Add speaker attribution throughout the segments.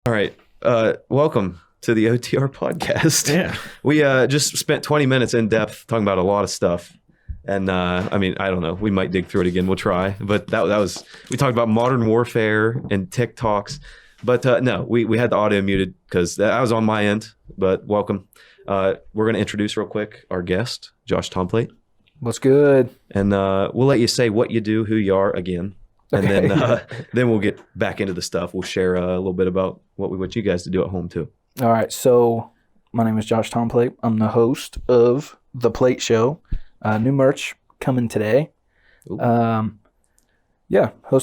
Speaker 1: All right. Welcome to the OTR podcast.
Speaker 2: Yeah.
Speaker 1: We just spent 20 minutes in depth talking about a lot of stuff. And I don't know. We might dig through it again. We'll try. But that was, we talked about modern warfare and TikToks. But no, we had the audio muted because that was on my end. But welcome. We're going to introduce real quick our guest, Josh Tomplait.
Speaker 3: What's good?
Speaker 1: And we'll let you say what you do, who you are again. And then we'll get back into the stuff. We'll share a little bit about what you guys do at home too.
Speaker 3: All right. So my name is Josh Tomplait. I'm the host of The Plait Show. New merch coming today. Host a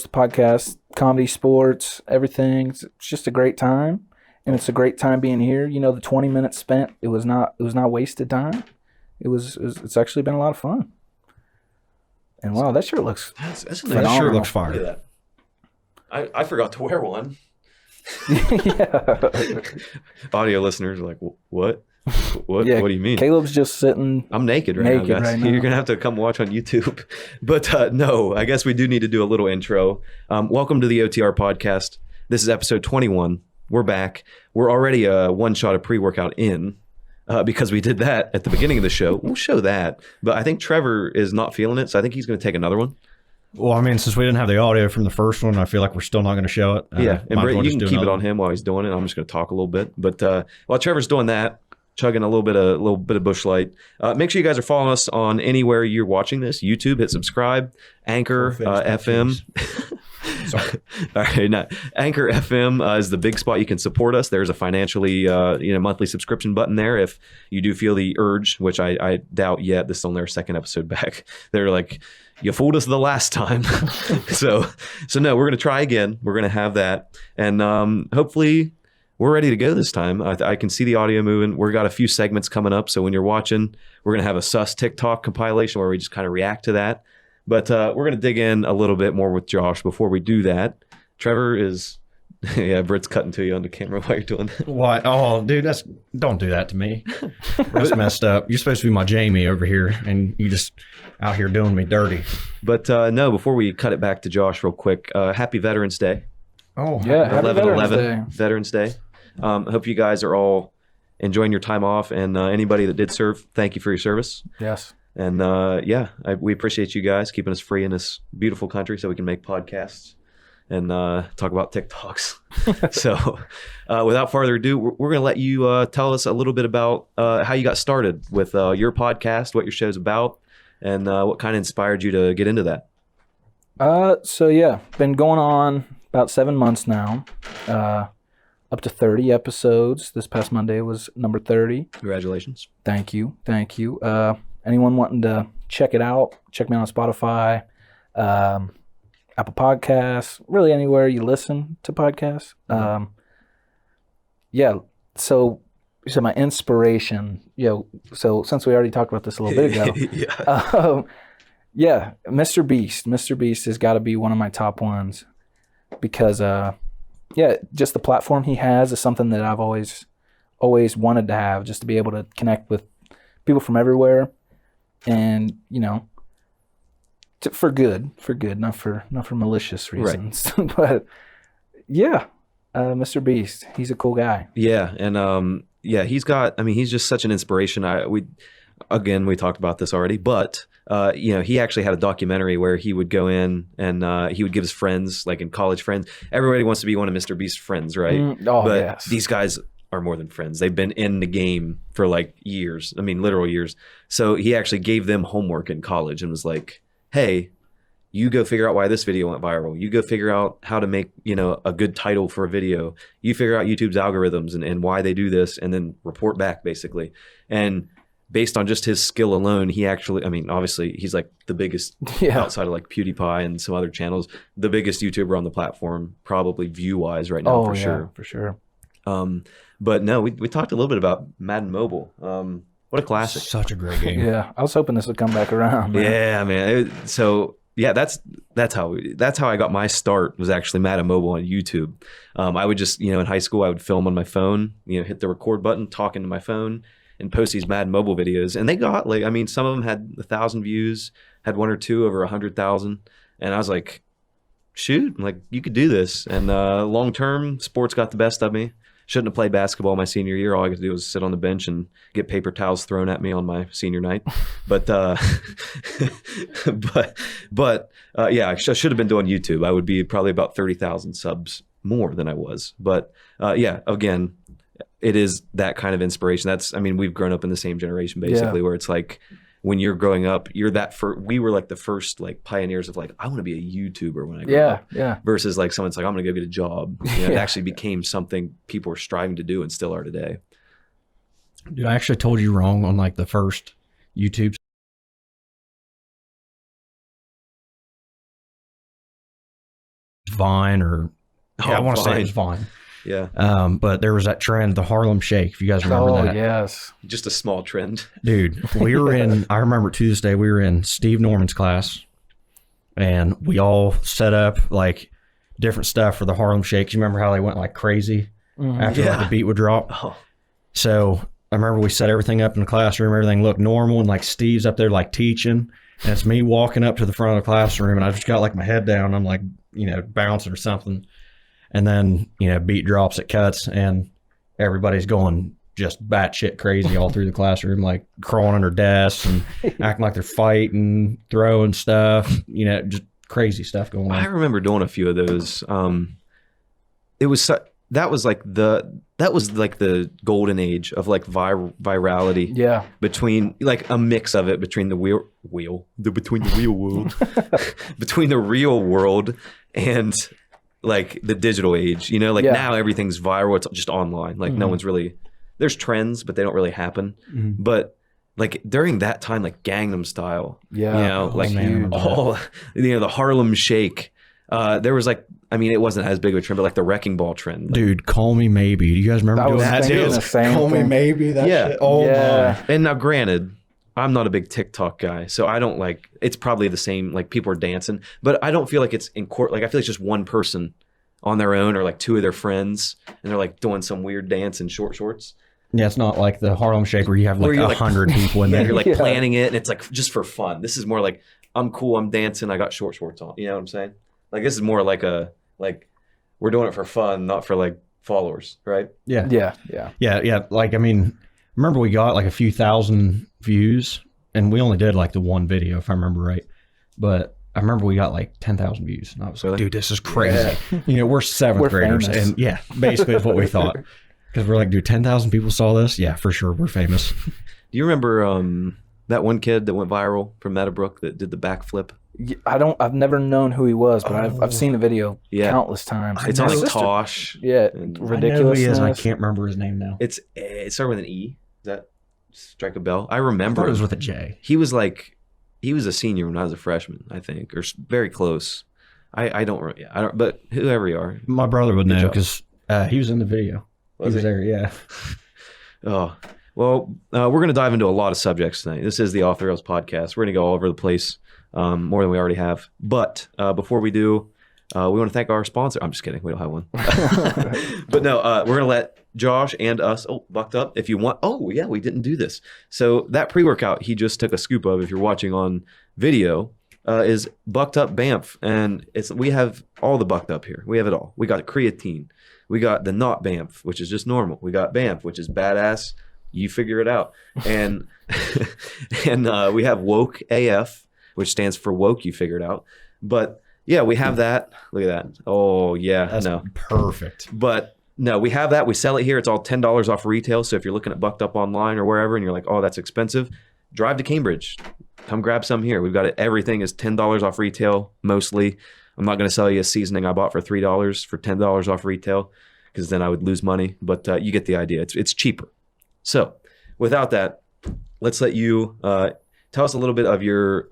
Speaker 3: podcast, comedy, sports, everything. It's just a great time. And it's a great time being here. You know, the 20 minutes spent, it was not wasted time. It's actually been a lot of fun. And wow, that shirt looks phenomenal.
Speaker 2: That shirt looks fire.
Speaker 1: Look at that. I forgot to wear one.
Speaker 3: Yeah.
Speaker 1: Audio listeners are like, what? What?
Speaker 3: Yeah,
Speaker 1: what do you mean?
Speaker 3: Caleb's just sitting.
Speaker 1: I'm naked now, guys.
Speaker 3: Right now.
Speaker 1: You're gonna have to come watch on YouTube. But no, I guess we do need to do a little intro. Welcome to the OTR podcast. This is episode 21. We're back. We're already one shot of pre-workout in. Because we did that at the beginning of the show. We'll show that. But I think Trevor is not feeling it, so I think he's going to take another one.
Speaker 2: Well, I mean, since we didn't have the audio from the first one, I feel like we're still not going to show it.
Speaker 1: Yeah, and Brett, you can keep it on
Speaker 2: one.
Speaker 1: him while he's doing it. I'm just going to talk a little bit. But while Trevor's doing that, chugging a little bit of Busch Light, make sure you guys are following us on anywhere you're watching this. YouTube, hit subscribe. Anchor FM.
Speaker 2: Sorry.
Speaker 1: All right, now, Anchor FM is the big spot you can support us. There's a financially, monthly subscription button there. If you do feel the urge, which I doubt yet, this is only our second episode back. They're like, you fooled us the last time. so no, we're gonna try again. We're gonna have that, and hopefully we're ready to go this time. I can see the audio moving. We've got a few segments coming up, so when you're watching, we're gonna have a sus TikTok compilation where we just kind of react to that. But we're going to dig in a little bit more with Josh before we do that. Trevor is, Britt's cutting to you on the camera while you're doing that.
Speaker 2: What? Oh, dude, don't do that to me. That's messed up. You're supposed to be my Jamie over here, and you just out here doing me dirty.
Speaker 1: But no, before we cut it back to Josh real quick, happy Veterans Day.
Speaker 2: Oh,
Speaker 3: Yeah, happy
Speaker 1: 11/11 Veterans Day. I hope you guys are all enjoying your time off, and anybody that did serve, thank you for your service.
Speaker 3: Yes.
Speaker 1: And we appreciate you guys keeping us free in this beautiful country so we can make podcasts and talk about TikToks. So without further ado, we're going to let you tell us a little bit about how you got started with your podcast, what your show's about, and what kind of inspired you to get into that.
Speaker 3: Been going on about 7 months now. Up to 30 episodes. This past Monday was number 30.
Speaker 1: Congratulations.
Speaker 3: Thank you. Anyone wanting to check it out, check me out on Spotify, Apple Podcasts, really anywhere you listen to podcasts. So my inspiration, so since we already talked about this a little bit ago, Mr. Beast. Mr. Beast has got to be one of my top ones because, just the platform he has is something that I've always wanted to have, just to be able to connect with people from everywhere. And for good, not for malicious reasons. Right. But Mr. Beast, he's a cool guy.
Speaker 1: Yeah, and he's just such an inspiration. We talked about this already, but he actually had a documentary where he would go in and he would give his friends, like in college friends. Everybody wants to be one of Mr. Beast's friends, right? But
Speaker 3: yes.
Speaker 1: These guys are more than friends. They've been in the game for like years. I mean, literal years. So he actually gave them homework in college and was like, hey, you go figure out why this video went viral. You go figure out how to make, a good title for a video. You figure out YouTube's algorithms and why they do this, and then report back basically. And based on just his skill alone, he actually, obviously he's like the biggest outside of like PewDiePie and some other channels, the biggest YouTuber on the platform, probably view wise right now sure.
Speaker 3: For sure.
Speaker 1: But no, we talked a little bit about Madden Mobile. What a classic.
Speaker 2: Such a great game.
Speaker 3: Yeah, I was hoping this would come back around. Man.
Speaker 1: Yeah, man. That's how I got my start, was actually Madden Mobile on YouTube. I would just, in high school, I would film on my phone, hit the record button, talk into my phone, and post these Madden Mobile videos. And they got some of them had 1,000 views, had one or two over 100,000. And I was like, shoot, I'm like, you could do this. And long term, sports got the best of me. Shouldn't have played basketball my senior year. All I could do was sit on the bench and get paper towels thrown at me on my senior night. But yeah, I should have been doing YouTube. I would be probably about 30,000 subs more than I was. But yeah, again, it is that kind of inspiration. We've grown up in the same generation basically, where it's like, when you're growing up, we were like the first like pioneers of like, I want to be a YouTuber when I grow up. Yeah. Versus like someone's like, I'm going to go get a job. It actually became something people were striving to do and still are today.
Speaker 2: Dude, I actually told you wrong on like the first YouTube. Vine I want to say it was Vine.
Speaker 1: Yeah.
Speaker 2: But there was that trend, the Harlem Shake, if you guys remember that.
Speaker 3: Oh, yes.
Speaker 1: Just a small trend.
Speaker 2: Dude, I remember to this day, we were in Steve Norman's class and we all set up like different stuff for the Harlem Shake. You remember how they went like crazy after like, the beat would drop?
Speaker 1: Oh.
Speaker 2: So I remember we set everything up in the classroom, everything looked normal, and like Steve's up there like teaching, and it's me walking up to the front of the classroom and I just got like my head down. I'm like, bouncing or something. And then, beat drops, it cuts, and everybody's going just batshit crazy all through the classroom, like crawling under desks and acting like they're fighting, throwing stuff, just crazy stuff going on.
Speaker 1: I remember doing a few of those. That was like the golden age of like virality.
Speaker 3: Yeah.
Speaker 1: Between like a mix of it between the real world and like the digital age, now everything's viral. It's just online. Like no one's really, there's trends, but they don't really happen. Mm-hmm. But like during that time, like Gangnam Style, the Harlem Shake, there was like, it wasn't as big of a trend, but like the wrecking ball trend. Like,
Speaker 2: dude, Call Me Maybe. Do you guys remember doing that?
Speaker 3: Call Me
Speaker 2: Maybe. That shit. Oh my.
Speaker 1: And now granted, I'm not a big TikTok guy, so I don't like, it's probably the same, like people are dancing, but I don't feel like it's in court. Like I feel like it's just one person on their own or like two of their friends and they're like doing some weird dance in short shorts.
Speaker 2: Yeah, it's not like the Harlem Shake where you have like 100 people in there.
Speaker 1: You're like planning it and it's like just for fun. This is more like, I'm cool, I'm dancing, I got short shorts on. You know what I'm saying? Like this is more like we're doing it for fun, not for like followers, right?
Speaker 2: Yeah.
Speaker 3: Yeah.
Speaker 2: Like, remember we got like a few thousand views and we only did like the one video, if I remember right. But I remember we got like 10,000 views. And I was like, dude, this is crazy. Yeah. We're seventh graders.
Speaker 3: Famous.
Speaker 2: And yeah, basically that's what we thought. Because we're like, dude, 10,000 people saw this? Yeah, for sure. We're famous.
Speaker 1: Do you remember that one kid that went viral from Meadowbrook that did the backflip?
Speaker 3: I've never known who he was, but I've seen the video countless times.
Speaker 1: It's on like Tosh.
Speaker 3: Yeah, ridiculous.
Speaker 2: I know who he is. I can't remember his name now.
Speaker 1: It started with an E. Does that strike a bell? I remember.
Speaker 2: It was with a J.
Speaker 1: He was a senior when I was a freshman, I think, or very close. I don't, but whoever you are.
Speaker 2: My brother would know because he was in the video. He was there, yeah.
Speaker 1: Oh, well, we're going to dive into a lot of subjects tonight. This is the Off the Rails podcast. We're going to go all over the place. More than we already have. But before we do, we want to thank our sponsor. I'm just kidding. We don't have one. But no, we're going to let Josh and us, bucked up if you want. Oh, yeah, we didn't do this. So that pre-workout he just took a scoop of, if you're watching on video, is Bucked Up Banff. And we have all the Bucked Up here. We have it all. We got creatine. We got the not Banff, which is just normal. We got Banff, which is badass. You figure it out. And we have Woke AF, which stands for woke, you figured out. But yeah, we have that. Look at that. Oh yeah,
Speaker 2: that's perfect.
Speaker 1: But no, we have that. We sell it here. It's all $10 off retail. So if you're looking at Bucked Up online or wherever and you're like, oh, that's expensive, drive to Cambridge. Come grab some here. We've got it. Everything is $10 off retail, mostly. I'm not going to sell you a seasoning I bought for $3 for $10 off retail because then I would lose money. But you get the idea. It's cheaper. So without that, let's let you tell us a little bit of your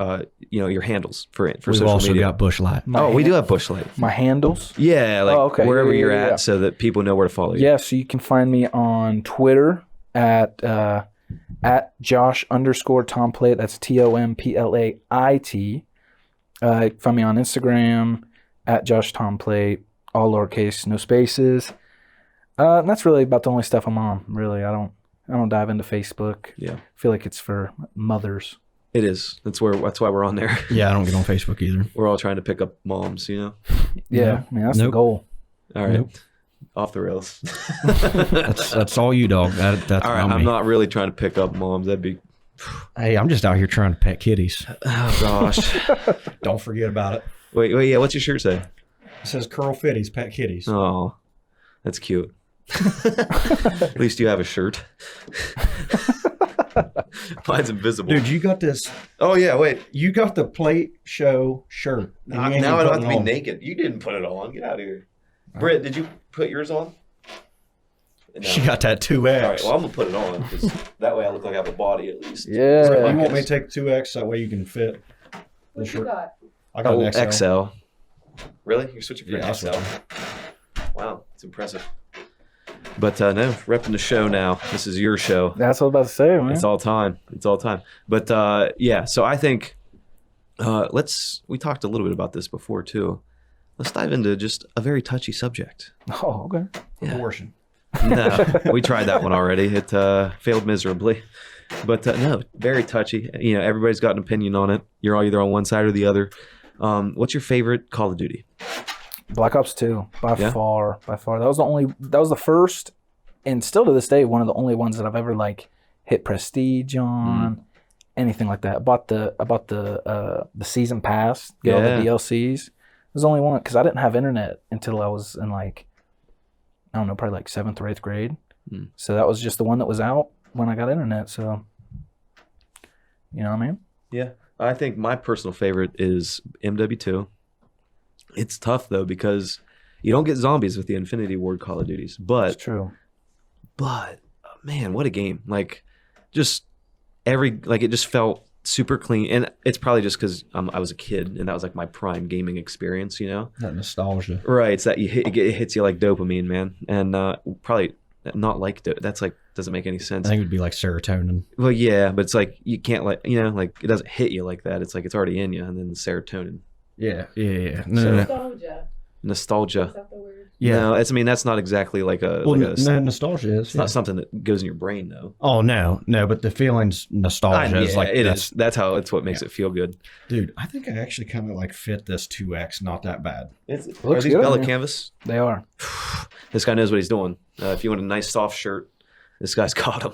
Speaker 1: your handles for social media.
Speaker 2: We've also got Bush Light.
Speaker 1: We do have Bush Light.
Speaker 3: My handles?
Speaker 1: Yeah, like wherever you're at so that people know where to follow you.
Speaker 3: Yeah, so you can find me on Twitter at Josh_Tomplait. That's TOMPLAIT. Find me on Instagram at Josh Tomplait, all lowercase, no spaces. And that's really about the only stuff I'm on. Really, I don't dive into Facebook.
Speaker 1: Yeah,
Speaker 3: I feel like it's for mothers.
Speaker 1: It is. That's why we're on there.
Speaker 2: Yeah, I don't get on Facebook either.
Speaker 1: We're all trying to pick up moms,
Speaker 3: Yeah, I mean, that's the
Speaker 2: Nope.
Speaker 3: goal.
Speaker 1: All right.
Speaker 2: Nope.
Speaker 1: Off the rails.
Speaker 2: That's all you, dog. That's
Speaker 1: All right.
Speaker 2: on
Speaker 1: I'm
Speaker 2: me.
Speaker 1: not really trying to pick up moms. That'd be.
Speaker 2: Hey, I'm just out here trying to pet kitties.
Speaker 1: Oh gosh.
Speaker 2: Don't forget about it.
Speaker 1: Wait. Yeah. What's your shirt say?
Speaker 2: It says Curl Fitties, pet kitties.
Speaker 1: Oh, that's cute. At least you have a shirt. Mine's invisible.
Speaker 2: Dude, you got this.
Speaker 1: Oh yeah. Wait.
Speaker 2: You got the Plait show shirt. and
Speaker 1: Now
Speaker 2: you ain't
Speaker 1: I
Speaker 2: even
Speaker 1: don't have to
Speaker 2: putting
Speaker 1: be
Speaker 2: it on.
Speaker 1: naked. You didn't put it on. Get out of here. Britt, did you put yours on? No.
Speaker 2: She got that 2X.
Speaker 1: All right. Well, I'm gonna put it on because that way I look like I have a body at least.
Speaker 3: Yeah.
Speaker 2: You
Speaker 1: Like
Speaker 2: want me
Speaker 1: this.
Speaker 2: to take 2X that way you can fit the
Speaker 4: What you
Speaker 2: shirt?
Speaker 4: got?
Speaker 2: I got
Speaker 1: Oh,
Speaker 2: an XL.
Speaker 1: XL. Really? You're switching for
Speaker 2: Yeah,
Speaker 1: an
Speaker 2: I'll
Speaker 1: XL?
Speaker 2: switch.
Speaker 1: Wow, it's impressive. But no, repping the show now. This is your show.
Speaker 3: That's what I was about to say, man.
Speaker 1: It's all time. It's all time. But yeah, so I think we talked a little bit about this before too. Let's dive into just a very touchy subject.
Speaker 3: Oh, okay.
Speaker 1: Yeah.
Speaker 2: Abortion.
Speaker 1: No, we tried that one already. It failed miserably. But no, very touchy. You know, everybody's got an opinion on it. You're all either on one side or the other. What's your favorite Call of Duty?
Speaker 3: Black Ops 2, by
Speaker 1: Yeah?
Speaker 3: far. That was the first, and still to this day, one of the only ones that I've ever like hit prestige on, anything like that. I bought the season pass, get all
Speaker 1: Yeah.
Speaker 3: the DLCs. It was the only one because I didn't have internet until I was in like, I don't know, probably like 7th or 8th grade.
Speaker 1: Mm.
Speaker 3: So that was just the one that was out when I got internet. So, you know what I mean?
Speaker 1: Yeah, I think my personal favorite is MW2. It's tough though because you don't get zombies with the Infinity Ward Call of Duties,
Speaker 3: It's
Speaker 1: but
Speaker 3: true.
Speaker 1: man, what a game! Like, just it just felt super clean, and it's probably just because I was a kid and that was like my prime gaming experience, you know?
Speaker 2: That nostalgia.
Speaker 1: Right? It's that it hits you like dopamine, man, and probably not like that's like doesn't make any sense.
Speaker 2: I think it would be like serotonin.
Speaker 1: Well, yeah, but it's like you can't like like it doesn't hit you like that. It's like it's already in you, and then the serotonin,
Speaker 2: Yeah. No,
Speaker 1: So-
Speaker 2: no, no.
Speaker 4: Nostalgia.
Speaker 1: nostalgia.
Speaker 4: Is that the word?
Speaker 2: Yeah.
Speaker 1: No, that's not exactly like a.
Speaker 2: Well,
Speaker 1: like a
Speaker 2: no, nostalgia is.
Speaker 1: it's not something that goes in your brain though.
Speaker 2: Oh no, but the feelings nostalgia is like
Speaker 1: it
Speaker 2: that's
Speaker 1: is. That's how it's what makes it feel good.
Speaker 2: dude. I think I actually kind of like fit this 2X, not that bad.
Speaker 1: Are
Speaker 3: Looks
Speaker 1: these
Speaker 3: good on
Speaker 1: Bella
Speaker 3: you.
Speaker 1: canvas?
Speaker 3: They are.
Speaker 1: This guy knows what he's doing. If you want a nice soft shirt, this guy's got them.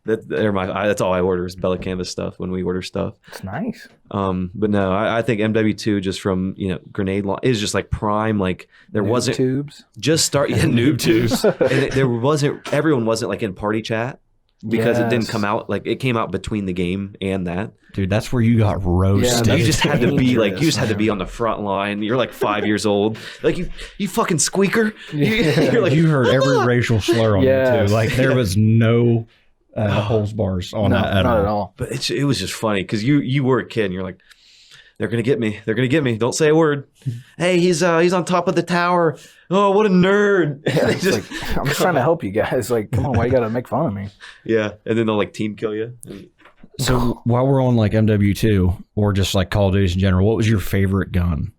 Speaker 1: That's all I order is Bella canvas stuff when we order stuff.
Speaker 3: It's nice.
Speaker 1: But no, I think MW2 just from grenade launch is just like prime. Like there
Speaker 3: Noob
Speaker 1: wasn't
Speaker 3: tubes.
Speaker 1: just start noob tubes, and there wasn't everyone wasn't like in party chat because it didn't
Speaker 3: Yes.
Speaker 1: come out like it came out between the game and that.
Speaker 2: Dude, that's where you got roasted.
Speaker 3: Yeah,
Speaker 1: You just had to be like you just had to
Speaker 2: man.
Speaker 1: be on the front line. You're like 5 years old. Like you fucking squeaker. You're like
Speaker 2: you heard every racial slur on it
Speaker 3: Yes.
Speaker 2: too. Like there was no holes bars on
Speaker 3: No,
Speaker 2: that at
Speaker 3: not
Speaker 2: all.
Speaker 3: at all.
Speaker 1: But it was just funny because you were a kid and you're like, they're gonna get me. They're gonna get me. Don't say a word. Hey, he's on top of the tower. Oh, what a nerd.
Speaker 3: Yeah,
Speaker 1: They
Speaker 3: it's
Speaker 1: just-
Speaker 3: like, I'm just trying to help you guys. Like, come on, why you gotta make fun of me?
Speaker 1: yeah, and then they'll like team kill you.
Speaker 2: So while we're on like MW2 or just like Call of Duty in general, what was your favorite gun?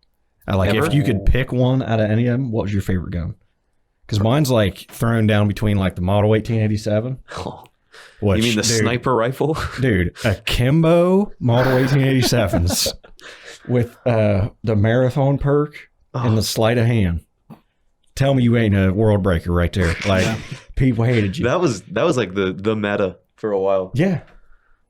Speaker 2: Like
Speaker 1: Ever?
Speaker 2: if you could pick one out of any of them, what was your favorite gun? Because mine's like thrown down between like the Model 1887.
Speaker 1: Oh,
Speaker 2: Which,
Speaker 1: you mean the
Speaker 2: dude,
Speaker 1: sniper rifle?
Speaker 2: Dude, akimbo Model 1887s with the marathon perk and the sleight of hand. Tell me you ain't a world breaker right there. Like people hated you.
Speaker 1: That was like the meta for a while.
Speaker 2: Yeah.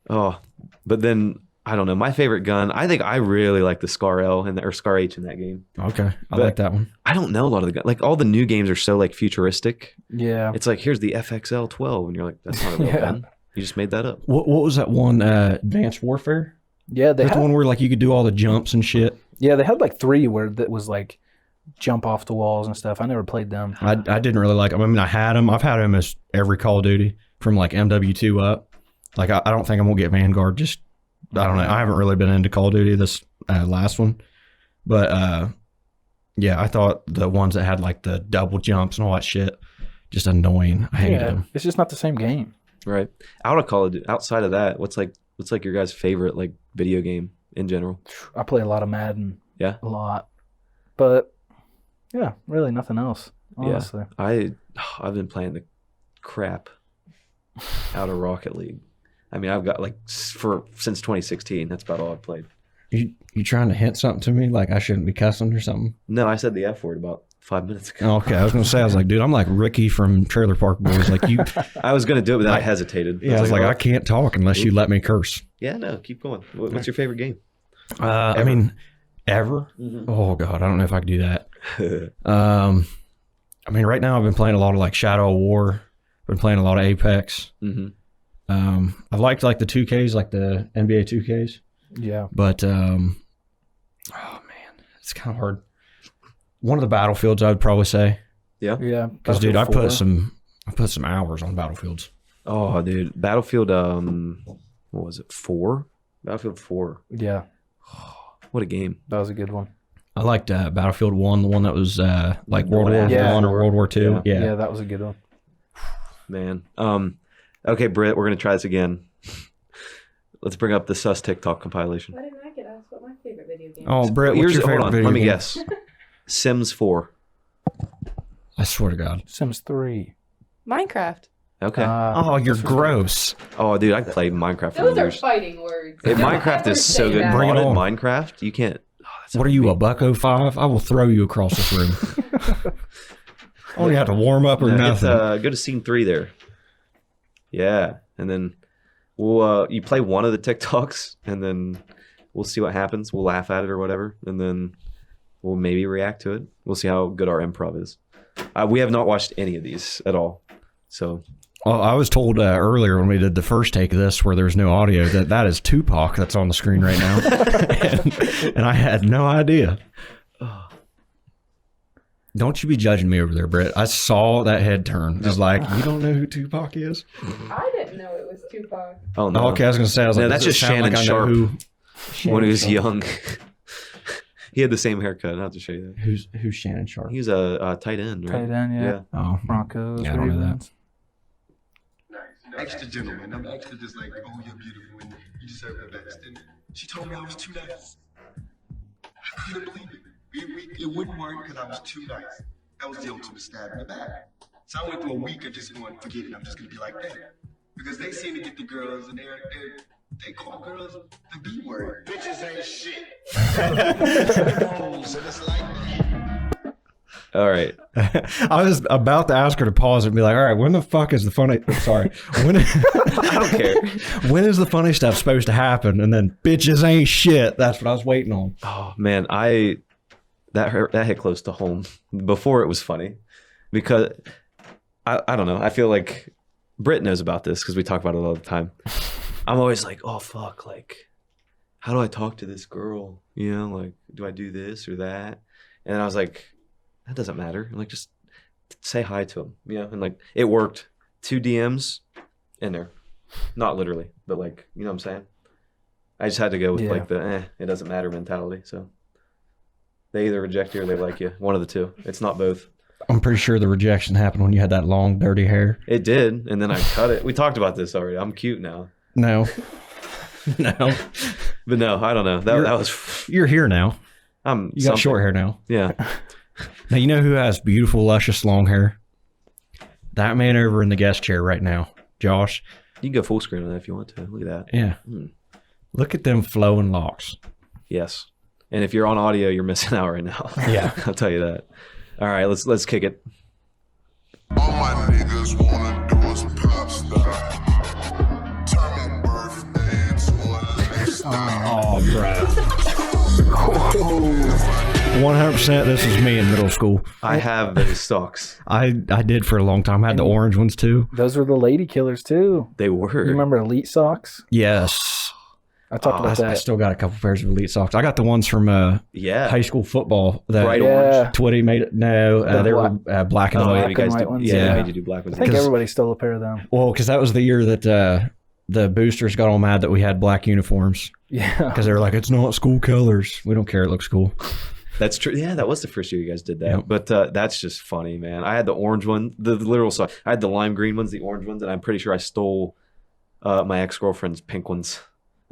Speaker 1: Oh, but then I don't know. My favorite gun. I think I really like the Scar L or Scar H in that game.
Speaker 2: Okay. I
Speaker 1: But-
Speaker 2: like that one.
Speaker 1: I don't know a lot of the guns. Like all the new games are so like futuristic.
Speaker 3: Yeah.
Speaker 1: It's like here's the FXL 12, and you're like, that's not a real
Speaker 3: Yeah.
Speaker 1: gun. You just made that up.
Speaker 2: What was that one? Advanced Warfare?
Speaker 3: Yeah, they
Speaker 2: That's the
Speaker 3: had,
Speaker 2: one where like you could do all the jumps and shit.
Speaker 3: yeah, they had like 3 where that was like jump off the walls and stuff. I never played them.
Speaker 2: I didn't really like them. I mean, I had them. I've had them as every Call of Duty from like MW2 up. Like, I don't think I'm going to get Vanguard. Just, I don't know. I haven't really been into Call of Duty this last one. But, yeah, I thought the ones that had like the double jumps and all that shit, just annoying. I hated them.
Speaker 3: It's just not the same game.
Speaker 1: Right. Outside of that, what's your guys' favorite like video game in general?
Speaker 3: I play a lot of Madden.
Speaker 1: Yeah?
Speaker 3: A lot. But yeah, really nothing else, honestly.
Speaker 1: I've been playing the crap out of Rocket League. I mean, I've got like since 2016. That's about all I've played.
Speaker 2: You trying to hint something to me? Like I shouldn't be cussing or something?
Speaker 1: No, I said the F word about 5 minutes ago.
Speaker 2: Okay, I was gonna say, I was like, dude, I'm like Ricky from Trailer Park Boys. Like you,
Speaker 1: I was gonna do it, but then I hesitated.
Speaker 2: yeah, I was like,
Speaker 1: oh.
Speaker 2: I can't talk unless you let me curse.
Speaker 1: Yeah, no, keep going. What's your favorite game?
Speaker 2: I mean, ever? Oh God, I don't know if I could do that. I mean, right now I've been playing a lot of like Shadow of War. Been playing a lot of Apex. I've liked like the 2Ks, like the NBA 2Ks.
Speaker 3: Yeah.
Speaker 2: But oh man, it's kind of hard. One of the Battlefields, I would probably say.
Speaker 3: Yeah.
Speaker 2: Because dude, I put some hours on Battlefields.
Speaker 1: Oh, dude, Battlefield. What was it? 4? Battlefield 4.
Speaker 3: Yeah.
Speaker 1: What a game.
Speaker 3: That was a good one.
Speaker 2: I liked Battlefield 1, the one that was like World War I or World War II.
Speaker 3: Yeah, that was a good one.
Speaker 1: Man. Okay, Britt, we're gonna try this again. Let's bring up the sus TikTok compilation.
Speaker 4: Why didn't I get asked what my favorite video game is?
Speaker 2: Oh, Brett, what's your favorite video
Speaker 1: Let me
Speaker 2: game?
Speaker 1: guess. Sims 4.
Speaker 2: I swear to God.
Speaker 3: Sims 3.
Speaker 4: Minecraft.
Speaker 1: Okay.
Speaker 2: Oh, you're gross.
Speaker 1: Oh, dude, I played Minecraft for
Speaker 4: Those are
Speaker 1: years.
Speaker 4: fighting words.
Speaker 1: Hey,
Speaker 4: Don't
Speaker 1: Minecraft
Speaker 4: ever
Speaker 1: is so
Speaker 4: say
Speaker 1: good.
Speaker 4: that.
Speaker 2: Bring it
Speaker 1: Modded
Speaker 2: on.
Speaker 1: Minecraft, you can't.
Speaker 2: What are you, a buck-05? I will throw you across this room. I don't have to warm up or nothing.
Speaker 1: Go to scene 3 there. Yeah, and then we'll you play one of the TikToks, and then we'll see what happens. We'll laugh at it or whatever, and then we'll maybe react to it. We'll see how good our improv is. We have not watched any of these at all, so.
Speaker 2: Well, I was told earlier when we did the first take of this, where there's no audio, that is Tupac that's on the screen right now, and I had no idea. Don't you be judging me over there, Britt. I saw that head turn. I was like, you don't know who Tupac is?
Speaker 4: I didn't know it was Tupac.
Speaker 1: Oh no.
Speaker 2: Okay, I was going to say, I was
Speaker 1: No,
Speaker 2: like,
Speaker 1: that's
Speaker 2: does it
Speaker 1: just
Speaker 2: sound
Speaker 1: Shannon
Speaker 2: like I know
Speaker 1: Sharp.
Speaker 2: who
Speaker 1: When he was young, he had the same haircut. I'll have to show you that.
Speaker 2: Who's Shannon Sharp?
Speaker 1: He was a tight end, right?
Speaker 3: Tight end, yeah.
Speaker 2: Oh,
Speaker 3: Broncos.
Speaker 2: Yeah, I don't know that.
Speaker 3: Ravens.
Speaker 5: Extra gentleman. I'm extra just like, oh, you're beautiful and you deserve the best. And she told me I was too nice. I couldn't believe it. It wouldn't work because I was too nice. That was the ultimate stab in the back. So I went through a week of just going, forget it, I'm just going to be like that. Because they seem to get the girls and they call girls the B word. Bitches ain't shit. So it's like
Speaker 1: All right.
Speaker 2: I was about to ask her to pause and be like, all right, when the fuck is the funny... Sorry. When,
Speaker 1: I don't care.
Speaker 2: when is the funny stuff supposed to happen? And then, bitches ain't shit. That's what I was waiting on.
Speaker 1: Oh man, that hit close to home. Before it was funny, because I don't know. I feel like Britt knows about this because we talk about it all the time. I'm always like, oh fuck, like, how do I talk to this girl? You know, like, do I do this or that? And I was like, that doesn't matter. I'm like, just say hi to him. You know, and like it worked. 2 DMs in there, not literally, but like, you know what I'm saying? I just had to go with like the it doesn't matter mentality. So they either reject you or they like you. One of the two. It's not both.
Speaker 2: I'm pretty sure the rejection happened when you had that long, dirty hair.
Speaker 1: It did, and then I cut it. We talked about this already. I'm cute now.
Speaker 2: No. No.
Speaker 1: But no, I don't know. That was.
Speaker 2: You're here now.
Speaker 1: You
Speaker 2: You got short hair now.
Speaker 1: Yeah.
Speaker 2: Now, you know who has beautiful, luscious, long hair? That man over in the guest chair right now. Josh.
Speaker 1: You can go full screen on that if you want to. Look at that.
Speaker 2: Yeah. Look at them flowing locks.
Speaker 1: Yes. And if you're on audio, you're missing out right now.
Speaker 2: Yeah.
Speaker 1: I'll tell you that. All right, let's kick it.
Speaker 5: all my niggas wanna do is pop star. Turn my birthday into a lifestyle.
Speaker 2: Oh, bro. 100% this is me in middle school.
Speaker 1: I have those socks.
Speaker 2: I did for a long time. I had the orange ones too.
Speaker 3: Those were the lady killers too.
Speaker 1: They were.
Speaker 3: You remember Elite socks?
Speaker 2: Yes.
Speaker 3: I talked about
Speaker 2: I
Speaker 3: that.
Speaker 2: still got a couple pairs of elite socks. I got the ones from
Speaker 1: Yeah.
Speaker 2: high school football. That
Speaker 1: Bright
Speaker 3: orange.
Speaker 2: Twitty made it. No,
Speaker 3: The
Speaker 2: they were black and
Speaker 1: Oh,
Speaker 2: white.
Speaker 1: yeah, you guys
Speaker 3: and white
Speaker 1: did,
Speaker 3: ones,
Speaker 1: yeah,
Speaker 3: yeah.
Speaker 1: they made you do black ones.
Speaker 3: I think
Speaker 2: 'Cause-
Speaker 3: everybody stole a pair of them.
Speaker 2: Well, because that was the year that the boosters got all mad that we had black uniforms
Speaker 3: Yeah.
Speaker 2: because they were like, it's not school colors. We don't care. It looks cool.
Speaker 1: That's true. Yeah, that was the first year you guys did that.
Speaker 2: Yep.
Speaker 1: But that's just funny, man. I had the orange one, the literal sock. I had the lime green ones, the orange ones, and I'm pretty sure I stole my ex-girlfriend's pink ones.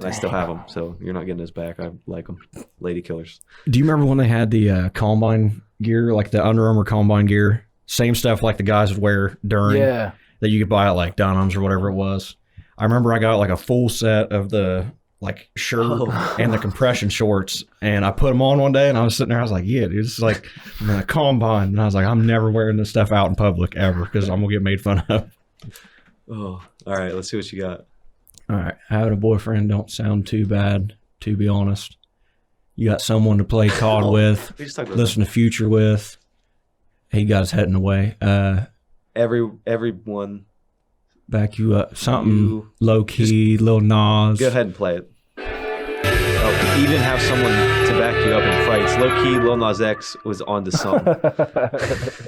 Speaker 1: And I still have them, so you're not getting those back. I like them. Lady killers.
Speaker 2: Do you remember when they had the Combine gear, like the Under Armour Combine gear? Same stuff like the guys would wear during
Speaker 3: Yeah.
Speaker 2: that you could buy at like Dunham's or whatever it was. I remember I got like a full set of the like shirt
Speaker 1: Oh.
Speaker 2: and the compression shorts, and I put them on one day, and I was sitting there, I was like, yeah, dude, this is like I'm in a combine, and I was like, I'm never wearing this stuff out in public ever because I'm gonna get made fun of.
Speaker 1: Oh, all right. Let's see what you got.
Speaker 2: All right, having a boyfriend don't sound too bad, to be honest. You got someone to play COD with,
Speaker 1: We just talked about
Speaker 2: listen to Future with. He got his head in the way.
Speaker 1: everyone.
Speaker 2: Back you up. Something
Speaker 1: You-
Speaker 2: low key, Lil Nas.
Speaker 1: Go ahead and play it. Oh, even have someone to back you up in fights. Low key, Lil Nas X was on to something.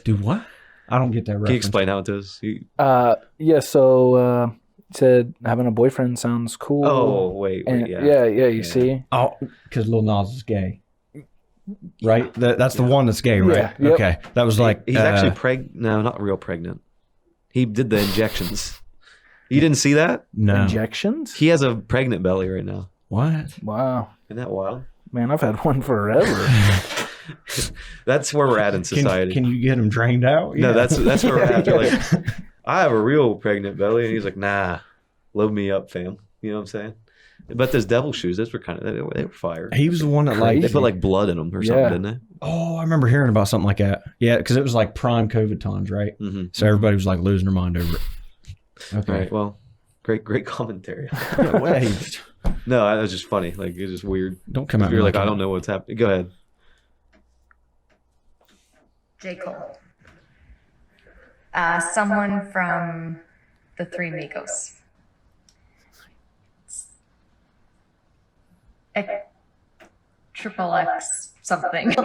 Speaker 2: Dude, what? I don't get that reference.
Speaker 1: Can you explain how it is?
Speaker 3: Yeah. So said having a boyfriend sounds cool.
Speaker 1: Oh, wait,
Speaker 3: And
Speaker 1: yeah.
Speaker 3: You see.
Speaker 2: Oh, because Lil Nas is gay. Right? That's the one that's gay, right?
Speaker 3: Yeah, yep.
Speaker 2: Okay. That was like...
Speaker 1: He's actually no, not real pregnant. He did the injections. You didn't see that?
Speaker 2: No.
Speaker 3: Injections?
Speaker 1: He has a pregnant belly right now.
Speaker 2: What?
Speaker 3: Wow.
Speaker 1: Isn't that wild?
Speaker 3: Man, I've had one forever.
Speaker 1: That's where we're at in society.
Speaker 2: Can you get him drained out?
Speaker 1: No,
Speaker 2: Yeah.
Speaker 1: that's where we're at. They're like, I have a real pregnant belly, and he's like, nah, load me up, fam. You know what I'm saying? But those devil shoes, those were they were fire.
Speaker 2: He was the one that
Speaker 3: Crazy.
Speaker 1: They
Speaker 2: like...
Speaker 1: put like blood in them or something,
Speaker 3: Yeah.
Speaker 1: didn't they?
Speaker 2: Oh, I remember hearing about something like that. Yeah, because it was like prime COVID times, right?
Speaker 1: Mm-hmm.
Speaker 2: So everybody was like losing their mind over it. Okay.
Speaker 1: All right. Well, great commentary.
Speaker 2: No way.
Speaker 1: No, that was just funny. Like it's just weird.
Speaker 2: Don't come at me
Speaker 1: You're like, I
Speaker 2: that.
Speaker 1: don't know what's happening. Go ahead.
Speaker 6: J. Cole. Someone from the Three Amigos. Triple X something.
Speaker 2: Is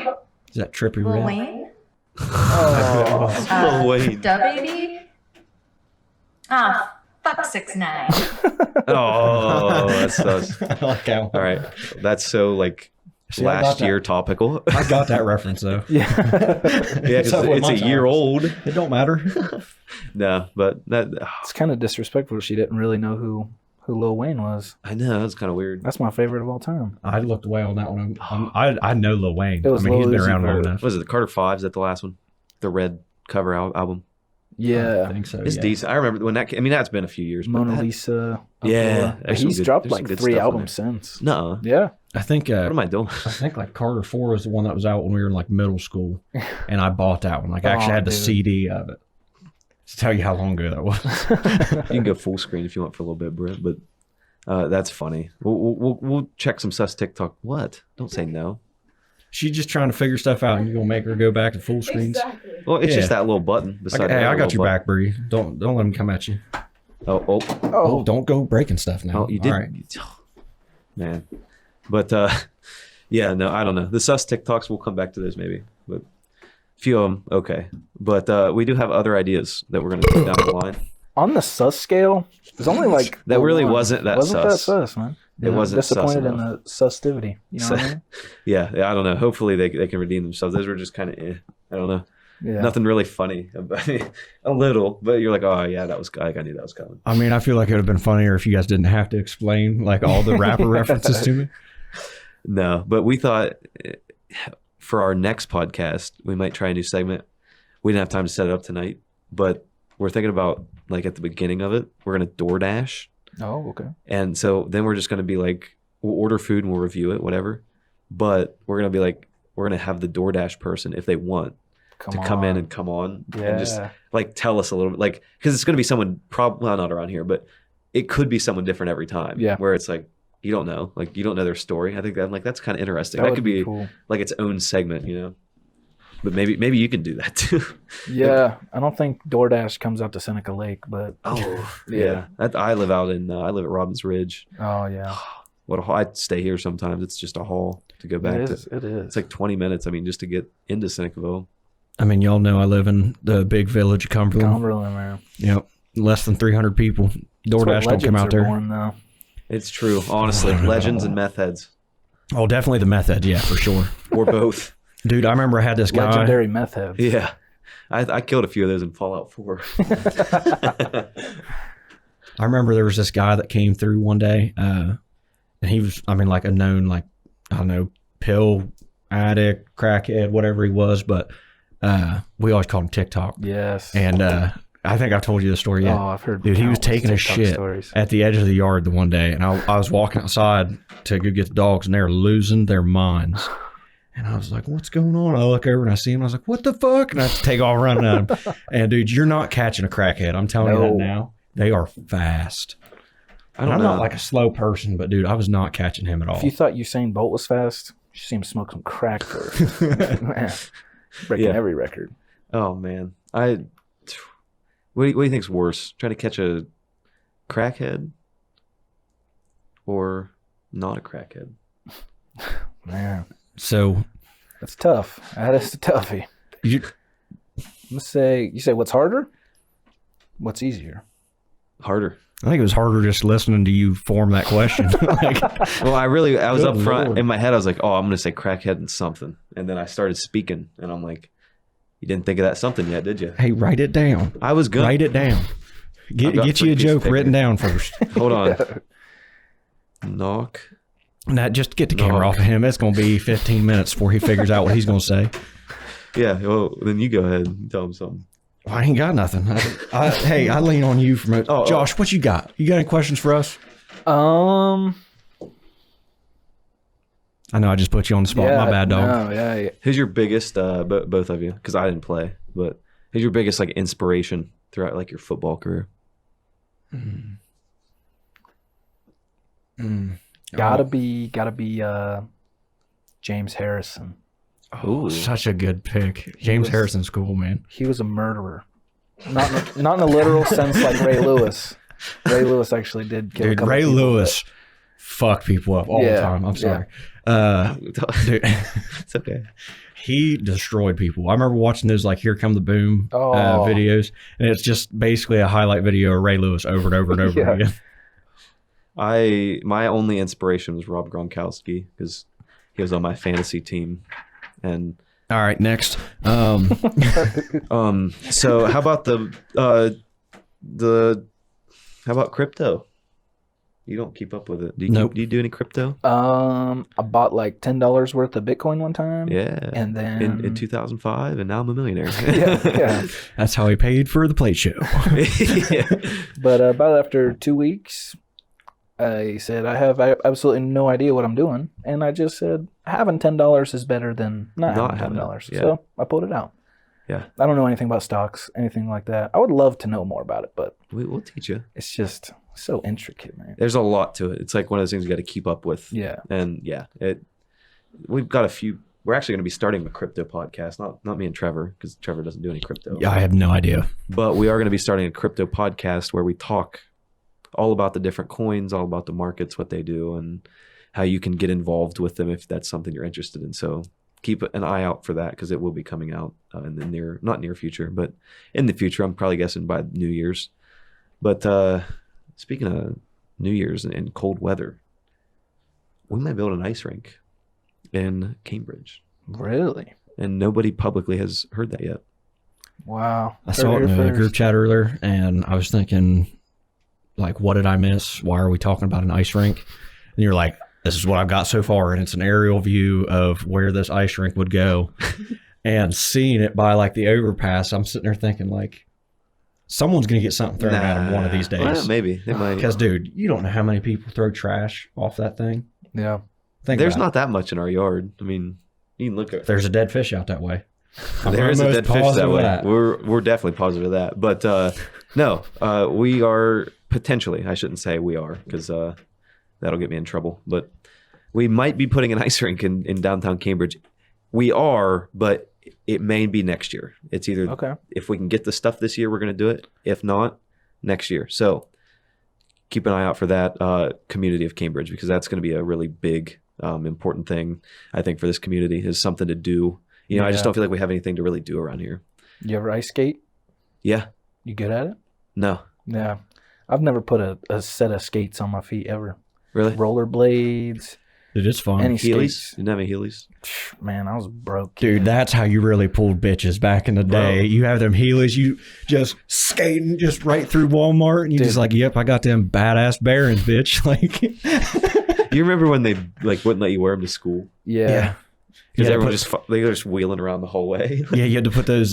Speaker 2: that Trippy
Speaker 6: Lil
Speaker 2: Red?
Speaker 6: Wayne?
Speaker 1: Lil Wayne.
Speaker 6: Da Baby? Fuck 6ix9ine.
Speaker 1: Oh, that's sus.
Speaker 2: I like how.
Speaker 1: All right, that's so like
Speaker 2: See, I got
Speaker 1: last
Speaker 2: that.
Speaker 1: year topical.
Speaker 2: I got that reference though.
Speaker 3: Yeah.
Speaker 1: Yeah, 'cause
Speaker 2: So what
Speaker 1: it's
Speaker 2: my
Speaker 1: a year
Speaker 2: times.
Speaker 1: old.
Speaker 2: It don't matter.
Speaker 1: No, but that
Speaker 3: It's kind of disrespectful. She didn't really know who Lil Wayne was.
Speaker 1: I know that's kind of weird.
Speaker 3: That's my favorite of all time.
Speaker 2: I looked away on that one. I know Lil Wayne.
Speaker 3: It was
Speaker 2: I mean, he's
Speaker 3: Lil
Speaker 2: been
Speaker 3: Uzi
Speaker 2: around long
Speaker 3: Vert.
Speaker 2: enough.
Speaker 1: Was it the Carter 5? Is that the last one? The red cover album.
Speaker 2: I
Speaker 3: Yeah.
Speaker 2: think so.
Speaker 1: It's
Speaker 2: yeah.
Speaker 1: decent. I remember when that came. I mean, that's been a few years. But
Speaker 3: Mona
Speaker 1: that,
Speaker 3: Lisa.
Speaker 1: Yeah, there's some
Speaker 3: He's
Speaker 1: good-
Speaker 3: dropped
Speaker 1: there's some
Speaker 3: like
Speaker 1: good
Speaker 3: 3
Speaker 1: stuff on
Speaker 3: albums since.
Speaker 1: No.
Speaker 3: Yeah.
Speaker 2: I think.
Speaker 1: What am I doing?
Speaker 2: I think like Carter 4 was the one that was out when we were in like middle school, and I bought that one. Like I actually
Speaker 3: Oh,
Speaker 2: had the
Speaker 3: dude.
Speaker 2: CD of it. To tell you how long ago that was.
Speaker 1: You can go full screen if you want for a little bit, Brent. But that's funny. We'll check some sus TikTok. What? Don't say no.
Speaker 2: She's just trying to figure stuff out, and you're gonna make her go back to full screens.
Speaker 4: Exactly.
Speaker 1: Well, it's
Speaker 2: Yeah.
Speaker 1: just that little button. Beside
Speaker 2: Hey,
Speaker 1: that
Speaker 2: I got
Speaker 1: little
Speaker 2: your back, Bree. Don't let him come at you.
Speaker 1: button. Oh,
Speaker 2: Oh, don't go breaking stuff now.
Speaker 1: oh, you did.
Speaker 2: All right.
Speaker 1: Man. But yeah, no, I don't know. The sus TikToks, we'll come back to those maybe. But a few of them, okay. But we do have other ideas that we're going to put down the line.
Speaker 3: On the sus scale, there's only like
Speaker 1: That really
Speaker 3: one.
Speaker 1: wasn't that
Speaker 3: wasn't
Speaker 1: sus.
Speaker 3: that sus, man.
Speaker 1: It wasn't sus
Speaker 3: disappointed in
Speaker 1: enough.
Speaker 3: the sustivity. You know what I mean?
Speaker 1: Yeah, I don't know. Hopefully they can redeem themselves. Those were just kind of, I don't know.
Speaker 3: Yeah.
Speaker 1: Nothing really funny. I mean, a little, but you're like, oh yeah, that was. I knew that was coming.
Speaker 2: I mean, I feel like it would have been funnier if you guys didn't have to explain like all the rapper references to me.
Speaker 1: No, but we thought for our next podcast we might try a new segment. We didn't have time to set it up tonight, but we're thinking about like at the beginning of it, we're gonna DoorDash,
Speaker 3: Oh, okay.
Speaker 1: and so then we're just gonna be like, we'll order food and we'll review it, whatever. But we're gonna be like, we're gonna have the DoorDash person if they want to come in and come on and just
Speaker 3: Yeah.
Speaker 1: like tell us a little bit, like because it's gonna be someone probably well, not around here, but it could be someone different every time.
Speaker 3: Yeah.
Speaker 1: where it's like you don't know, like you don't know their story. I think that that's kind of interesting.
Speaker 3: That
Speaker 1: That
Speaker 3: would
Speaker 1: could be
Speaker 3: cool.
Speaker 1: like its own segment, you know. But maybe you can do that too.
Speaker 3: Yeah, I don't think DoorDash comes out to Seneca Lake, but
Speaker 1: Oh
Speaker 3: Yeah.
Speaker 1: yeah. I live out in I live at Robbins Ridge.
Speaker 3: oh yeah,
Speaker 1: What a haul! I stay here sometimes. It's just a haul to go back
Speaker 3: it
Speaker 1: to.
Speaker 3: is. It is.
Speaker 1: It's like 20 minutes. I mean, just to get into Senecaville.
Speaker 2: I mean, y'all know I live in the big village of Cumberland.
Speaker 3: Cumberland, man.
Speaker 2: Yep, less than 300 people.
Speaker 3: That's where
Speaker 2: DoorDash don't come
Speaker 3: legends
Speaker 2: out
Speaker 3: are
Speaker 2: there.
Speaker 3: born, though.
Speaker 1: It's true, honestly. Legends and meth heads,
Speaker 2: Oh, definitely the meth head, yeah, for sure.
Speaker 1: or both.
Speaker 2: Dude, I remember I had this guy.
Speaker 3: Legendary meth heads.
Speaker 1: Yeah, I killed a few of those in Fallout 4.
Speaker 2: I remember there was this guy that came through one day, and he was, I mean, like a known, like, I don't know, pill addict, crackhead, whatever he was, but we always called him TikTok.
Speaker 3: Yes.
Speaker 2: And I think I've told you the story yet.
Speaker 3: Oh, I've heard.
Speaker 2: Dude, he was
Speaker 3: countless
Speaker 2: taking a
Speaker 3: TikTok
Speaker 2: shit
Speaker 3: stories.
Speaker 2: at the edge of the yard the one day, and I was walking outside to go get the dogs, and they're losing their minds. And I was like, what's going on? I look over and I see him. I was like, what the fuck? And I take off running at him. And dude, you're not catching a crackhead. I'm telling you that now. They are fast. I'm not like a slow person, but dude, I was not catching him at all.
Speaker 3: If you thought Usain Bolt was fast, you see him smoke some crack first. Man, breaking every record.
Speaker 1: Oh man, what do you think's worse? Trying to catch a crackhead or not a crackhead?
Speaker 3: Man,
Speaker 2: So
Speaker 3: that's tough. That is a toughie.
Speaker 2: you,
Speaker 3: Let's say you say what's harder? What's easier?
Speaker 1: Harder.
Speaker 2: I think it was harder just listening to you form that question. Like,
Speaker 1: Well, I was
Speaker 2: Good
Speaker 1: up front
Speaker 2: Lord.
Speaker 1: in my head. I was like, oh, I'm going to say crackhead and something. And then I started speaking and I'm like, you didn't think of that something yet, did you?
Speaker 2: hey, write it down.
Speaker 1: I was good.
Speaker 2: Write it down. Get
Speaker 1: got
Speaker 2: you a
Speaker 1: three pieces
Speaker 2: joke
Speaker 1: of paper.
Speaker 2: written down first.
Speaker 1: Hold on. Knock.
Speaker 2: Now, just get the camera
Speaker 1: No.
Speaker 2: off of him. It's going to be 15 minutes before he figures out what he's going to say.
Speaker 1: Yeah. Well, then you go ahead and tell him something.
Speaker 2: Well, I ain't got nothing. Hey, I lean on you from Josh, what you got? You got any questions for us?
Speaker 3: Yeah,
Speaker 2: I know I just put you on the spot. My bad, dog.
Speaker 3: No, yeah.
Speaker 1: Who's your biggest, both of you? Because I didn't play, but who's your biggest like inspiration throughout like your football career?
Speaker 3: Gotta be James Harrison.
Speaker 2: Oh, such a good pick. James Harrison's cool, man.
Speaker 3: He was a murderer. Not in a literal sense like Ray Lewis. Ray Lewis actually did kill a
Speaker 2: Dude,
Speaker 3: couple
Speaker 2: Ray
Speaker 3: people,
Speaker 2: Lewis fuck people up all the
Speaker 3: Yeah,
Speaker 2: time. I'm sorry. Dude,
Speaker 1: It's okay.
Speaker 2: he destroyed people. I remember watching those like "Here Come the Boom"
Speaker 3: Oh.
Speaker 2: videos, and it's just basically a highlight video of Ray Lewis over and over and over
Speaker 3: Yeah.
Speaker 2: again.
Speaker 1: My only inspiration was Rob Gronkowski because he was on my fantasy team, and
Speaker 2: All right, next.
Speaker 1: so how about how about crypto? You don't keep up with it. Do you,
Speaker 2: Nope.
Speaker 1: do you do any crypto?
Speaker 3: I bought like $10 worth of Bitcoin one time.
Speaker 1: Yeah.
Speaker 3: And then
Speaker 1: in 2005, and now I'm a millionaire.
Speaker 3: yeah.
Speaker 2: That's how he paid for the Plait show.
Speaker 1: Yeah.
Speaker 3: But about after 2 weeks, I said I have absolutely no idea what I'm doing, and I just said having $10 is better than not having $10.
Speaker 1: yeah.
Speaker 3: So I pulled it out.
Speaker 1: Yeah.
Speaker 3: I don't know anything about stocks, anything like that. I would love to know more about it, but
Speaker 1: We'll teach you.
Speaker 3: it's just so intricate, man.
Speaker 1: There's a lot to it. It's like one of those things you got to keep up with.
Speaker 3: Yeah.
Speaker 1: And yeah, we've got a few. We're actually going to be starting a crypto podcast. Not me and Trevor, because Trevor doesn't do any crypto.
Speaker 2: Yeah, I have no idea.
Speaker 1: But we are going to be starting a crypto podcast where we talk all about the different coins, all about the markets, what they do, and how you can get involved with them if that's something you're interested in. So keep an eye out for that because it will be coming out in the not near future, but in the future. I'm probably guessing by New Year's. But speaking of New Year's and cold weather, we might build an ice rink in Cambridge,
Speaker 3: Really?
Speaker 1: and nobody publicly has heard that yet.
Speaker 3: Wow.
Speaker 2: I saw it in the group chat earlier, and I was thinking, like, what did I miss? Why are we talking about an ice rink? And you're like, this is what I've got so far, and it's an aerial view of where this ice rink would go. And seeing it by, like, the overpass, I'm sitting there thinking, like, someone's going to get something thrown at them one of these days.
Speaker 1: Well, maybe they might.
Speaker 2: Because, dude, you don't know how many people throw trash off that thing.
Speaker 3: Yeah.
Speaker 1: There's
Speaker 2: about
Speaker 1: not that much in our yard. I mean, you can look at.
Speaker 2: There's a dead fish out that way.
Speaker 1: There is a
Speaker 2: almost
Speaker 1: dead fish that
Speaker 2: positive of
Speaker 1: way.
Speaker 2: that.
Speaker 1: We're definitely positive of that. But no, we are potentially. I shouldn't say we are because that'll get me in trouble. But we might be putting an ice rink in downtown Cambridge. We are, but it may be next year. It's either if we can get the stuff this year, we're going to do it. If not, next year. So keep an eye out for that community of Cambridge because that's going to be a really big, important thing. I think for this community is something to do. You know, I just don't feel like we have anything to really do around here.
Speaker 3: You ever ice skate?
Speaker 1: Yeah.
Speaker 3: You good at it?
Speaker 1: No.
Speaker 3: Yeah. I've never put a set of skates on my feet ever.
Speaker 1: Really?
Speaker 3: Rollerblades.
Speaker 2: Dude, it's fun.
Speaker 3: Any
Speaker 1: Heelys?
Speaker 3: skates.
Speaker 1: You didn't have any Heelys?
Speaker 3: Man, I was broke.
Speaker 2: Dude, that's how you really pulled bitches back in the day.
Speaker 1: Bro.
Speaker 2: You have them Heelys, you just skating just right through Walmart, and you just like, yep, I got them badass Barons, bitch. Like,
Speaker 1: You remember when they like wouldn't let you wear them to school?
Speaker 3: Yeah.
Speaker 1: Because
Speaker 2: Yeah,
Speaker 1: everyone
Speaker 2: put-
Speaker 1: they were just wheeling around the hallway.
Speaker 2: yeah, you had to put those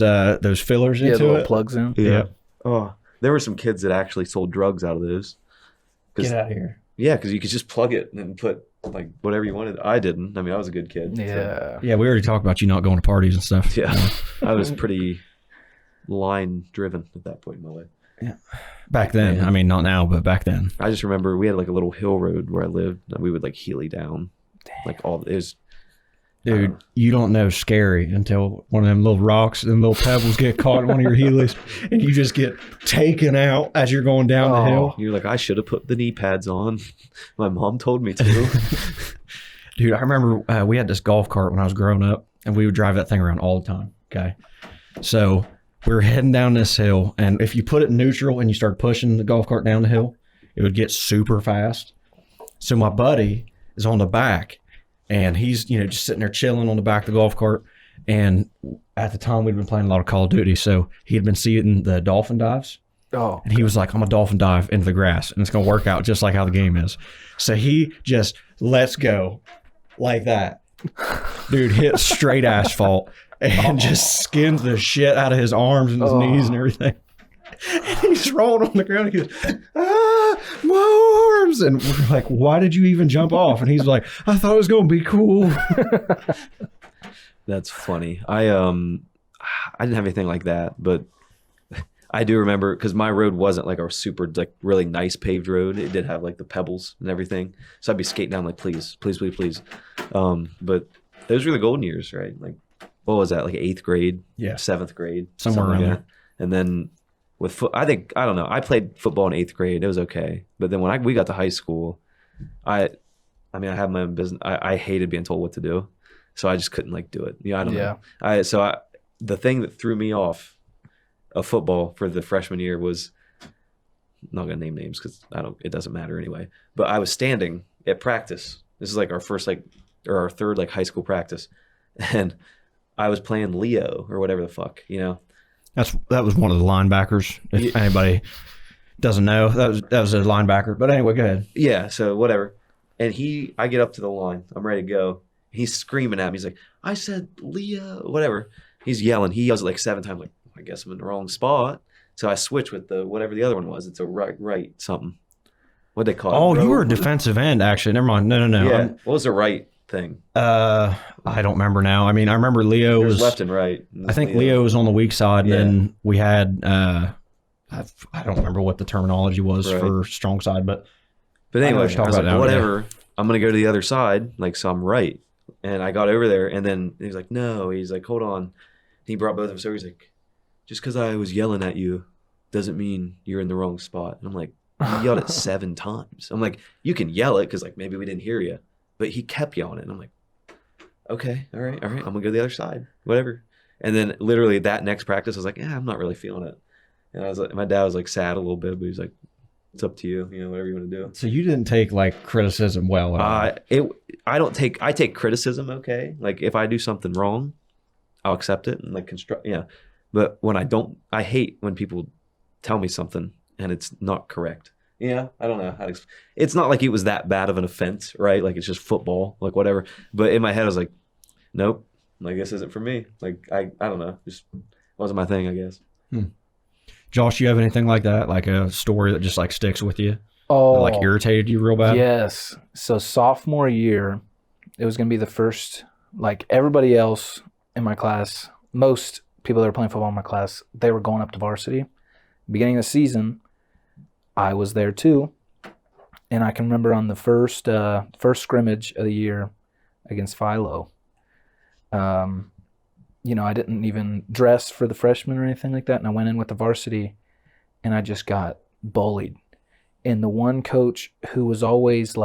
Speaker 2: fillers
Speaker 3: Yeah, the
Speaker 2: into
Speaker 3: little
Speaker 2: it.
Speaker 3: plugs in.
Speaker 2: Yeah.
Speaker 1: Oh, there were some kids that actually sold drugs out of those.
Speaker 2: Get out of here.
Speaker 1: Yeah, because you could just plug it and put like whatever you wanted. I didn't. I mean, I was a good kid. so-
Speaker 3: Yeah.
Speaker 2: Yeah, we already talked about you not going to parties and stuff.
Speaker 1: Yeah, I was pretty line driven at that point in my life.
Speaker 2: Back then. I mean, not now, but back then.
Speaker 1: I just remember we had like a little hill road where I lived that we would like Healy down. Like all it was.
Speaker 2: Dude, you don't know scary until one of them little rocks and little pebbles get caught in one of your Heelys and you just get taken out as you're going down the hill.
Speaker 1: You're like, I should have put the knee pads on. My mom told me to.
Speaker 2: Dude, I remember we had this golf cart when I was growing up and we would drive that thing around all the time. Okay. So we were heading down this hill and if you put it in neutral and you start pushing the golf cart down the hill, it would get super fast. So my buddy is on the back. And he's, just sitting there chilling on the back of the golf cart. And at the time, we'd been playing a lot of Call of Duty. So he had been seeing the dolphin dives.
Speaker 3: Oh.
Speaker 2: And he was like, I'm a dolphin dive into the grass. And it's going to work out just like how the game is. So he just lets go like that. Dude hit straight asphalt and just skins the shit out of his arms and his knees and everything. And he's rolling on the ground. He goes, my arms. And we're like, why did you even jump off? And he's like, I thought it was going to be cool.
Speaker 1: That's funny. I didn't have anything like that, but I do remember because my road wasn't like a super like really nice paved road. It did have like the pebbles and everything. So I'd be skating down like, please. But those were the golden years, right? Like, what was that? Like 8th grade,
Speaker 2: Yeah.
Speaker 1: 7th grade,
Speaker 2: Somewhere
Speaker 1: something
Speaker 2: around
Speaker 1: like that. And then with I don't know. I played football in 8th grade. It was okay. But then when we got to high school, I had my own business. I hated being told what to do. So I just couldn't like do it. I don't know. The thing that threw me off of football for the freshman year was, I'm not gonna name names because it doesn't matter anyway. But I was standing at practice. This is like our first our third like high school practice, and I was playing Leo or whatever the fuck,
Speaker 2: That was one of the linebackers. If anybody doesn't know, that was a linebacker. But anyway, go ahead.
Speaker 1: Yeah, so whatever. And I get up to the line. I'm ready to go. He's screaming at me. He's like, I said Leo, whatever. He's yelling. He yells it like 7 times. Like, I guess I'm in the wrong spot. So I switch with whatever the other one was. It's a right something. What'd they call it?
Speaker 2: Oh, you were a defensive end, actually. Never mind. No.
Speaker 1: Yeah. What was the right thing?
Speaker 2: I don't remember now. I mean, I remember Leo
Speaker 1: There
Speaker 2: was
Speaker 1: left and right.
Speaker 2: I think Leo was on the weak side, and
Speaker 1: Yeah.
Speaker 2: then we had I don't remember what the terminology was
Speaker 1: Right.
Speaker 2: for strong side, but
Speaker 1: But
Speaker 2: I know
Speaker 1: anyway,
Speaker 2: what you're
Speaker 1: I was
Speaker 2: talking
Speaker 1: like,
Speaker 2: about now,
Speaker 1: whatever. I'm gonna go to the other side, so I'm right. And I got over there, and then he's like, no. He's like, hold on. He brought both of us over. He's like, just because I was yelling at you doesn't mean you're in the wrong spot. And I'm like, you yelled it 7 times. I'm like, you can yell it because maybe we didn't hear you, but he kept yelling it. And I'm like, okay, all right, I'm gonna go to the other side, whatever. And then literally that next practice, I was like, I'm not really feeling it. And I was like, my dad was like sad a little bit, but he was like, it's up to you, whatever you want to do.
Speaker 2: so you didn't take like criticism well at all.
Speaker 1: I take criticism okay. Like if I do something wrong, I'll accept it and construct. Yeah, but when I don't, I hate when people tell me something and it's not correct. Yeah, I don't know how to. It's not like it was that bad of an offense, right? Like it's just football, like whatever. But in my head, I was like, nope, like this isn't for me. Like I don't know, just wasn't my thing, I guess.
Speaker 2: Josh, you have anything like that, like a story that just like sticks with you,
Speaker 3: Oh,
Speaker 2: that, like irritated you real bad?
Speaker 3: yes. So sophomore year, it was going to be the first, like everybody else in my class, most people that were playing football in my class, they were going up to varsity. Beginning of the season, I was there too. And I can remember on the first scrimmage of the year against Philo, I didn't even dress for the freshmen or anything like that. And I went in with the varsity and I just got bullied. And the one coach who was always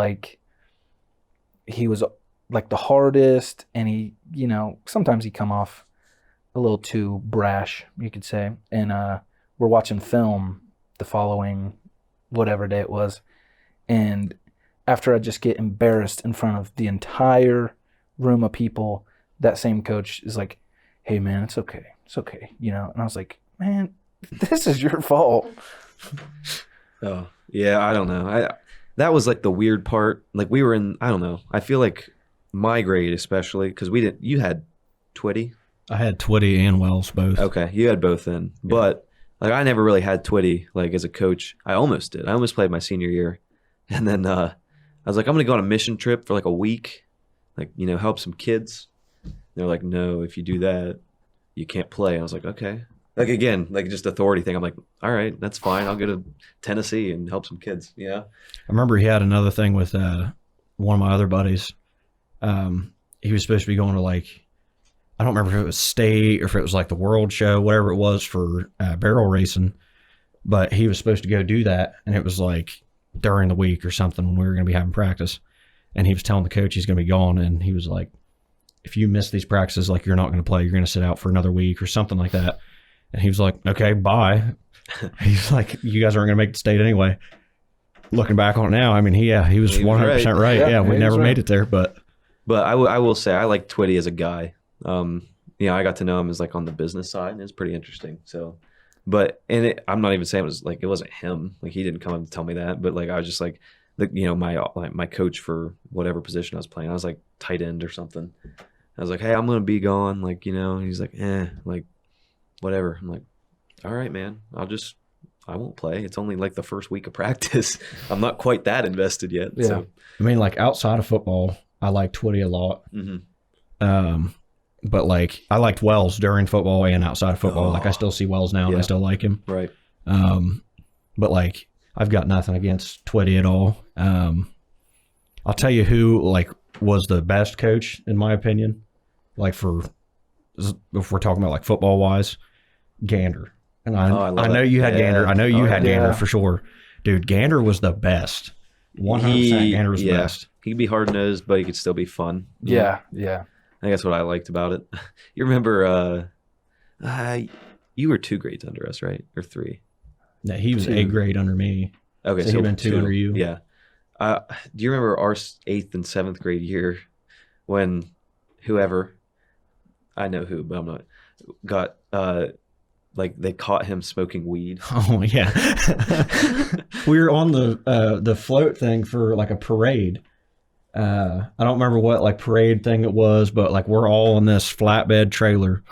Speaker 3: he was like the hardest, and he, sometimes he come off a little too brash, you could say. And we're watching film the following whatever day it was. And after I just get embarrassed in front of the entire room of people, that same coach is like, hey man, it's okay. And I was like, man, this is your fault.
Speaker 1: Oh, yeah, I don't know. That was like the weird part. Like we were in, I don't know. I feel like my grade especially, because you had Twitty.
Speaker 2: I had Twitty and Wells both.
Speaker 1: Okay, you had both then. But Like I never really had Twitty like as a coach. I almost did. I almost played my senior year, and then I was like, I'm gonna go on a mission trip for like a week, like help some kids. And they're like, no, if you do that, you can't play. And I was like, okay. Like again, like just authority thing. I'm like, all right, that's fine. I'll go to Tennessee and help some kids. Yeah.
Speaker 2: I remember he had another thing with one of my other buddies. He was supposed to be going to like, I don't remember if it was state or if it was like the world show, whatever it was for barrel racing, but he was supposed to go do that. And it was like during the week or something when we were going to be having practice. And he was telling the coach he's going to be gone. And he was like, if you miss these practices, like you're not going to play, you're going to sit out for another week or something like that. And he was like, okay, bye. He's like, you guys aren't going to make the state anyway. Looking back on it now, I mean, he was 100% right. Yeah, we never made it there, but
Speaker 1: I will say I like Twitty as a guy. I got to know him as like on the business side, and it's pretty interesting. So, I'm not even saying it wasn't him. Like he didn't come up and tell me that, but like I was just like, my coach for whatever position I was playing, I was like tight end or something. I was like, hey, I'm gonna be gone. Like and he's like, like whatever. I'm like, all right, man. I won't play. It's only like the first week of practice. I'm not quite that invested yet.
Speaker 3: Yeah.
Speaker 1: So.
Speaker 2: I mean, like outside of football, I like Twitty a lot.
Speaker 1: Mm-hmm.
Speaker 2: But like I liked Wells during football and outside of football. Like I still see Wells now and I still like him.
Speaker 1: Right.
Speaker 2: But like I've got nothing against Twitty at all. I'll tell you who like was the best coach in my opinion. Like if we're talking about like football wise, Gander. And I know you had Gander. I know you had Gander for sure. Dude, Gander was the best. 100% Gander was the best.
Speaker 1: He could be hard-nosed, but he could still be fun.
Speaker 3: Yeah.
Speaker 1: I think that's what I liked about it. You remember you were 2 grades under us, right? Or 3?
Speaker 2: No, he was 8th grade under me.
Speaker 1: Okay,
Speaker 2: so he'd been 2 under you.
Speaker 1: Yeah. Do you remember our 8th and 7th grade year when whoever, I know who, but I'm not, got like they caught him smoking weed.
Speaker 2: Oh yeah. We were on the float thing for like a parade. I don't remember what like parade thing it was, but like we're all in this flatbed trailer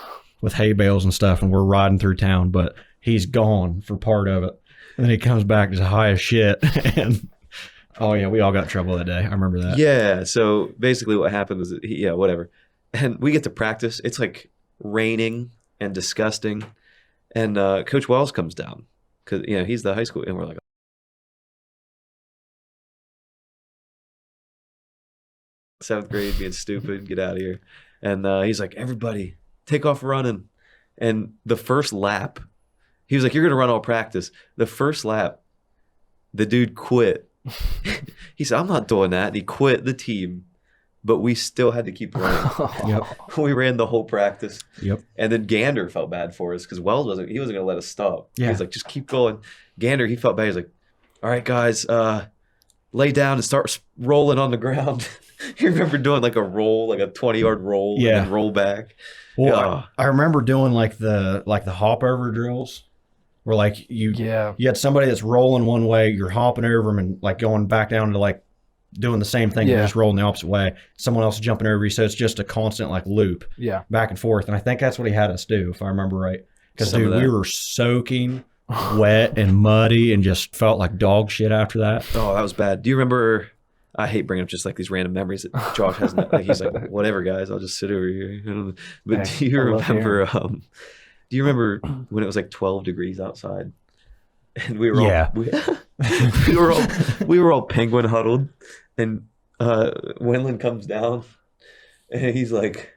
Speaker 2: with hay bales and stuff, and we're riding through town. But he's gone for part of it, and then he comes back as high as shit. And oh yeah, we all got in trouble that day. I remember that.
Speaker 1: Yeah. So basically, what happened was, whatever, and we get to practice. It's like raining and disgusting, and Coach Wells comes down because he's the high school, and we're like, 7th grade being stupid, get out of here. And he's like, everybody take off running. And the first lap, he was like, you're gonna run all practice. The first lap, the dude quit. He said, I'm not doing that. And he quit the team, but we still had to keep running.
Speaker 2: Yep.
Speaker 1: We ran the whole practice.
Speaker 2: Yep.
Speaker 1: And then Gander felt bad for us because Wells wasn't gonna let us stop.
Speaker 2: Yeah.
Speaker 1: He was like, just keep going. Gander, he felt bad. He's like, all right, guys, lay down and start rolling on the ground. You remember doing like a roll, like a 20-yard roll, and then roll back.
Speaker 2: Well, I remember doing like the hop over drills, where like you had somebody that's rolling one way, you're hopping over them and like going back down to like doing the same thing, just rolling the opposite way. Someone else is jumping over you, so it's just a constant like loop, back and forth. And I think that's what he had us do, if I remember right. Because dude, we were soaking wet and muddy and just felt like dog shit after that.
Speaker 1: Oh, that was bad. Do you remember? I hate bringing up just like these random memories that Josh has. Like he's like, whatever, guys, I'll just sit over here. But do you remember? Do you remember when it was like 12 degrees outside, and we were we were all penguin huddled, and Winland comes down, and he's like,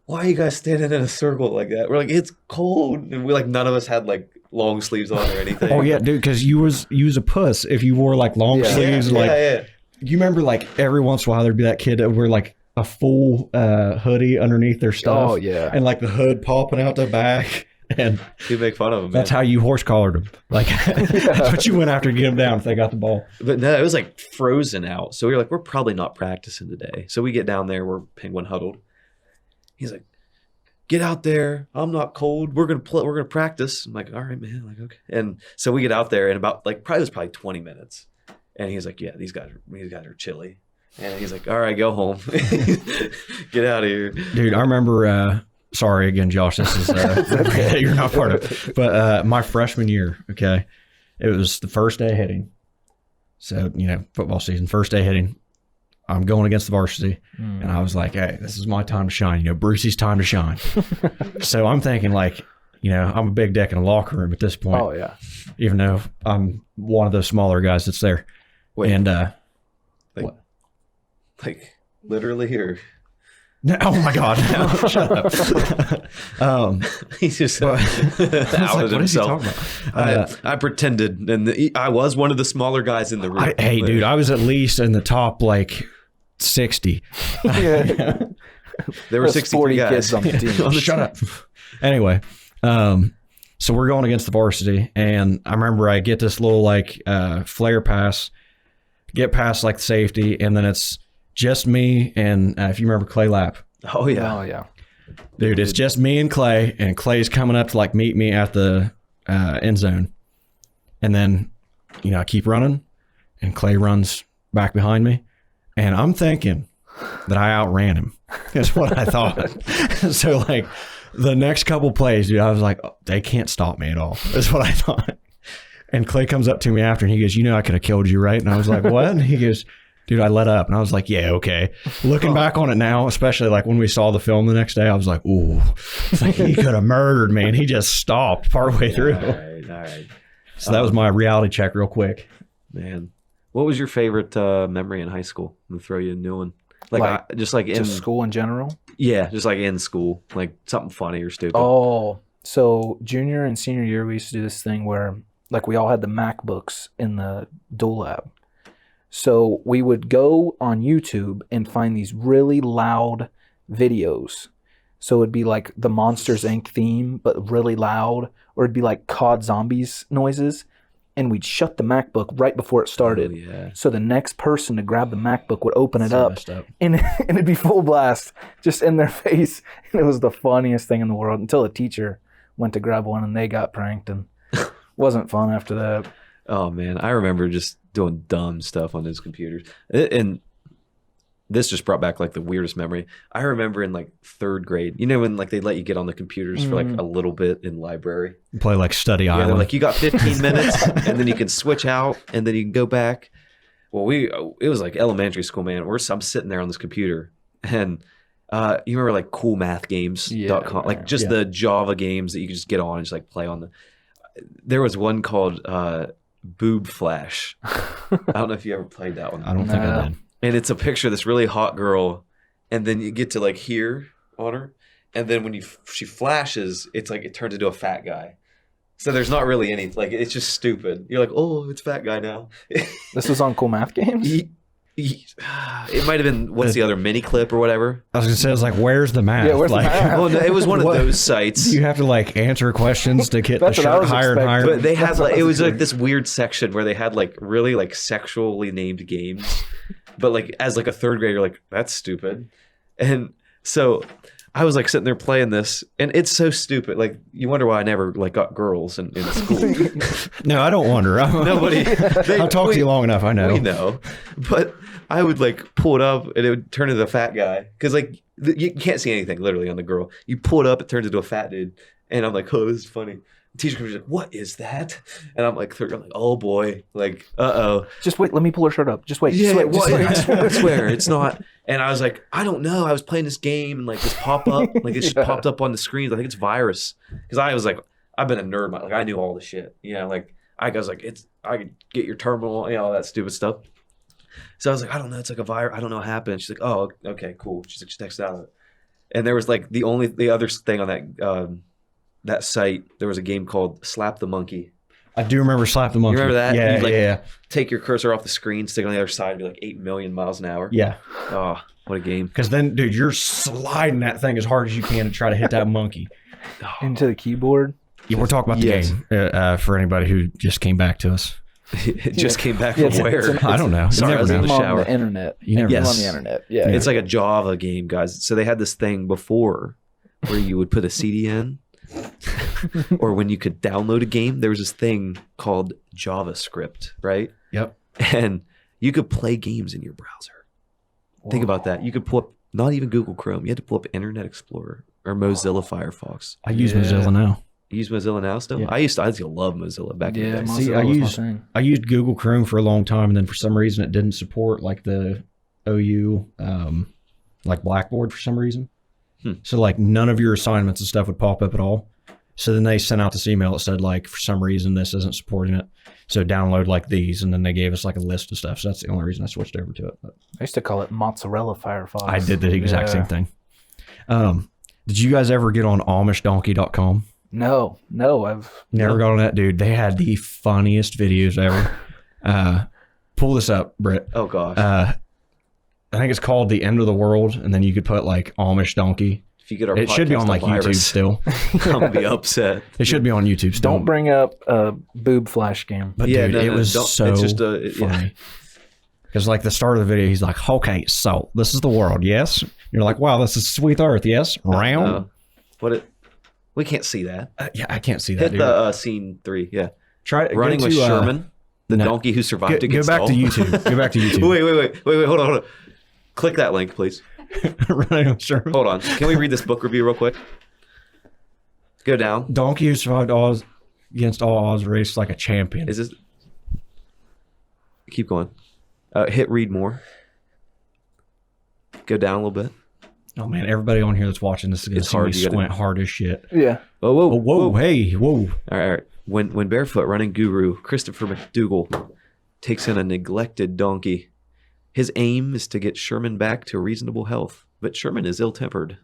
Speaker 1: "Why are you guys standing in a circle like that?" We're like, "It's cold," and we like none of us had like long sleeves on or anything.
Speaker 2: Oh yeah, dude, because you was a puss if you wore like long sleeves. You remember like every once in a while there'd be that kid that wear like a full hoodie underneath their stuff.
Speaker 3: Oh yeah,
Speaker 2: and like the hood popping out the back, and
Speaker 1: you make fun of him.
Speaker 2: That's how you horse collared them. Like that's what you went after to get them down if they got the ball.
Speaker 1: But no, it was like frozen out. So we were like, we're probably not practicing today. So we get down there, we're penguin huddled. He's like, get out there. I'm not cold. We're gonna play. We're gonna practice. I'm like, all right, man. Like, okay. And so we get out there, and about like it was probably 20 minutes. And he's like, yeah, these guys are chilly. And he's like, all right, go home. Get out of here.
Speaker 2: Dude, I remember sorry again, Josh. This is you're not part of it. But my freshman year, okay, it was the first day hitting. So football season, first day hitting. I'm going against the varsity, and I was like, "Hey, this is my time to shine." Brucey's time to shine. So I'm thinking like, I'm a big deck in a locker room at this point.
Speaker 3: Oh yeah.
Speaker 2: Even though I'm one of those smaller guys that's there.
Speaker 1: Wait.
Speaker 2: And
Speaker 1: like literally here.
Speaker 2: oh my God! No, shut up.
Speaker 1: He just
Speaker 2: I was
Speaker 1: outed
Speaker 2: like, what is he
Speaker 1: himself.
Speaker 2: talking about?
Speaker 1: I pretended, and I was one of the smaller guys in the room.
Speaker 2: Hey, dude, I was at least in the top like 60.
Speaker 3: Yeah.
Speaker 1: There were
Speaker 3: There's
Speaker 1: 63
Speaker 3: 40
Speaker 1: guys
Speaker 3: kids on the team.
Speaker 2: Shut up. Anyway, so we're going against the varsity, and I remember I get this little like flare pass, get past like the safety, and then it's just me and if you remember Clay Lapp.
Speaker 1: Oh yeah.
Speaker 3: Oh yeah.
Speaker 2: Dude, it's just me and Clay's coming up to like meet me at the end zone. And then, I keep running and Clay runs back behind me. And I'm thinking that I outran him. That's what I thought. So like the next couple plays, dude, I was like, oh, they can't stop me at all. That's what I thought. And Clay comes up to me after and he goes, I could have killed you, right? And I was like, what? And he goes, dude, I let up. And I was like, yeah, okay. Looking back on it now, especially like when we saw the film the next day, I was like, ooh, it's like he could have murdered me. And he just stopped partway through.
Speaker 1: All right.
Speaker 2: So that was my reality check real quick.
Speaker 1: Man, what was your favorite memory in high school? I'm gonna throw you a new one. Just in
Speaker 3: school in general.
Speaker 1: Yeah, just like in school, like something funny or stupid.
Speaker 3: Oh, so junior and senior year, we used to do this thing where like we all had the MacBooks in the dual lab. So we would go on YouTube and find these really loud videos. So it'd be like the Monsters Inc. theme, but really loud, or it'd be like COD Zombies noises. And we'd shut the MacBook right before it started.
Speaker 1: Oh, yeah.
Speaker 3: So the next person to grab the MacBook would open it
Speaker 2: So
Speaker 3: up,
Speaker 2: messed up.
Speaker 3: and it'd be full blast just in their face. And it was the funniest thing in the world until a teacher went to grab one and they got pranked, and wasn't fun after that.
Speaker 1: Oh man, I remember just doing dumb stuff on those computers, and this just brought back like the weirdest memory. I remember in like third grade, when like they let you get on the computers for like a little bit in library.
Speaker 2: Play like Study
Speaker 1: Yeah, they're
Speaker 2: Island.
Speaker 1: like you got 15 minutes, and then you can switch out, and then you can go back. Well, it was like elementary school, man. I'm sitting there on this computer, and you remember like coolmathgames.com, like just the Java games that you could just get on and just like play on the. There was one called Boob Flash. I don't know if you ever played that one.
Speaker 2: I don't think I did.
Speaker 1: And it's a picture of this really hot girl, and then you get to like here on her, and then when she flashes, it's like it turns into a fat guy. So there's not really any like it's just stupid. You're like, oh, it's fat guy now.
Speaker 3: This was on Cool Math Games?
Speaker 1: It might have been what's the other mini clip or whatever.
Speaker 2: I was gonna say, I was like, where's the math?
Speaker 3: Yeah, where's the
Speaker 2: like,
Speaker 3: math?
Speaker 1: Well, no, it was one of those sites.
Speaker 2: You have to like answer questions to get the
Speaker 3: That's what I
Speaker 2: shirt
Speaker 3: was
Speaker 2: higher and higher.
Speaker 3: expecting.
Speaker 1: But they had
Speaker 3: That's what
Speaker 1: like
Speaker 3: I
Speaker 1: it
Speaker 3: was
Speaker 1: was like this weird section where they had like really like sexually named games. But like as like a third grader, like that's stupid. And so I was like sitting there playing this, and it's so stupid. Like you wonder why I never like got girls in school.
Speaker 2: No, I don't wonder.
Speaker 1: Nobody.
Speaker 2: I'll talk to you long enough. I know.
Speaker 1: We know, but I would like pull it up, and it would turn into a fat guy because like you can't see anything literally on the girl. You pull it up, it turns into a fat dude, and I'm like, oh, this is funny. The teacher comes like, what is that? And I'm like, oh boy, like, uh-oh.
Speaker 3: Just wait, let me pull her shirt up. Just wait.
Speaker 1: Yeah,
Speaker 3: just wait.
Speaker 1: I swear, it's not. And I was like, I don't know. I was playing this game, and like this pop up, like it just popped up on the screens. I think it's virus. Because I was like, I've been a nerd. Like I knew all the shit. Like I was like, I could get your terminal, all that stupid stuff. So I was like, I don't know. It's like a virus. I don't know what happened. She's like, oh, okay, cool. She's like, she texted out of it. And there was like the other thing on that site, there was a game called Slap the Monkey.
Speaker 2: I do remember Slap the Monkey.
Speaker 1: You remember that?
Speaker 2: Yeah,
Speaker 1: You'd, like,
Speaker 2: yeah.
Speaker 1: Take your cursor off the screen, stick it on the other side, and be like 8 million miles an hour.
Speaker 2: Yeah.
Speaker 1: Oh, what a game.
Speaker 2: Because then, dude, you're sliding that thing as hard as you can to try to hit that monkey.
Speaker 3: Into the keyboard.
Speaker 2: Yeah, we're talking about the
Speaker 1: Yes.
Speaker 2: game for anybody who just came back to us.
Speaker 1: It just came back
Speaker 3: Yeah,
Speaker 1: from where?
Speaker 2: I don't know. You
Speaker 1: Sorry, I
Speaker 2: never
Speaker 1: was in
Speaker 2: know.
Speaker 1: the
Speaker 3: On
Speaker 1: shower.
Speaker 3: the internet.
Speaker 2: You never
Speaker 1: Yes.
Speaker 3: On the internet. Yeah.
Speaker 1: It's like a Java game, guys. So they had this thing before where you would put a CD in, or when you could download a game, there was this thing called JavaScript, right?
Speaker 2: Yep.
Speaker 1: And you could play games in your browser. Think about that. You could pull up, not even Google Chrome. You had to pull up Internet Explorer or Mozilla Firefox?
Speaker 2: I use
Speaker 3: Yeah.
Speaker 2: Mozilla now.
Speaker 1: You use Mozilla now still?
Speaker 2: Yeah.
Speaker 1: I used to love Mozilla back in
Speaker 3: Yeah,
Speaker 1: the day.
Speaker 2: See,
Speaker 3: Mozilla was my thing.
Speaker 2: I used Google Chrome for a long time, and then for some reason it didn't support like the OU like Blackboard for some reason. So like none of your assignments and stuff would pop up at all. So then they sent out this email that said like for some reason this isn't supporting it. So download like these, and then they gave us like a list of stuff. So that's the only reason I switched over to it. But
Speaker 3: I used to call it mozzarella Firefox.
Speaker 2: I did the exact same thing. Did you guys ever get on AmishDonkey.com?
Speaker 3: No, I've
Speaker 2: Never got on that, dude. They had the funniest videos ever. Pull this up, Britt.
Speaker 1: Oh gosh.
Speaker 2: I think it's called The End of the World, and then you could put like Amish Donkey.
Speaker 1: If you get our
Speaker 2: It should be
Speaker 1: podcast
Speaker 2: on like YouTube
Speaker 1: virus,
Speaker 2: still.
Speaker 1: I'm gonna be upset.
Speaker 2: It should be on YouTube still.
Speaker 3: don't bring up a boob flash game.
Speaker 2: But
Speaker 1: Yeah,
Speaker 2: dude,
Speaker 1: no,
Speaker 2: it
Speaker 1: no,
Speaker 2: was
Speaker 1: don't-
Speaker 2: so
Speaker 1: it's just
Speaker 2: funny. Because like the start of the video, he's like, "Okay, so this is the world, yes." You're like, "Wow, this is sweet Earth, yes." Round.
Speaker 1: We can't see that.
Speaker 2: Yeah, I can't see that.
Speaker 1: Hit
Speaker 2: Dude.
Speaker 1: the scene 3. Yeah.
Speaker 2: Try
Speaker 1: Running
Speaker 2: go
Speaker 1: with
Speaker 2: to,
Speaker 1: Sherman, the
Speaker 2: no.
Speaker 1: donkey who survived
Speaker 2: Go
Speaker 1: against
Speaker 2: back
Speaker 1: all.
Speaker 2: to YouTube. Go back to YouTube.
Speaker 1: wait, hold on. Click that link, please.
Speaker 2: Running with Sherman.
Speaker 1: Hold on. Can we read this book review real quick? Go down.
Speaker 2: Donkey who survived against all odds, raced like a champion.
Speaker 1: Is this? Keep going. Hit read more. Go down a little bit.
Speaker 2: Oh man, everybody on here that's watching this is gonna
Speaker 1: It's
Speaker 2: see
Speaker 1: hard,
Speaker 2: me
Speaker 1: you gotta-
Speaker 2: squint hard as shit.
Speaker 3: Yeah.
Speaker 1: Whoa,
Speaker 2: Oh, whoa, hey, whoa.
Speaker 1: All right. When barefoot running guru Christopher McDougall takes in a neglected donkey, his aim is to get Sherman back to reasonable health. But Sherman is ill-tempered.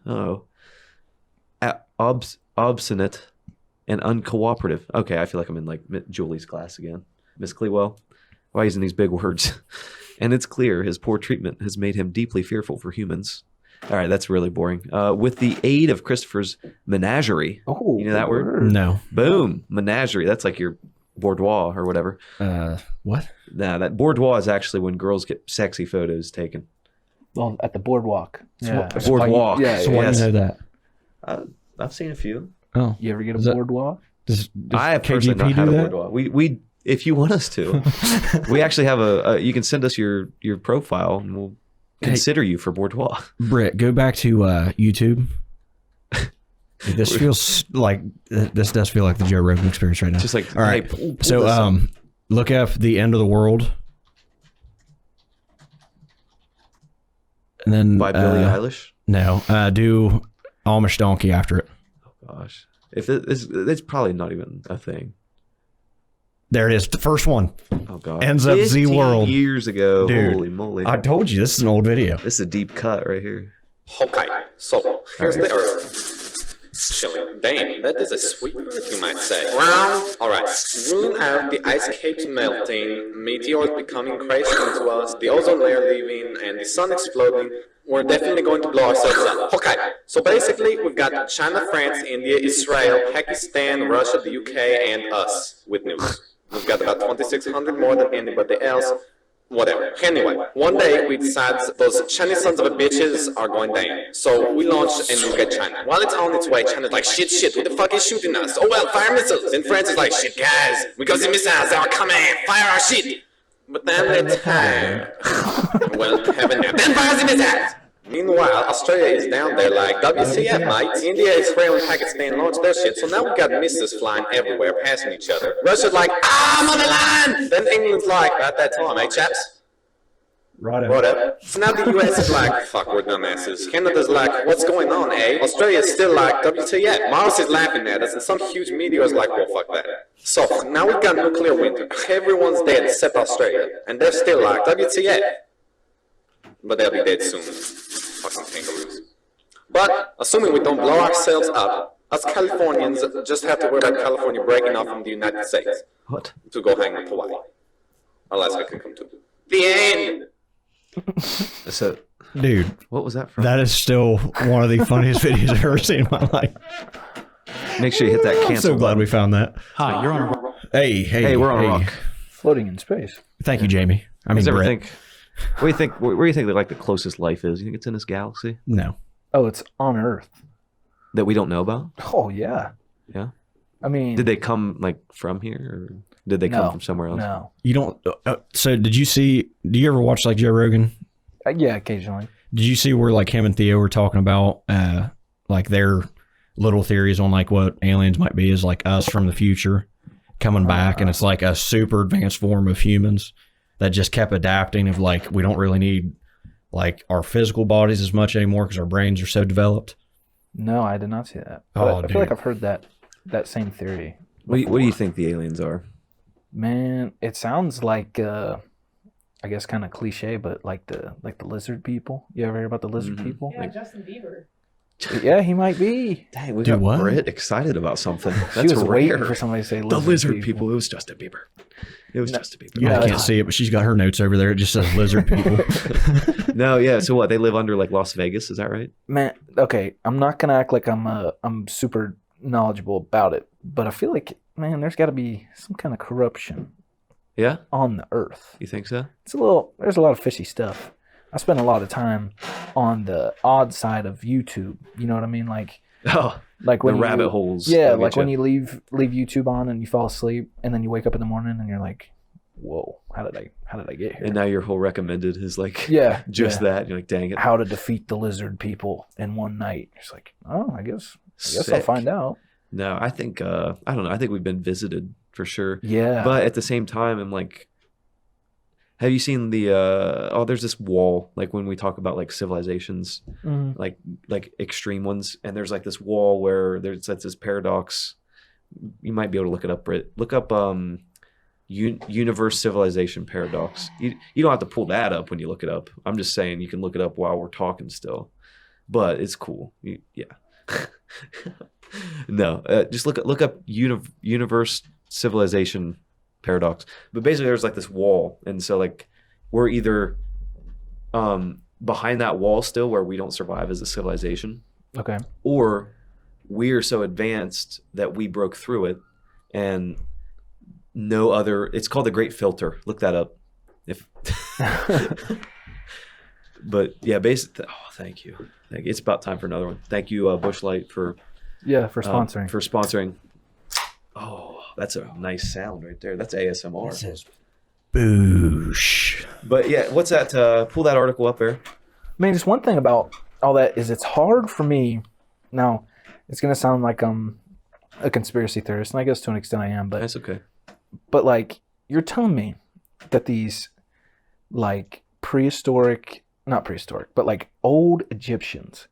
Speaker 1: Obstinate and uncooperative. Okay, I feel like I'm in like Julie's class again. Miss Clewell, why using these big words? And it's clear his poor treatment has made him deeply fearful for humans. All right, that's really boring. With the aid of Christopher's menagerie,
Speaker 3: Oh,
Speaker 1: you know that word?
Speaker 2: No.
Speaker 1: Boom, menagerie. That's like your boudoir or whatever.
Speaker 2: What?
Speaker 1: Nah, that boudoir is actually when girls get sexy photos taken.
Speaker 3: Well, at the boardwalk. Yeah.
Speaker 1: Boardwalk.
Speaker 3: Yeah,
Speaker 2: So why do you know that?
Speaker 1: I've seen a few.
Speaker 2: Oh.
Speaker 3: You ever get a
Speaker 2: Is that-
Speaker 3: boardwalk?
Speaker 2: Does
Speaker 1: I have personally not
Speaker 2: KGP
Speaker 1: had
Speaker 2: do
Speaker 1: a
Speaker 2: that?
Speaker 1: boudoir. We if you want us to, we actually have you can send us your profile and we'll consider you for boudoir.
Speaker 2: Britt, go back to YouTube. This feels like this does feel like the Joe Rogan experience right now.
Speaker 1: Just like,
Speaker 2: all right.
Speaker 1: hey, pull
Speaker 2: So
Speaker 1: this up.
Speaker 2: look up The End of the World. And then
Speaker 1: By Billie Eilish.
Speaker 2: No, do Amish Donkey after it.
Speaker 1: Gosh, if it's probably not even a thing.
Speaker 2: There it is, the first one.
Speaker 1: Oh god,
Speaker 2: Ends up Z
Speaker 1: 15
Speaker 2: World.
Speaker 1: years ago.
Speaker 2: Dude,
Speaker 1: Holy moly!
Speaker 2: I told you this is an old video.
Speaker 1: This is a deep cut right here.
Speaker 7: Okay, so here's the Earth. Chilling. Damn, that is a sweet Earth, you might say. Well, alright. Ruling out, the ice caps melting, meteors becoming crashed into us, the ozone layer leaving, and the sun exploding, we're definitely going to blow ourselves up. Okay, so basically, we've got China, France, India, Israel, Pakistan, Russia, the UK, and us with nukes. We've got about 2,600 more than anybody else. Whatever. Anyway, one day we decide those Chinese sons of a bitches are going down. So we launch and nuke at China. While it's on its way, China's like, shit, who the fuck is shooting us? Oh well, fire missiles. And France is like, shit, guys, we got the missiles, they are coming, fire our shit. But then they tired. Well, heaven now. Then fire the missiles. Meanwhile, Australia is down there like, WTF, mate? India, Israel, and Pakistan launched their shit, so now we got missiles flying everywhere, passing each other. Russia's like, I'm on the line! Then England's like, about that time, eh, chaps?
Speaker 2: Right
Speaker 7: What up? So now the US is like, fuck, we're dumbasses. Canada's like, what's going on, eh? Australia's still like, WTF? Mars is laughing at us, and some huge meteor's like, well, fuck that. So, now we've got nuclear winter. Everyone's dead except Australia. And they're still like, WTF? But they'll be dead soon. Fucking kangaroos. But, assuming we don't blow ourselves up, us Californians just have to worry about California breaking off from the United States
Speaker 1: What?
Speaker 7: to go hang with Hawaii. Alaska can come too. The end!
Speaker 1: So,
Speaker 2: Dude,
Speaker 1: what was that from?
Speaker 2: that is still one of the funniest videos I've ever seen in my life.
Speaker 1: Make sure you hit that
Speaker 2: I'm
Speaker 1: cancel
Speaker 2: so glad
Speaker 1: button.
Speaker 2: we found that.
Speaker 8: Hi, you're on a
Speaker 2: Hey,
Speaker 1: Hey, we're on a rock.
Speaker 3: Floating in space.
Speaker 2: Thank you, Jamie. I mean,
Speaker 1: Does ever
Speaker 2: Brett.
Speaker 1: think? What do you think? Where do you think like the closest life is? You think it's in this galaxy
Speaker 2: No.
Speaker 3: Oh, it's on Earth.
Speaker 1: that we don't know about?
Speaker 3: Oh, yeah.
Speaker 1: Yeah.
Speaker 3: I mean,
Speaker 1: Did they come like from here, or did they come
Speaker 3: no,
Speaker 1: from somewhere else?
Speaker 3: No.
Speaker 2: You don't. So, do you ever watch like Joe Rogan?
Speaker 3: Yeah, occasionally.
Speaker 2: Did you see where like him and Theo were talking about like their little theories on like what aliens might be is like us from the future coming back, and it's like a super advanced form of humans that just kept adapting of like we don't really need like our physical bodies as much anymore because our brains are so developed.
Speaker 3: No, I did not see that.
Speaker 2: Oh,
Speaker 3: I
Speaker 2: dude.
Speaker 3: feel like I've heard that same theory.
Speaker 1: What do you think the aliens are?
Speaker 3: Man, it sounds like I guess kind of cliche, but like the lizard people. You ever hear about the lizard people?
Speaker 4: Yeah, Justin Bieber.
Speaker 3: Yeah, he might be.
Speaker 1: Dang, we
Speaker 2: Dude,
Speaker 1: got
Speaker 2: what?
Speaker 1: Britt excited about something.
Speaker 3: She
Speaker 1: That's
Speaker 3: was
Speaker 1: rare.
Speaker 3: waiting for somebody to say
Speaker 1: The lizard people. It was Justin Bieber. It was Justin Bieber.
Speaker 2: You
Speaker 3: Yeah.
Speaker 2: can't see it, but she's got her notes over there. It just says lizard people.
Speaker 1: No, yeah. So what? They live under like Las Vegas. Is that right?
Speaker 3: Man, okay, I'm not gonna act like I'm super knowledgeable about it, but I feel like, man, there's got to be some kind of corruption
Speaker 1: Yeah.
Speaker 3: on the earth.
Speaker 1: You think so?
Speaker 3: There's a lot of fishy stuff. I spend a lot of time on the odd side of YouTube. You know what I mean? Like
Speaker 1: Oh,
Speaker 3: when
Speaker 1: the
Speaker 3: you,
Speaker 1: rabbit holes.
Speaker 3: Yeah,
Speaker 1: I'll
Speaker 3: like
Speaker 1: get
Speaker 3: when
Speaker 1: ya.
Speaker 3: you leave YouTube on and you fall asleep, and then you wake up in the morning and you're like, "Whoa, how did I get here?"
Speaker 1: And now your whole recommended is like
Speaker 3: yeah,
Speaker 1: just
Speaker 3: yeah.
Speaker 1: that. You're like, dang it.
Speaker 3: How to defeat the lizard people in one night. It's like, oh, I guess I'll
Speaker 1: Sick.
Speaker 3: find out.
Speaker 1: No, I think I don't know. I think we've been visited for sure.
Speaker 3: Yeah,
Speaker 1: But at the same time, I'm like, have you seen the there's this wall, like when we talk about like civilizations,
Speaker 3: Mhm.
Speaker 1: like extreme ones, and there's like this wall where there's this paradox. You might be able to look it up, Britt. Look up universe civilization paradox. You don't have to pull that up when you look it up. I'm just saying you can look it up while we're talking still. But it's cool. Yeah. No, just look up universe civilization paradox. But basically there's like this wall, and so like we're either behind that wall still where we don't survive as a civilization,
Speaker 3: okay.
Speaker 1: or we are so advanced that we broke through it, and no other. It's called the Great Filter. Look that up. If but yeah, basically, thank you. It's about time for another one. Thank you, Bush Light, for
Speaker 3: Sponsoring.
Speaker 1: Oh, that's a nice sound right there. That's ASMR.
Speaker 2: says boosh.
Speaker 1: But yeah, what's that? Pull that article up there.
Speaker 3: Man, just one thing about all that is it's hard for me. Now, it's gonna sound like I'm a conspiracy theorist, and I guess to an extent I am.
Speaker 1: That's okay.
Speaker 3: But like, you're telling me that these like not prehistoric, but like old Egyptians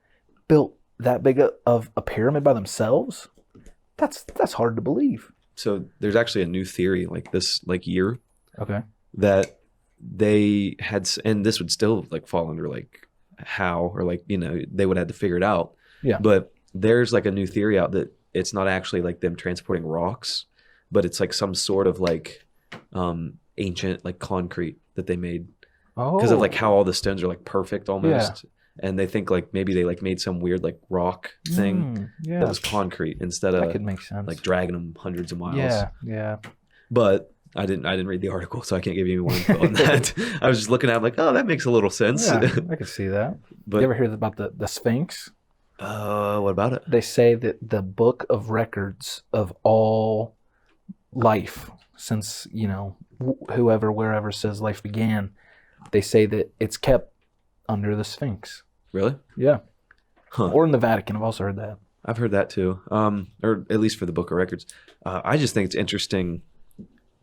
Speaker 3: built that big of a pyramid by themselves? That's hard to believe.
Speaker 1: So there's actually a new theory like this year
Speaker 3: Okay.
Speaker 1: that they had, and this would still like fall under like how, or like, they would have to figure it out.
Speaker 3: Yeah.
Speaker 1: But there's like a new theory out that it's not actually like them transporting rocks, but it's like some sort of like ancient like concrete that they made because of like how all the stones are like perfect almost. And they think like maybe they like made some weird like rock thing
Speaker 3: Yeah.
Speaker 1: that was concrete instead
Speaker 3: That
Speaker 1: of
Speaker 3: could make sense.
Speaker 1: like dragging them hundreds of miles.
Speaker 3: Yeah.
Speaker 1: But I didn't read the article, so I can't give you any more info on that. I was just looking at it like, oh, that makes a little sense.
Speaker 3: Yeah, I could see that.
Speaker 1: But
Speaker 3: You ever hear about the Sphinx?
Speaker 1: what about it?
Speaker 3: They say that the book of records of all life since, whoever, wherever says life began, they say that it's kept under the Sphinx.
Speaker 1: Really?
Speaker 3: Yeah.
Speaker 1: Huh.
Speaker 3: Or in the Vatican. I've also heard that.
Speaker 1: I've heard that too. Or at least for the book of records. I just think it's interesting.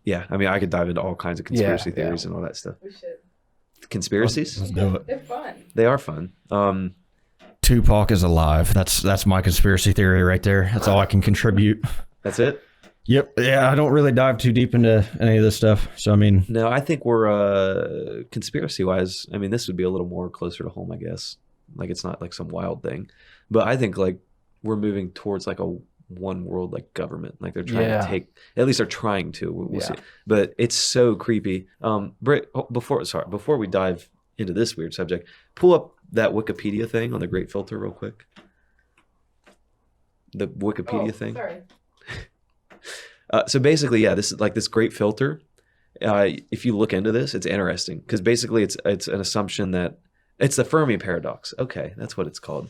Speaker 1: Yeah, I mean, I could dive into all kinds of conspiracy
Speaker 3: Yeah.
Speaker 1: theories and all that stuff.
Speaker 4: We should.
Speaker 1: Conspiracies?
Speaker 2: Let's do it.
Speaker 4: They're fun.
Speaker 1: They are fun.
Speaker 2: Tupac is alive. That's my conspiracy theory right there. That's all I can contribute.
Speaker 1: That's it?
Speaker 2: Yep. Yeah, I don't really dive too deep into any of this stuff. So I mean,
Speaker 1: No, I think we're conspiracy-wise, I mean, this would be a little more closer to home, I guess. Like, it's not like some wild thing. But I think, like, we're moving towards, like, a one world, like, government. Like, they're trying to take... At least they're trying to. We'll see. But it's so creepy. Britt, before we dive into this weird subject, pull up that Wikipedia thing on the Great Filter real quick. The Wikipedia thing.
Speaker 4: Sorry.
Speaker 1: So basically, yeah, this is like this Great Filter. If you look into this, it's interesting because basically it's an assumption that it's the Fermi Paradox. Okay, that's what it's called.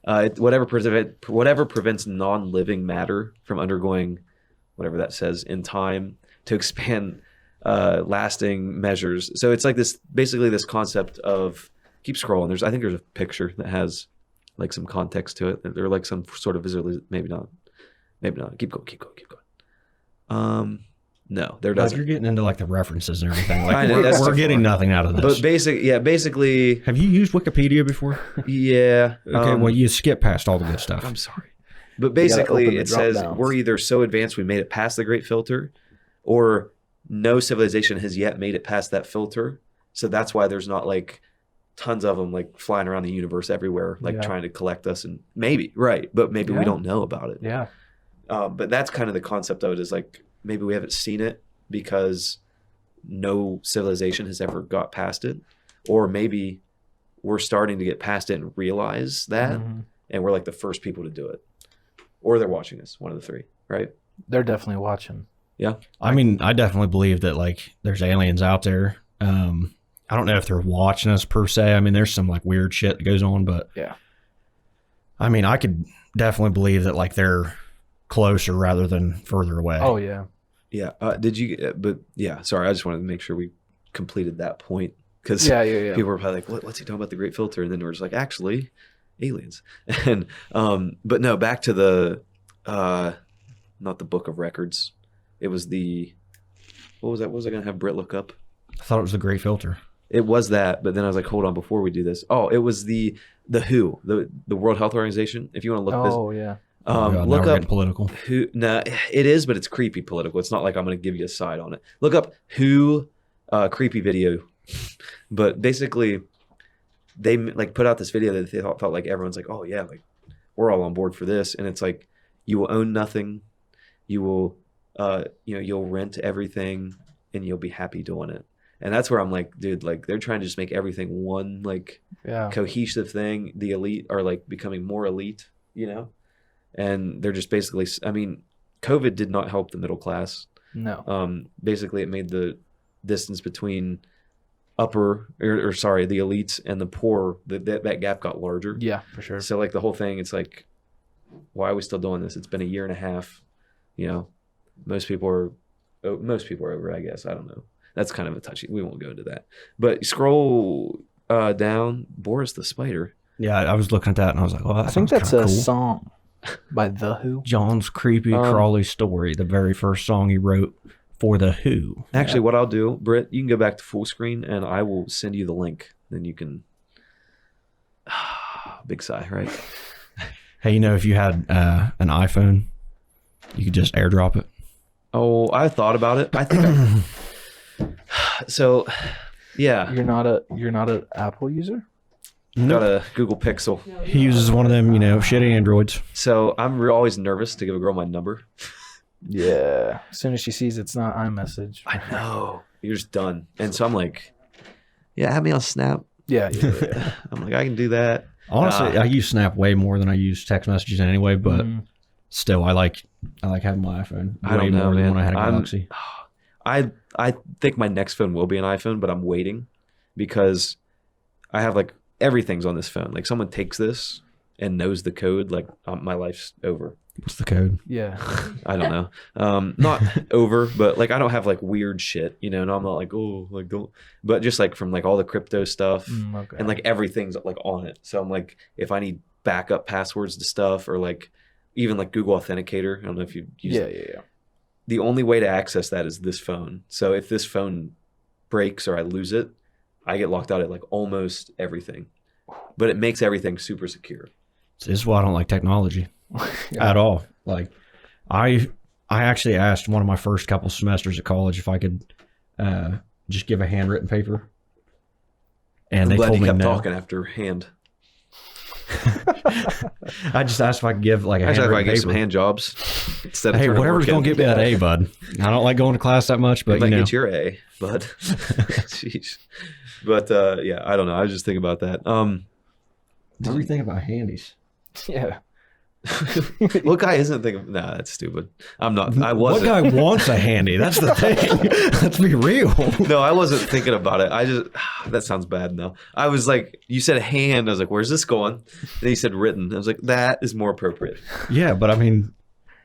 Speaker 1: Whatever prevents non-living matter from undergoing whatever that says in time to expand lasting measures. So it's like this, basically this concept of, keep scrolling. I think there's a picture that has like some context to it, or like some sort of visual. Maybe not. Keep going. No, there
Speaker 2: Like
Speaker 1: doesn't.
Speaker 2: you're getting into like the references and everything. Like
Speaker 1: I know, that's
Speaker 2: we're
Speaker 1: the
Speaker 2: getting
Speaker 1: fun.
Speaker 2: nothing out of this.
Speaker 1: But basically,
Speaker 2: Have you used Wikipedia before?
Speaker 1: yeah.
Speaker 2: Okay, well you skip past all the good stuff.
Speaker 1: I'm sorry. But
Speaker 3: open
Speaker 1: basically,
Speaker 3: the
Speaker 1: it says
Speaker 3: drop-downs.
Speaker 1: we're either so advanced we made it past the Great Filter, or no civilization has yet made it past that filter. So that's why there's not like tons of them like flying around the universe everywhere, like
Speaker 3: Yeah.
Speaker 1: trying to collect us. And maybe, right. But maybe we
Speaker 3: Yeah.
Speaker 1: don't know about it.
Speaker 3: Yeah.
Speaker 1: But that's kind of the concept of it, is like maybe we haven't seen it because no civilization has ever got past it. Or maybe we're starting to get past it and realize that.
Speaker 3: Mhm.
Speaker 1: And we're like the first people to do it. Or they're watching us, one of the three, right?
Speaker 3: They're definitely watching.
Speaker 1: Yeah.
Speaker 2: I mean, I definitely believe that like there's aliens out there. I don't know if they're watching us per se. I mean, there's some like weird shit that goes on, but
Speaker 3: Yeah.
Speaker 2: I mean, I could definitely believe that like they're closer rather than further away.
Speaker 3: Oh yeah.
Speaker 1: Yeah. Did you, but yeah, sorry. I just wanted to make sure we completed that point, because
Speaker 3: Yeah. Yeah.
Speaker 1: people were probably like, what's he talking about, the Great Filter? And then we're just like, actually, aliens. And, but no, back to the, not the Book of Records. It was the, what was that? What was I going to have Britt look up?
Speaker 2: I thought it was the Great Filter.
Speaker 1: It was that, but then I was like, hold on, before we do this. Oh, it was the WHO, the World Health Organization. If you want to look this,
Speaker 3: Oh yeah.
Speaker 2: God, now
Speaker 1: look
Speaker 2: we're
Speaker 1: up
Speaker 2: getting political.
Speaker 1: who. No, it is, but it's creepy political. It's not like I'm going to give you a side on it. Look up WHO creepy video. But basically, they like put out this video that they thought like everyone's like, oh yeah, like we're all on board for this, and it's like you will own nothing, you will, you'll rent everything, and you'll be happy doing it. And that's where I'm like, dude, like they're trying to just make everything one like
Speaker 3: Yeah.
Speaker 1: cohesive thing. The elite are like becoming more elite, and they're just basically, I mean, COVID did not help the middle class.
Speaker 3: No.
Speaker 1: Basically it made the distance between the elites and the poor, that gap got larger.
Speaker 3: Yeah, for sure.
Speaker 1: So like the whole thing, it's like, why are we still doing this? It's been a year and a half, most people are over, I guess. I don't know. That's kind of a touchy. We won't go into that. But scroll down, Boris the Spider.
Speaker 2: Yeah, I was looking at that and I was like, well, that
Speaker 3: I think
Speaker 2: sounds
Speaker 3: that's
Speaker 2: kinda
Speaker 3: a
Speaker 2: cool.
Speaker 3: song by The Who.
Speaker 2: John's Creepy Crawly Story, the very first song he wrote for The Who.
Speaker 1: Actually, what I'll do, Britt, you can go back to full screen and I will send you the link. Then you can. Big sigh, right?
Speaker 2: Hey, if you had an iPhone, you could just airdrop it.
Speaker 1: Oh, I thought about it. I think. So, yeah,
Speaker 3: You're not an Apple user?
Speaker 1: got a Google Pixel.
Speaker 2: He uses one of them, shitty Androids.
Speaker 1: So I'm always nervous to give a girl my number.
Speaker 3: Yeah. As soon as she sees it's not iMessage.
Speaker 1: I know. You're just done. And so I'm like, yeah, have me on Snap.
Speaker 3: Yeah. Yeah.
Speaker 1: I'm like, I can do that.
Speaker 2: Honestly, I use Snap way more than I use text messages anyway, but
Speaker 3: Mhm.
Speaker 2: still, I like having my iPhone
Speaker 1: I
Speaker 2: way
Speaker 1: don't know,
Speaker 2: more than
Speaker 1: man.
Speaker 2: when I had a
Speaker 1: I'm-
Speaker 2: Galaxy.
Speaker 1: I think my next phone will be an iPhone, but I'm waiting because I have like everything's on this phone. Like someone takes this and knows the code, like my life's over.
Speaker 2: What's the code?
Speaker 3: Yeah.
Speaker 1: I don't know. Not over, but like I don't have like weird shit, and I'm not like, oh, like don't, but just like from like all the crypto stuff
Speaker 3: Okay.
Speaker 1: and like everything's like on it. So I'm like, if I need backup passwords to stuff or like even like Google Authenticator, I don't know if you use
Speaker 3: Yeah.
Speaker 1: it.
Speaker 3: Yeah. Yeah.
Speaker 1: The only way to access that is this phone. So if this phone breaks or I lose it, I get locked out at like almost everything. But it makes everything super secure.
Speaker 2: This is why I don't like technology at all. Like, I actually asked one of my first couple semesters at college if I could just give a handwritten paper, and
Speaker 1: I'm
Speaker 2: they
Speaker 1: glad
Speaker 2: told
Speaker 1: you
Speaker 2: me
Speaker 1: kept
Speaker 2: no.
Speaker 1: talking after hand.
Speaker 2: I just asked if I could give like a
Speaker 1: Actually, if I
Speaker 2: handwritten
Speaker 1: give
Speaker 2: paper.
Speaker 1: some hand jobs instead of
Speaker 2: Hey,
Speaker 1: turning
Speaker 2: whatever's
Speaker 1: work
Speaker 2: gonna
Speaker 1: in.
Speaker 2: get me that A, bud. I don't like going to class that much, but
Speaker 1: It might get your A, bud. Jeez. But yeah, I don't know. I was just thinking about that.
Speaker 2: what do you think about handies?
Speaker 3: Yeah.
Speaker 1: What guy isn't thinking? Nah, that's stupid. I'm not. I
Speaker 2: What
Speaker 1: wasn't.
Speaker 2: guy wants a handy? That's the thing. Let's be real.
Speaker 1: No, I wasn't thinking about it. I just that sounds bad. No, I was like, you said hand. I was like, where's this going? Then you said written. I was like, that is more appropriate.
Speaker 2: Yeah, but I mean,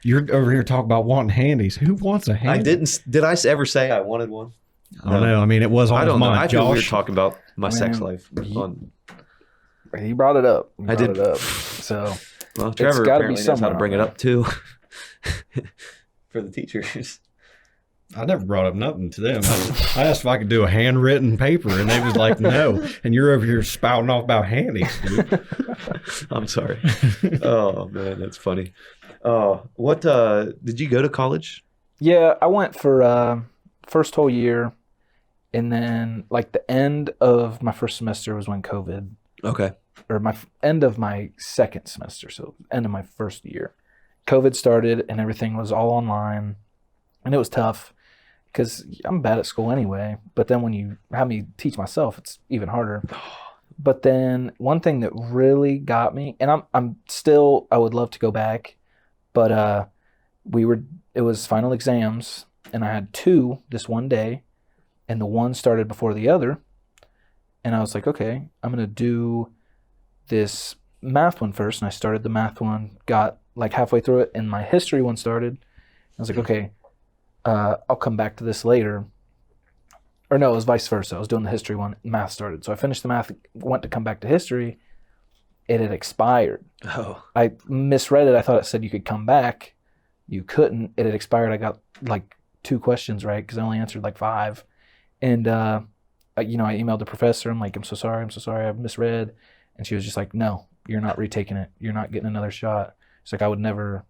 Speaker 2: you're over here talking about wanting handies. Who wants a handy?
Speaker 1: I didn't. Did I ever say I wanted one?
Speaker 2: I don't know. I mean, it was on
Speaker 1: I
Speaker 2: his
Speaker 1: don't know.
Speaker 2: mind.
Speaker 1: I feel weird
Speaker 2: Josh,
Speaker 1: talking about my sex
Speaker 3: Man,
Speaker 1: life. On,
Speaker 3: He brought it up.
Speaker 1: I did.
Speaker 3: It up. So
Speaker 1: Well, Trevor
Speaker 3: gotta be
Speaker 1: apparently knows how to
Speaker 3: somewhere
Speaker 1: bring it
Speaker 3: on
Speaker 1: up too for the teachers.
Speaker 2: I never brought up nothing to them. I asked if I could do a handwritten paper, and they was like, no. And you're over here spouting off about handies, dude.
Speaker 1: I'm sorry. Oh man, that's funny. What did you go to college?
Speaker 3: Yeah, I went for first whole year, and then like the end of my first semester was when COVID,
Speaker 1: Okay.
Speaker 3: or end of my second semester, so end of my first year, COVID started, and everything was all online, and it was tough because I'm bad at school anyway. But then when you have me teach myself, it's even harder. But then one thing that really got me, and I'm still, I would love to go back, but it was final exams, and I had 2 this one day, and the one started before the other, and I was like, okay, I'm gonna do this math one first, and I started the math one, got like halfway through it, and my history one started. I was like, okay, I'll come back to this later. Or no, it was vice versa. I was doing the history one, math started. So I finished the math, went to come back to history. It had expired.
Speaker 1: Oh.
Speaker 3: I misread it. I thought it said you could come back. You couldn't. It had expired. I got like 2 questions right because I only answered like 5. And, I emailed the professor. I'm like, I'm so sorry. I've misread. And she was just like, no, you're not retaking it. You're not getting another shot. She's like, I would never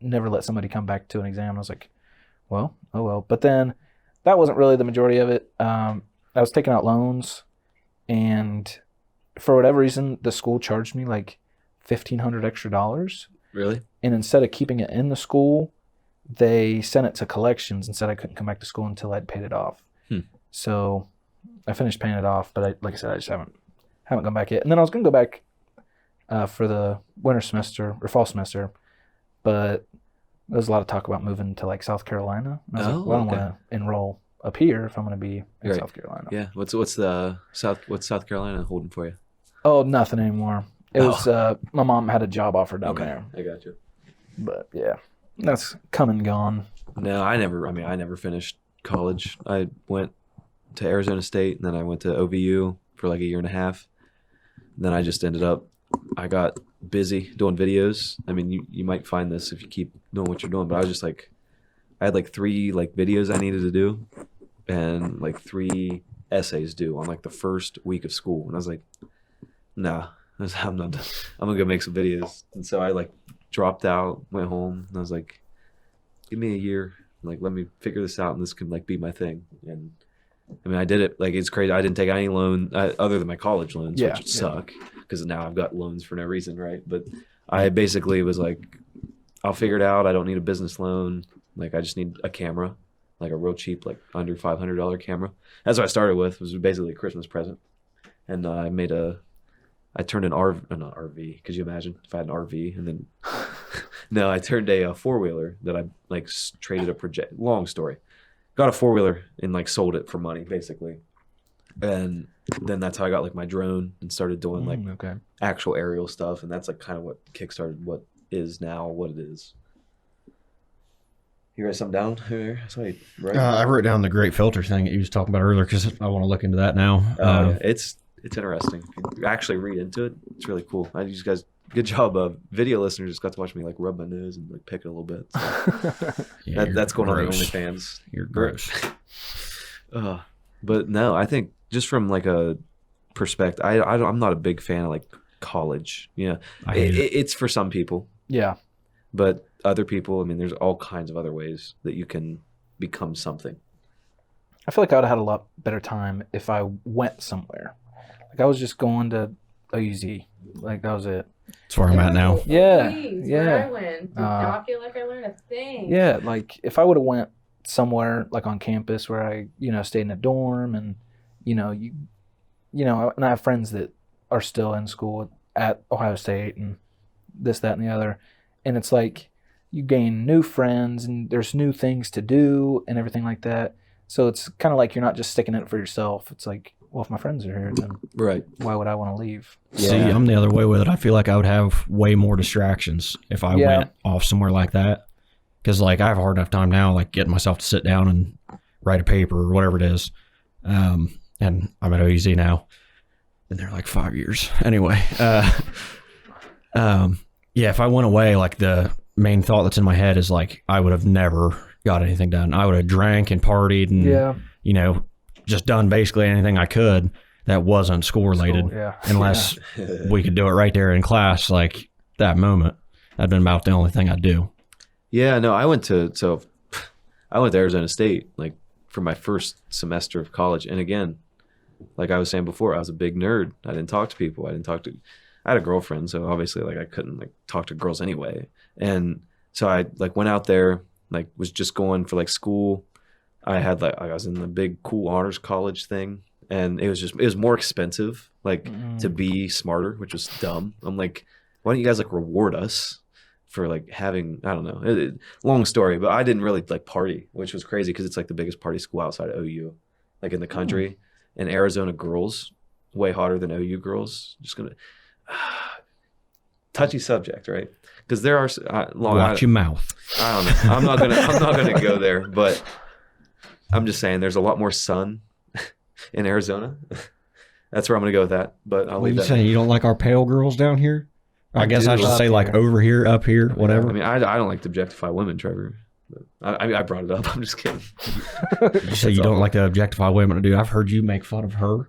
Speaker 3: let somebody come back to an exam. And I was like, well, oh well. But then that wasn't really the majority of it. I was taking out loans, and for whatever reason, the school charged me like $1,500 extra.
Speaker 1: Really?
Speaker 3: And instead of keeping it in the school, they sent it to collections and said I couldn't come back to school until I'd paid it off. So I finished paying it off, but like I said, I just haven't gone back yet. And then I was going to go back for the winter semester or fall semester, but there was a lot of talk about moving to like South Carolina. And I was like, well, I don't want to enroll up here if I'm going to be in South Carolina.
Speaker 1: Yeah. What's South Carolina holding for you?
Speaker 3: Oh, nothing anymore. It was my mom had a job offer down there.
Speaker 1: I got you.
Speaker 3: But yeah, that's come and gone.
Speaker 1: No, I never finished college. I went to Arizona State, and then I went to OVU for like a year and a half. And then I just ended up, I got busy doing videos. I mean, you might find this if you keep doing what you're doing, but I was just like, I had like 3 like videos I needed to do and like 3 essays due on like the first week of school. And I was like, nah, I'm not done. I'm gonna go make some videos. And so I like dropped out, went home, and I was like, give me a year. Like, let me figure this out, and this can like be my thing. And I mean, I did it. Like, it's crazy. I didn't take any loan other than my college loans, which suck because now I've got loans for no reason, right? But I basically was like, I'll figure it out. I don't need a business loan. Like, I just need a camera, like a real cheap, like under $500 camera. That's what I started with. It was basically a Christmas present. And I turned an not RV. Could you imagine if I had an RV? And then, no, I turned a 4-wheeler that I like traded a project. Long story. Got a 4-wheeler and like sold it for money basically. And then that's how I got like my drone and started doing like actual aerial stuff. And that's like kind of what kickstarted what is now what it is. You write something down here? Right?
Speaker 2: I wrote down the great filter thing that you was talking about earlier because I want to look into that now.
Speaker 1: Yeah. It's interesting. If you actually read into it, it's really cool. You guys, good job. Video listeners just got to watch me like rub my nose and like pick it a little bit. So
Speaker 2: Yeah,
Speaker 1: that's going
Speaker 2: gross.
Speaker 1: on the OnlyFans.
Speaker 2: You're gross.
Speaker 1: But no, I think just from like a perspective, I'm not a big fan of like college. Yeah,
Speaker 2: I hate it.
Speaker 1: It's for some people.
Speaker 3: Yeah.
Speaker 1: But other people, I mean, there's all kinds of other ways that you can become something.
Speaker 3: I feel like I would have had a lot better time if I went somewhere. Like I was just going to AUZ. Like that was it.
Speaker 2: That's where I'm at now.
Speaker 3: Yeah.
Speaker 4: Please,
Speaker 3: Yeah.
Speaker 4: where I went. Did not feel like I learned a thing.
Speaker 3: Yeah. Like if I would have went somewhere like on campus where I, stayed in a dorm and, and I have friends that are still in school at Ohio State and this, that, and the other. And it's like you gain new friends and there's new things to do and everything like that. So it's kind of like you're not just sticking it for yourself. It's like, well, if my friends are here, then why would I want to leave?
Speaker 2: See, I'm the other way with it. I feel like I would have way more distractions if I went off somewhere like that. Because, like, I have a hard enough time now, like, getting myself to sit down and write a paper or whatever it is. And I'm at OUZ now. Been there like 5 years. Anyway, yeah, if I went away, like the main thought that's in my head is like I would have never got anything done. I would have drank and partied and you know, just done basically anything I could that wasn't school related. Unless we could do it right there in class, like that moment. That'd been about the only thing I'd do.
Speaker 1: Yeah, no, I went to Arizona State like for my first semester of college, and again, like I was saying before, I was a big nerd. I didn't talk to people. I had a girlfriend, so obviously like I couldn't like talk to girls anyway. And so I like went out there, like was just going for like school. I had like I was in the big cool honors college thing, and it was more expensive like to be smarter, which was dumb. I'm like, why don't you guys like reward us for like having, I don't know, long story, but I didn't really like party, which was crazy because it's like the biggest party school outside of OU, like in the country. And Arizona girls, way hotter than OU girls. Just gonna touchy subject, right? Because there are
Speaker 2: watch your mouth.
Speaker 1: I don't know. I'm not gonna go there, but I'm just saying there's a lot more sun in Arizona. That's where I'm gonna go with that. But I'll leave that.
Speaker 2: Saying you don't like our pale girls down here? I guess I should say like over here, up here, whatever.
Speaker 1: I mean, I don't like to objectify women, Trevor. I brought it up. I'm just kidding.
Speaker 2: You say you don't like to objectify women, dude. I've heard you make fun of her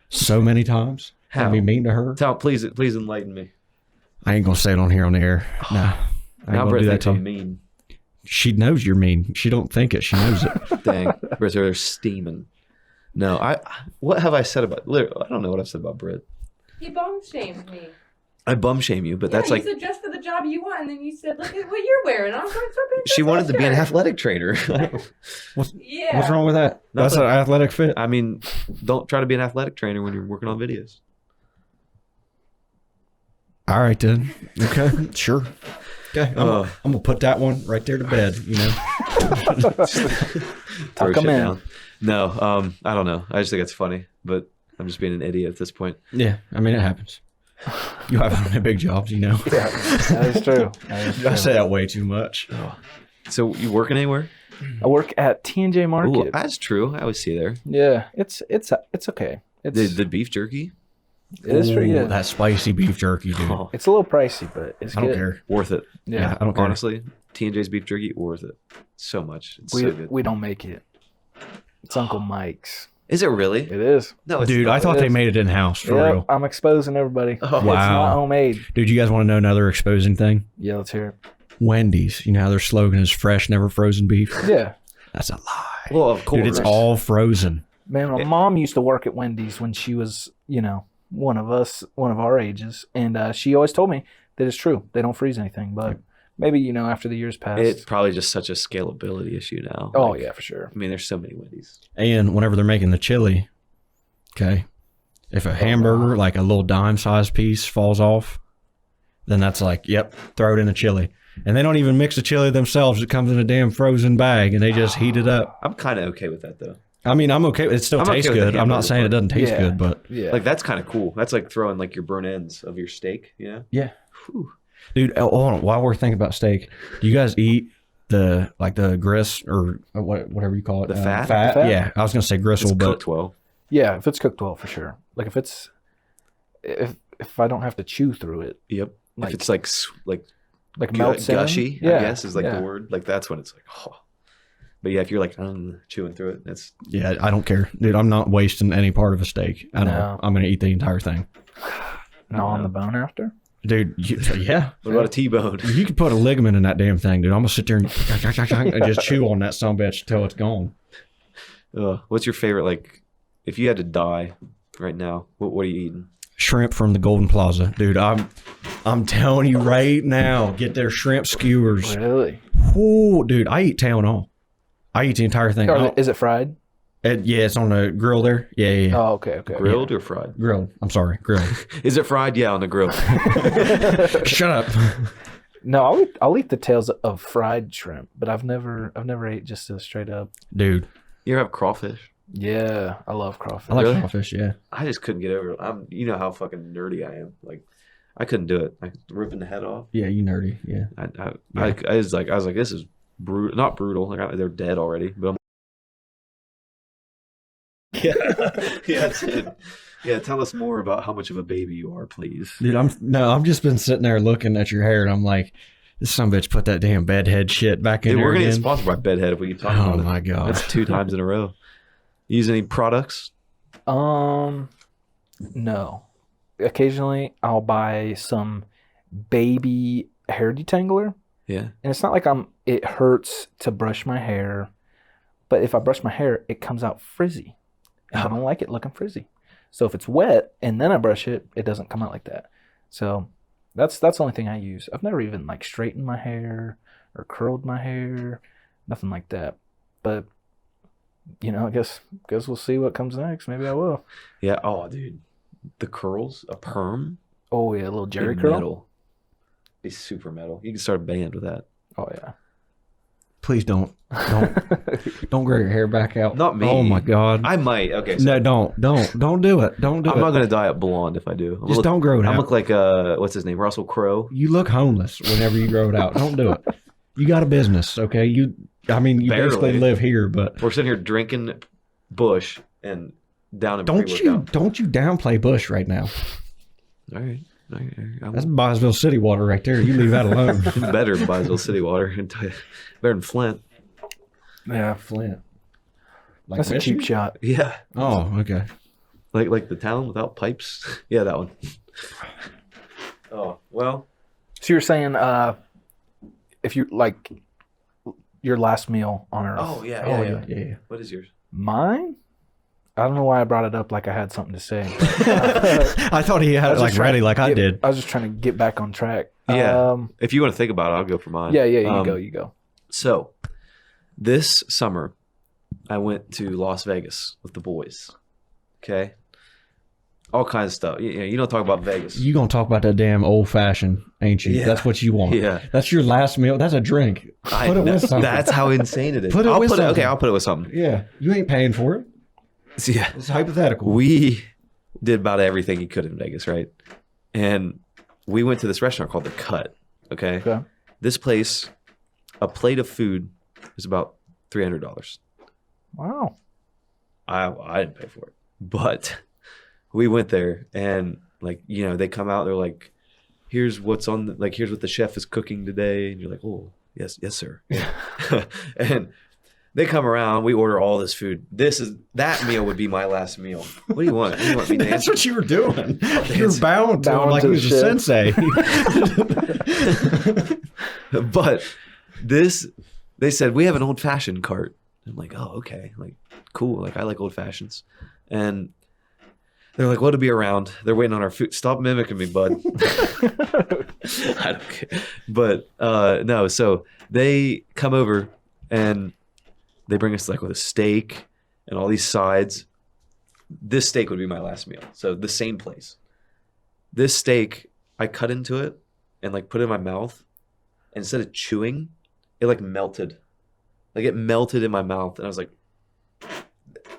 Speaker 2: so many times.
Speaker 1: How?
Speaker 2: Be mean to her.
Speaker 1: Please enlighten me.
Speaker 2: I ain't gonna say it on here on the air. No.
Speaker 1: Now Brett thinks I'm mean.
Speaker 2: She knows you're mean. She don't think it. She knows it.
Speaker 1: Dang, Britt's over there steaming. No, what have I said about? Literally, I don't know what I've said about Britt.
Speaker 4: He bum shamed me.
Speaker 1: I bum shame you, but that's like
Speaker 4: you said just for the job you want, and then you said, "Look at what you're wearing." I was like,
Speaker 1: she wanted to be an athletic trainer.
Speaker 2: What's wrong with that? That's an athletic fit.
Speaker 1: I mean, don't try to be an athletic trainer when you're working on videos.
Speaker 2: All right then. Okay, sure. Okay, I'm gonna put that one right there to bed. You know,
Speaker 1: Throw shit down. No, I don't know. I just think it's funny, but I'm just being an idiot at this point.
Speaker 2: Yeah, I mean it happens. You have big jobs, you know.
Speaker 3: Yeah, that is true.
Speaker 2: I say that way too much.
Speaker 1: So you working anywhere?
Speaker 3: I work at T&J Market.
Speaker 1: Ooh, that's true. I always see you there.
Speaker 3: Yeah, it's okay. It's
Speaker 1: The beef jerky.
Speaker 3: It is pretty good.
Speaker 2: That spicy beef jerky, dude.
Speaker 1: Oh,
Speaker 3: It's a little pricey, but it's
Speaker 2: I
Speaker 3: good.
Speaker 2: don't care.
Speaker 1: worth it.
Speaker 3: Yeah,
Speaker 2: I don't care.
Speaker 1: Honestly, T&J's beef jerky, worth it. So much. It's so good.
Speaker 3: we don't make it. It's Uncle Mike's.
Speaker 1: Is it really?
Speaker 3: It is.
Speaker 1: No, it's
Speaker 2: Dude,
Speaker 1: not.
Speaker 2: I thought
Speaker 3: It
Speaker 2: they
Speaker 3: is.
Speaker 2: made it in house for
Speaker 3: Yep,
Speaker 2: real.
Speaker 3: I'm exposing everybody.
Speaker 1: Oh,
Speaker 3: It's
Speaker 2: wow.
Speaker 3: not homemade.
Speaker 2: Dude, you guys want to know another exposing thing?
Speaker 3: Yeah, let's hear
Speaker 2: Wendy's. You know how their slogan is fresh, never frozen beef?
Speaker 3: it. Yeah.
Speaker 2: That's a lie.
Speaker 1: Well, of course.
Speaker 2: Dude, it's all frozen.
Speaker 3: Man, my mom used to work at Wendy's when she was, one of our ages. And she always told me that it's true. They don't freeze anything. But maybe, after the years pass.
Speaker 1: It's probably just such a scalability issue now.
Speaker 3: Oh,
Speaker 1: Like,
Speaker 3: yeah, for sure.
Speaker 1: I mean, there's so many Wendy's.
Speaker 2: And whenever they're making the chili, okay, if a hamburger, like a little dime-sized piece, falls off, then that's like, yep, throw it in the chili. And they don't even mix the chili themselves. It comes in a damn frozen bag, and they just heat it up.
Speaker 1: I'm kind of okay with that, though.
Speaker 2: I mean, I'm okay. It still
Speaker 1: I'm okay
Speaker 2: tastes
Speaker 1: with the
Speaker 2: good. I'm not
Speaker 1: hamburger
Speaker 2: saying it
Speaker 1: part.
Speaker 2: doesn't taste
Speaker 3: Yeah.
Speaker 2: good, but
Speaker 3: Yeah.
Speaker 1: Like, that's kind of cool. That's like throwing, like, your burnt ends of your steak,
Speaker 2: yeah.
Speaker 1: Whew.
Speaker 2: Dude, hold on. While we're thinking about steak, do you guys eat the grist or whatever you call it?
Speaker 1: The fat?
Speaker 2: Fat?
Speaker 3: The fat?
Speaker 2: Yeah, I was gonna say gristle,
Speaker 1: It's
Speaker 2: but
Speaker 1: cooked well.
Speaker 3: Yeah, if it's cooked well, for sure. Like, if I don't have to chew through it,
Speaker 1: Yep.
Speaker 3: Like-
Speaker 1: if it's like
Speaker 3: melts in.
Speaker 1: gushy,
Speaker 3: Yeah,
Speaker 1: I guess is like
Speaker 3: yeah.
Speaker 1: the word. Like, that's when it's like, oh. But yeah, if you're like chewing through it, that's
Speaker 2: yeah, I don't care, dude. I'm not wasting any part of a steak. I don't.
Speaker 3: No.
Speaker 2: I'm gonna eat the entire thing,
Speaker 3: Gnaw on the bone after.
Speaker 2: dude. Yeah,
Speaker 1: what about a T-bone?
Speaker 2: you could put a ligament in that damn thing, dude. I'm gonna sit there and just chew on that sumbitch till it's gone.
Speaker 1: What's your favorite? Like, if you had to die right now, what are you eating?
Speaker 2: Shrimp from the Golden Plaza, dude. I'm telling you right now, get their shrimp skewers.
Speaker 3: Really?
Speaker 2: Ooh, dude, I eat tail and all. I eat the entire thing.
Speaker 3: Is it fried?
Speaker 2: Yeah, it's on the grill there. Yeah.
Speaker 3: Oh, okay.
Speaker 1: Grilled or fried?
Speaker 2: Grilled. I'm sorry, grilled.
Speaker 1: Is it fried? Yeah, on the grill.
Speaker 2: Shut up.
Speaker 3: No, I'll eat the tails of fried shrimp, but I've never ate just a straight up.
Speaker 2: Dude,
Speaker 1: You ever have crawfish?
Speaker 3: Yeah, I love crawfish.
Speaker 2: I like
Speaker 1: Really?
Speaker 2: crawfish, yeah.
Speaker 1: I just couldn't get over it. You know how fucking nerdy I am. Like, I couldn't do it. Like ripping the head off.
Speaker 2: Yeah, you nerdy, yeah.
Speaker 1: I was like, this is brutal. Not brutal. Like they're dead already. But I'm Yeah, tell us more about how much of a baby you are, please.
Speaker 2: Dude, I've just been sitting there looking at your hair, and I'm like, this son of a bitch put that damn bedhead shit back in
Speaker 1: Dude,
Speaker 2: there
Speaker 1: we're gonna get
Speaker 2: again.
Speaker 1: sponsored by Bedhead if we keep talking
Speaker 2: Oh
Speaker 1: about it.
Speaker 2: my god,
Speaker 1: That's 2 times in a row. You use any products?
Speaker 3: No. Occasionally, I'll buy some baby hair detangler,
Speaker 1: Yeah.
Speaker 3: and it's not like it hurts to brush my hair, but if I brush my hair, it comes out frizzy, and I don't like it looking frizzy. So if it's wet and then I brush it, it doesn't come out like that. So that's the only thing I use. I've never even like straightened my hair or curled my hair, nothing like that. But I guess we'll see what comes next. Maybe I will.
Speaker 1: Yeah. Oh, dude, the curls, a perm.
Speaker 3: Oh yeah, a little Jerry
Speaker 1: Be
Speaker 3: curl.
Speaker 1: metal. Be super metal. You can start a band with that.
Speaker 3: Oh yeah.
Speaker 2: please don't grow your hair back out.
Speaker 1: Not me.
Speaker 2: Oh my god.
Speaker 1: I might. Okay. So
Speaker 2: No, don't do it. Don't do it.
Speaker 1: I'm not gonna dye it blonde if I do.
Speaker 2: Just don't grow it
Speaker 1: I
Speaker 2: out.
Speaker 1: look like what's his name? Russell Crowe.
Speaker 2: You look homeless whenever you grow it out. Don't do it. You got a business, okay? You
Speaker 1: Barely.
Speaker 2: basically live here, but
Speaker 1: We're sitting here drinking Bush and down in
Speaker 2: don't you
Speaker 1: pre-workout.
Speaker 2: downplay Bush right now.
Speaker 1: All right.
Speaker 2: That's Bosville City water right there. You leave that alone.
Speaker 1: Better than Boswell City water. Better than Flint.
Speaker 3: Yeah,
Speaker 2: Flint. Like
Speaker 3: that's a
Speaker 2: Michigan?
Speaker 3: cheap shot.
Speaker 1: Yeah.
Speaker 2: Oh, okay.
Speaker 1: Like the town without pipes. Yeah, that one. Oh, well.
Speaker 3: So you're saying if you like your last meal on Earth?
Speaker 1: Oh, yeah.
Speaker 2: Yeah.
Speaker 1: What is yours?
Speaker 3: Mine? I don't know why I brought it up like I had something to say.
Speaker 2: I thought he had it like ready, like I did.
Speaker 3: I was just trying to get back on track.
Speaker 1: Yeah. If you want to think about it, I'll go for mine.
Speaker 3: Yeah, you go.
Speaker 1: So, this summer, I went to Las Vegas with the boys. Okay? All kinds of stuff. You don't talk about Vegas.
Speaker 2: You gonna talk about that damn old fashioned, ain't you?
Speaker 1: Yeah.
Speaker 2: That's what you want.
Speaker 1: Yeah.
Speaker 2: That's your last meal. That's a drink. Put it with something.
Speaker 1: That's how insane it is.
Speaker 2: Put it with something.
Speaker 1: Okay, I'll put it with something.
Speaker 2: Yeah. You ain't paying for it.
Speaker 1: So, yeah.
Speaker 2: It's hypothetical.
Speaker 1: We did about everything you could in Vegas, right? And we went to this restaurant called The Cut. Okay. This place, a plate of food is about $300.
Speaker 3: Wow.
Speaker 1: I didn't pay for it, but we went there and they come out. They're like, "Here's what's on. Here's what the chef is cooking today." And you're like, "Oh, yes, sir." Yeah. And they come around. We order all this food. That meal would be my last meal. What do you want? What do you want me to
Speaker 2: That's
Speaker 1: answer?
Speaker 2: what you were doing. You're bound to him like
Speaker 3: to
Speaker 2: he was
Speaker 3: the
Speaker 2: a sensei.
Speaker 1: But they said we have an old fashioned cart. I'm like, oh, okay, cool. I like old fashions, and they're like, well, to be around. They're waiting on our food. Stop mimicking me, bud. I don't care. But no, so they come over and they bring us with a steak and all these sides. This steak would be my last meal. So the same place. This steak, I cut into it and put it in my mouth. And instead of chewing, it melted. It melted in my mouth. And I was like,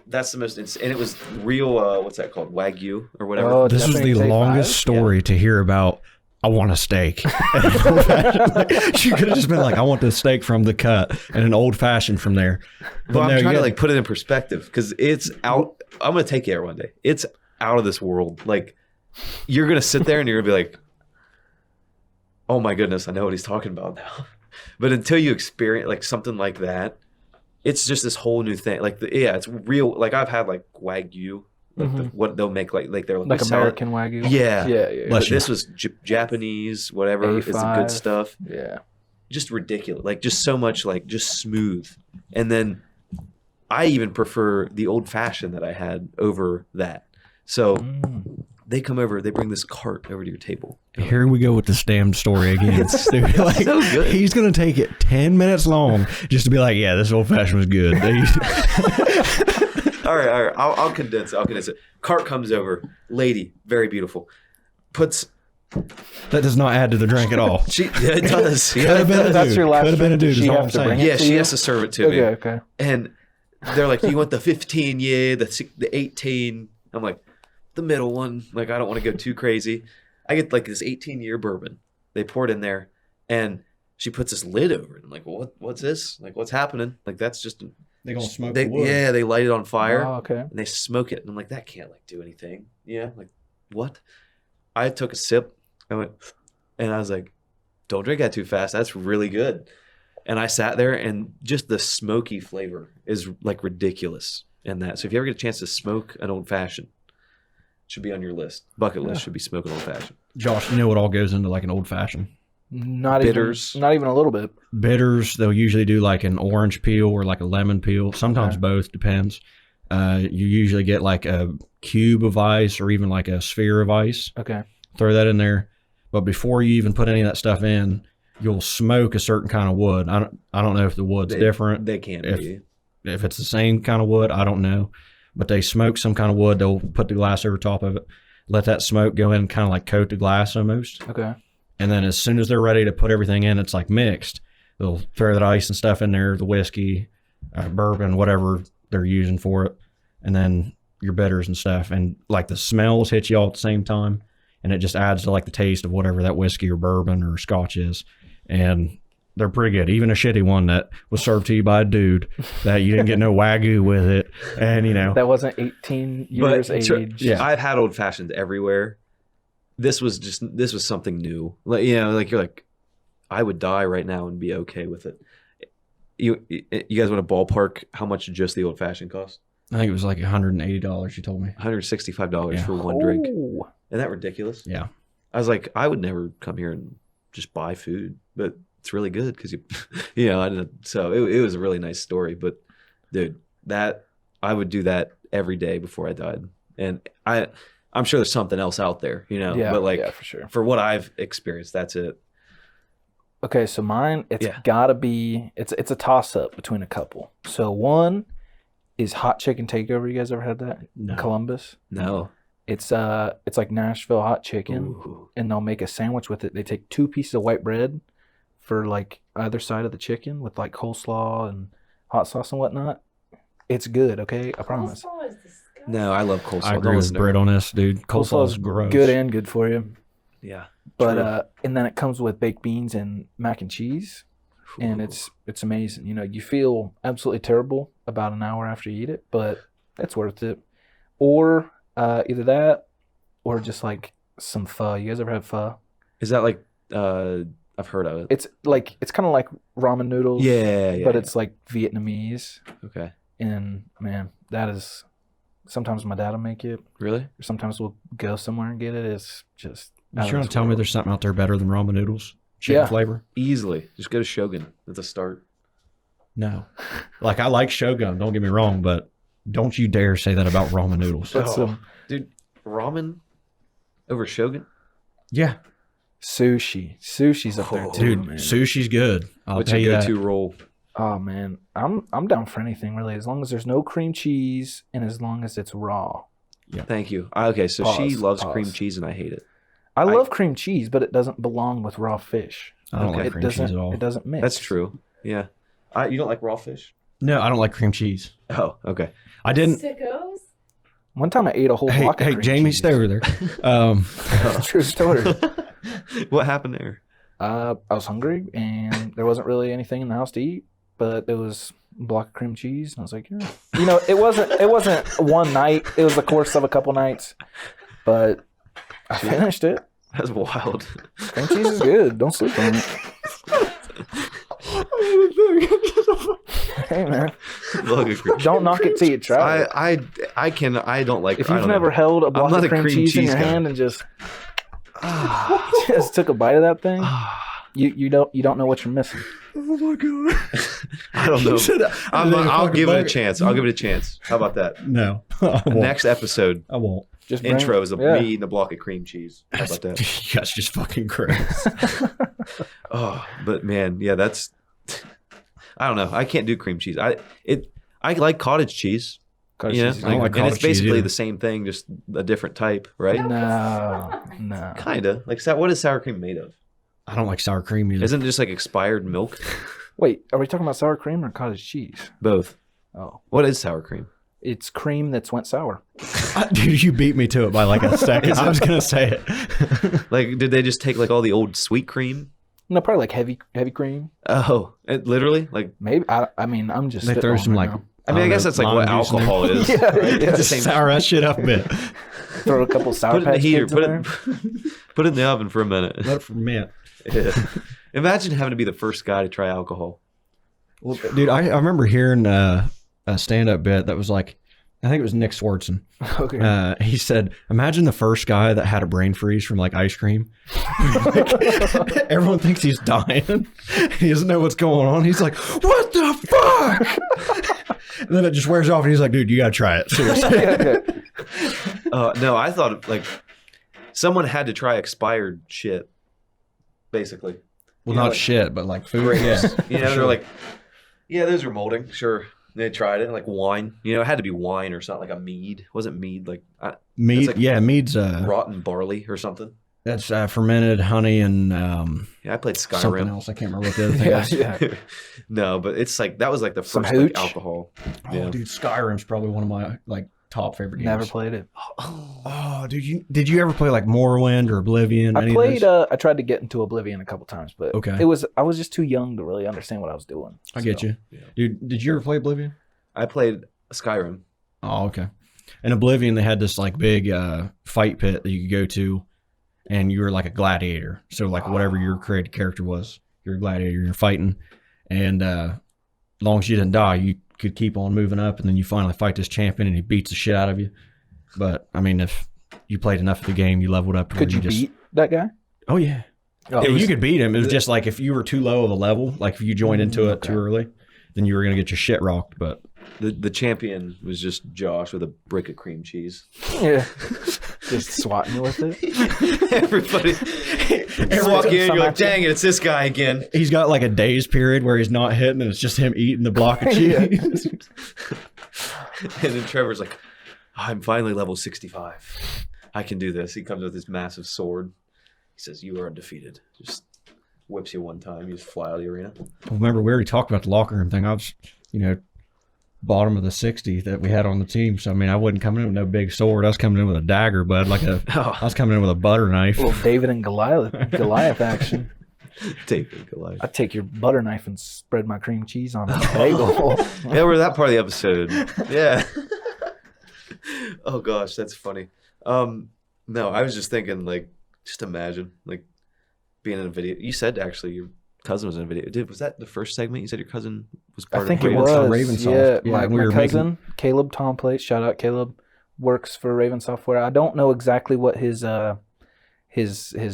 Speaker 1: that's the most insane. And it was real, what's that called? Wagyu or whatever.
Speaker 3: Oh,
Speaker 2: This was the
Speaker 3: definitely take
Speaker 2: longest
Speaker 3: five.
Speaker 2: story to hear about. I want a steak. She could have just been like, I want the steak from The Cut and an old fashioned from there.
Speaker 1: But
Speaker 2: no,
Speaker 1: I'm trying
Speaker 2: you
Speaker 1: to put it in perspective because it's out. I'm going to take you there one day. It's out of this world. You're going to sit there and you're going to be like, oh my goodness, I know what he's talking about now. But until you experience something like that, it's just this whole new thing. It's real. I've had Wagyu, what they'll make they're
Speaker 3: Like American Wagyu.
Speaker 1: Yeah.
Speaker 3: Yeah.
Speaker 1: But this was Japanese, whatever. It's the
Speaker 3: A5.
Speaker 1: good stuff.
Speaker 3: Yeah.
Speaker 1: Just ridiculous. Just so much just smooth. And then I even prefer the old fashioned that I had over that. So they come over, they bring this cart over to your table.
Speaker 2: Here we go with this damn story again.
Speaker 1: It's so good.
Speaker 2: He's going to take it 10 minutes long just to be like, yeah, this old fashioned was good.
Speaker 1: All right. I'll condense it. Cart comes over, lady, very beautiful. That
Speaker 2: does not add to the drink at all.
Speaker 1: It does.
Speaker 2: Could have been a
Speaker 3: That's
Speaker 2: dude.
Speaker 3: your last
Speaker 2: Could have been a
Speaker 3: drink.
Speaker 2: dude.
Speaker 3: She
Speaker 2: Is all
Speaker 3: have
Speaker 2: I'm
Speaker 3: to
Speaker 2: saying.
Speaker 3: bring it?
Speaker 1: Yeah,
Speaker 3: to
Speaker 1: she
Speaker 3: you?
Speaker 1: has to serve it to me.
Speaker 3: Okay.
Speaker 1: And they're like, you want the 15 year, the 18? I'm like, the middle one. I don't want to go too crazy. I get this 18-year bourbon. They pour it in there, and she puts this lid over it. I'm like, what's this? What's happening? That's just
Speaker 2: They gonna smoke
Speaker 1: They,
Speaker 2: the wood.
Speaker 1: yeah, they light it on fire
Speaker 3: Oh, okay.
Speaker 1: and they smoke it. And I'm like, that can't like do anything. Yeah, like what? I took a sip. I went, and I was like, don't drink that too fast. That's really good. And I sat there, and just the smoky flavor is like ridiculous in that. So if you ever get a chance to smoke an old fashioned, it should be on your list. Bucket list should be smoking old fashioned.
Speaker 2: Josh, you know what all goes into like an old fashioned?
Speaker 3: Not
Speaker 1: Bitters.
Speaker 3: Not even a little bit.
Speaker 2: Bitters, they'll usually do like an orange peel or like a lemon peel. Sometimes both, depends. You usually get like a cube of ice or even like a sphere of ice.
Speaker 3: Okay.
Speaker 2: Throw that in there. But before you even put any of that stuff in, you'll smoke a certain kind of wood. I don't know if the wood's different.
Speaker 1: They can
Speaker 2: if,
Speaker 1: be.
Speaker 2: If it's the same kind of wood, I don't know. But they smoke some kind of wood. They'll put the glass over top of it, let that smoke go in and kind of like coat the glass almost.
Speaker 3: Okay.
Speaker 2: And then as soon as they're ready to put everything in, it's like mixed. They'll throw that ice and stuff in there, the whiskey, bourbon, whatever they're using for it. And then your bitters and stuff. And like the smells hit you all at the same time. And it just adds to like the taste of whatever that whiskey or bourbon or scotch is. And they're pretty good. Even a shitty one that was served to you by a dude that you didn't get no Wagyu with it. And you know.
Speaker 3: That wasn't 18 years age.
Speaker 1: Yeah, I've had old fashions everywhere. This was something new. Like, you know, like you're like, I would die right now and be okay with it. You guys want to ballpark how much just the old fashioned cost?
Speaker 2: I think it was like $180, you told me.
Speaker 1: $165 for one drink.
Speaker 3: Oh.
Speaker 1: Isn't that ridiculous?
Speaker 2: Yeah.
Speaker 1: I was like, I would never come here and just buy food, but it's really good because you know, I didn't, so it was a really nice story. But dude, that I would do that every day before I died, and I'm sure there's something else out there, you know.
Speaker 3: Yeah,
Speaker 1: but like
Speaker 3: yeah, for sure.
Speaker 1: For what I've experienced, that's it.
Speaker 3: Okay, so mine, it's gotta be, it's a toss up between a couple. So one is hot chicken takeover. You guys ever had that?
Speaker 2: No.
Speaker 3: In Columbus?
Speaker 1: No.
Speaker 3: It's like Nashville hot chicken.
Speaker 1: Ooh.
Speaker 3: And they'll make a sandwich with it. They take 2 pieces of white bread for like either side of the chicken with like coleslaw and hot sauce and whatnot. It's good, okay? I promise.
Speaker 4: Coleslaw is disgusting.
Speaker 1: No, I love coleslaw.
Speaker 2: I agree with Britt on this, dude. Coleslaw's gross.
Speaker 3: Good and good for you.
Speaker 1: Yeah.
Speaker 3: But and then it comes with baked beans and mac and cheese. And it's amazing. You know, you feel absolutely terrible about an hour after you eat it, but it's worth it. Or either that or just like some pho. You guys ever have pho?
Speaker 1: Is that like I've heard of it.
Speaker 3: It's kind of like ramen noodles.
Speaker 1: Yeah.
Speaker 3: But it's like Vietnamese.
Speaker 1: Okay.
Speaker 3: And man, that is, sometimes my dad will make it.
Speaker 1: Really?
Speaker 3: Or sometimes we'll go somewhere and get it. It's just.
Speaker 2: You trying to tell me there's something out there better than ramen noodles? Chicken flavor?
Speaker 1: Easily. Just go to Shogun. That's a start.
Speaker 2: No. Like, I like Shogun, don't get me wrong, but don't you dare say that about ramen noodles.
Speaker 1: Dude, ramen over Shogun?
Speaker 2: Yeah.
Speaker 3: Sushi's up there too,
Speaker 2: Dude,
Speaker 3: man.
Speaker 2: sushi's good. I'll tell you
Speaker 1: What's
Speaker 2: that.
Speaker 1: your go-to roll?
Speaker 3: Oh man, I'm down for anything really, as long as there's no cream cheese and as long as it's raw.
Speaker 1: Thank you. Okay, so she loves cream cheese and I hate it.
Speaker 3: I love cream cheese, but it doesn't belong with raw fish.
Speaker 2: I don't like cream cheese at all.
Speaker 3: It doesn't mix.
Speaker 1: That's true. Yeah. You don't like raw fish?
Speaker 2: No, I don't like cream cheese.
Speaker 1: Oh, okay.
Speaker 2: I didn't.
Speaker 4: Sickos?
Speaker 3: One time I ate a whole block of
Speaker 2: Hey,
Speaker 3: cream
Speaker 2: Jamie,
Speaker 3: cheese.
Speaker 2: stay over there.
Speaker 3: True story.
Speaker 1: What happened there?
Speaker 3: I was hungry and there wasn't really anything in the house to eat, but there was a block of cream cheese, and I was like, yeah. You know, it wasn't one night. It was the course of a couple nights, but I finished it.
Speaker 1: That's wild.
Speaker 3: Cream cheese is good. Don't sleep on it. Hey man, don't knock it till you try it.
Speaker 1: I don't like.
Speaker 3: If you've never held a block of cream cheese in your
Speaker 1: guy.
Speaker 3: hand and just took a bite of that thing, you don't know what you're missing.
Speaker 2: Oh my god!
Speaker 1: I don't know. I'll give it a chance. I'll give it a chance. How about that?
Speaker 2: No. I won't.
Speaker 1: Next episode
Speaker 2: I won't.
Speaker 3: Just
Speaker 1: intro is me eating a block of cream chease. How about that?
Speaker 2: That's just fucking gross.
Speaker 1: Oh, but man, yeah, that's. I don't know. I can't do cream cheese. I like cottage cheese.
Speaker 3: Cottage
Speaker 1: You know,
Speaker 3: cheese is
Speaker 2: I don't
Speaker 3: good.
Speaker 2: like
Speaker 1: and it's
Speaker 2: cottage cheese
Speaker 1: basically
Speaker 2: either.
Speaker 1: the same thing, just a different type, right?
Speaker 3: No.
Speaker 1: Kinda. Like, what is sour cream made of?
Speaker 2: I don't like sour cream either.
Speaker 1: Isn't it just like expired milk?
Speaker 3: Wait, are we talking about sour cream or cottage cheese?
Speaker 1: Both.
Speaker 3: Oh,
Speaker 1: What is sour cream?
Speaker 3: it's cream that's went sour.
Speaker 2: Dude, you beat me to it by like a second. I was gonna say it.
Speaker 1: Like, did they just take like all the old sweet cream?
Speaker 3: No, probably like heavy cream.
Speaker 1: Oh, literally? Like,
Speaker 3: Maybe. I mean, I'm just.
Speaker 2: They throw
Speaker 3: spitballing
Speaker 2: some
Speaker 3: right
Speaker 2: like
Speaker 3: now.
Speaker 1: I mean, I guess that's like what
Speaker 2: lime juice in there.
Speaker 1: alcohol is.
Speaker 3: Yeah,
Speaker 1: right?
Speaker 3: yeah.
Speaker 1: It's the same.
Speaker 2: Sour that shit up a bit.
Speaker 3: Throw a couple Sour
Speaker 1: Put it in the
Speaker 3: Patch
Speaker 1: heater.
Speaker 3: Kids in
Speaker 1: Put
Speaker 3: there.
Speaker 1: it, put it in the oven for a minute.
Speaker 2: Let it ferment.
Speaker 1: Yeah. Imagine having to be the first guy to try alcohol.
Speaker 2: Well, dude, I remember hearing a stand-up bit that was like, I think it was Nick Swartzen.
Speaker 3: Okay.
Speaker 2: He said, imagine the first guy that had a brain freeze from like ice cream. Everyone thinks he's dying. He doesn't know what's going on. He's like, what the fuck? And then it just wears off and he's like, dude, you got to try it. Seriously.
Speaker 1: No, I thought like someone had to try expired shit, basically.
Speaker 2: Well,
Speaker 1: You know,
Speaker 2: not
Speaker 1: like
Speaker 2: shit, but like food.
Speaker 1: grapes.
Speaker 2: Yeah.
Speaker 1: You know, they're like, yeah, those are molding. Sure. They tried it, like wine. You know, it had to be wine or something, like a mead. Wasn't mead like
Speaker 2: Mead,
Speaker 1: like
Speaker 2: mead's
Speaker 1: rotten barley or something?
Speaker 2: that's fermented honey and
Speaker 1: Yeah, I played
Speaker 2: something
Speaker 1: Skyrim.
Speaker 2: else. I can't remember what the other thing is.
Speaker 3: Yeah.
Speaker 1: No, but it's like that was like the
Speaker 3: Some
Speaker 1: first like,
Speaker 3: hooch?
Speaker 1: alcohol.
Speaker 2: Oh,
Speaker 1: Yeah.
Speaker 2: dude, Skyrim's probably one of my like top favorite games.
Speaker 3: Never played it.
Speaker 2: Oh, dude, did you ever play like Morrowind or Oblivion?
Speaker 3: I
Speaker 2: any of
Speaker 3: played.
Speaker 2: those?
Speaker 3: I tried to get into Oblivion a couple times, but
Speaker 2: Okay.
Speaker 3: I was just too young to really understand what I was doing.
Speaker 2: I get
Speaker 3: So,
Speaker 2: you,
Speaker 1: yeah.
Speaker 2: dude. Did you ever play Oblivion?
Speaker 1: I played Skyrim.
Speaker 2: Oh, okay. In Oblivion, they had this like big fight pit that you could go to, and you were like a gladiator. So like whatever your created character was, you're a gladiator. You're fighting, and as long as you didn't die, you could keep on moving up, and then you finally fight this champion, and he beats the shit out of you. But I mean, if you played enough of the game, you leveled up. To
Speaker 3: Could
Speaker 2: where
Speaker 3: you
Speaker 2: just,
Speaker 3: beat that guy?
Speaker 2: Oh yeah.
Speaker 3: Oh,
Speaker 2: Yeah, you could beat him. It was just like if you were too low of a level, like if you joined into it
Speaker 3: Okay.
Speaker 2: too early, then you were gonna get your shit rocked. But
Speaker 1: The champion was just Josh with a brick of cream cheese.
Speaker 3: Yeah. Just swatting you with it.
Speaker 1: Everybody, you walk in, you're like, dang it, it's this guy again.
Speaker 2: he's got like a day's period where he's not hitting, and it's just him eating the block of
Speaker 3: Yeah.
Speaker 2: cheese.
Speaker 1: And then Trevor's like, I'm finally level 65. I can do this. He comes with his massive sword. He says, you are undefeated. Just whips you one time. You just fly out of the arena.
Speaker 2: Well, remember, we already talked about the locker room thing. I was, bottom of the 60 that we had on the team. So, I mean, I wasn't coming in with no big sword. I was coming in with a dagger, bud. I was coming in with a butter knife.
Speaker 3: A little David and Goliath action.
Speaker 1: David Goliath.
Speaker 3: I'd take your butter knife and spread my cream cheese on a bagel.
Speaker 1: Yeah, we're that part of the episode. Yeah. Oh gosh, that's funny. No, I was just thinking, like, just imagine, like, being in a video. You said actually your cousin was in a video. Was that the first segment? You said your cousin was part
Speaker 3: I think
Speaker 1: of
Speaker 3: it
Speaker 2: Ravensoft.
Speaker 3: was.
Speaker 2: Ravensoft.
Speaker 3: Yeah,
Speaker 2: Yeah,
Speaker 3: my,
Speaker 2: we were
Speaker 3: my cousin, Caleb Tomplait, shout out Caleb, works for Raven Software. I don't know exactly what his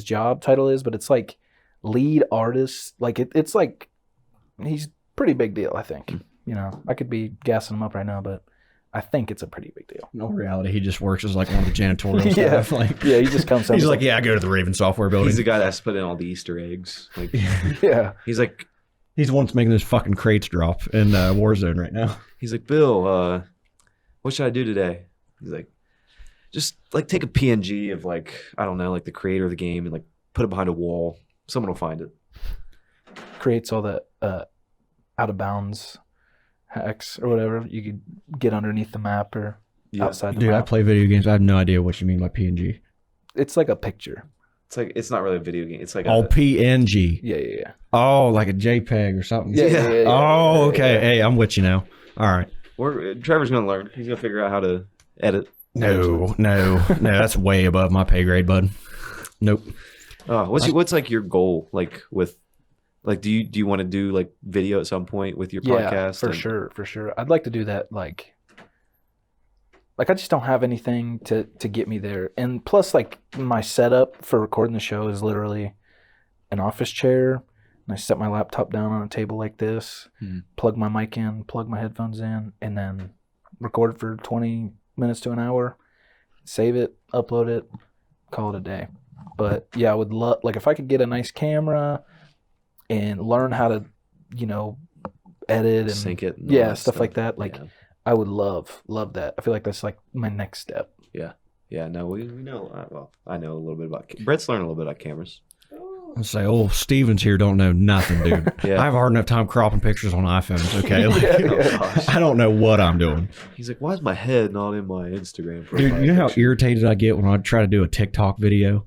Speaker 3: job title is, but it's like lead artist. Like it's like he's pretty big deal, I think. I could be gassing him up right now, but I think it's a pretty big deal.
Speaker 2: No reality. He just works as like one of the janitorial
Speaker 3: Yeah.
Speaker 2: staff. Like,
Speaker 3: Yeah, he just comes.
Speaker 2: he's like, yeah, I go to the Raven Software building.
Speaker 1: He's the guy that's put in all the Easter eggs. Like,
Speaker 3: yeah.
Speaker 1: he's like,
Speaker 2: He's the one that's making those fucking crates drop in Warzone right now.
Speaker 1: Bill, what should I do today? He's like, just like take a PNG of like, I don't know, like the creator of the game and like put it behind a wall. Someone will find it.
Speaker 3: Creates all that out of bounds hacks or whatever. You could get underneath the map or outside the
Speaker 2: Dude, I
Speaker 3: map.
Speaker 2: play video games. I have no idea what you mean by PNG.
Speaker 3: It's like a picture.
Speaker 1: It's like, it's not really a video game. It's like
Speaker 2: Oh, PNG.
Speaker 3: Yeah.
Speaker 2: Oh, like a JPEG or something.
Speaker 3: Yeah.
Speaker 2: Oh, okay.
Speaker 3: Yeah.
Speaker 2: Hey, I'm with you now. All right.
Speaker 1: Trevor's going to learn. He's going to figure out how to edit.
Speaker 2: No. That's way above my pay grade, bud. Nope.
Speaker 1: What's like your goal? Like with, like, do you want to do like video at some point with your podcast?
Speaker 3: For sure. I'd like to do that. Like I just don't have anything to get me there. And plus, like, my setup for recording the show is literally an office chair. And I set my laptop down on a table like this, plug my mic in, plug my headphones in, and then record for 20 minutes to an hour, save it, upload it, call it a day. But yeah, I would love, like, if I could get a nice camera and learn how to, edit and
Speaker 1: sync it. And all that
Speaker 3: stuff like that. Like,
Speaker 1: yeah.
Speaker 3: I would love that. I feel like that's like my next step.
Speaker 1: Yeah, no, we know. Well, I know a little bit about. Brett's learned a little bit about cameras.
Speaker 2: I'll say, Stevens here don't know nothing, dude.
Speaker 1: Yeah.
Speaker 2: I have a hard enough time cropping pictures on iPhones, okay? Like,
Speaker 3: Yeah.
Speaker 1: Gosh.
Speaker 2: I don't know what I'm doing.
Speaker 1: He's like, why is my head not in my Instagram profile?
Speaker 2: Dude, you know how
Speaker 1: picture?"
Speaker 2: irritated I get when I try to do a TikTok video?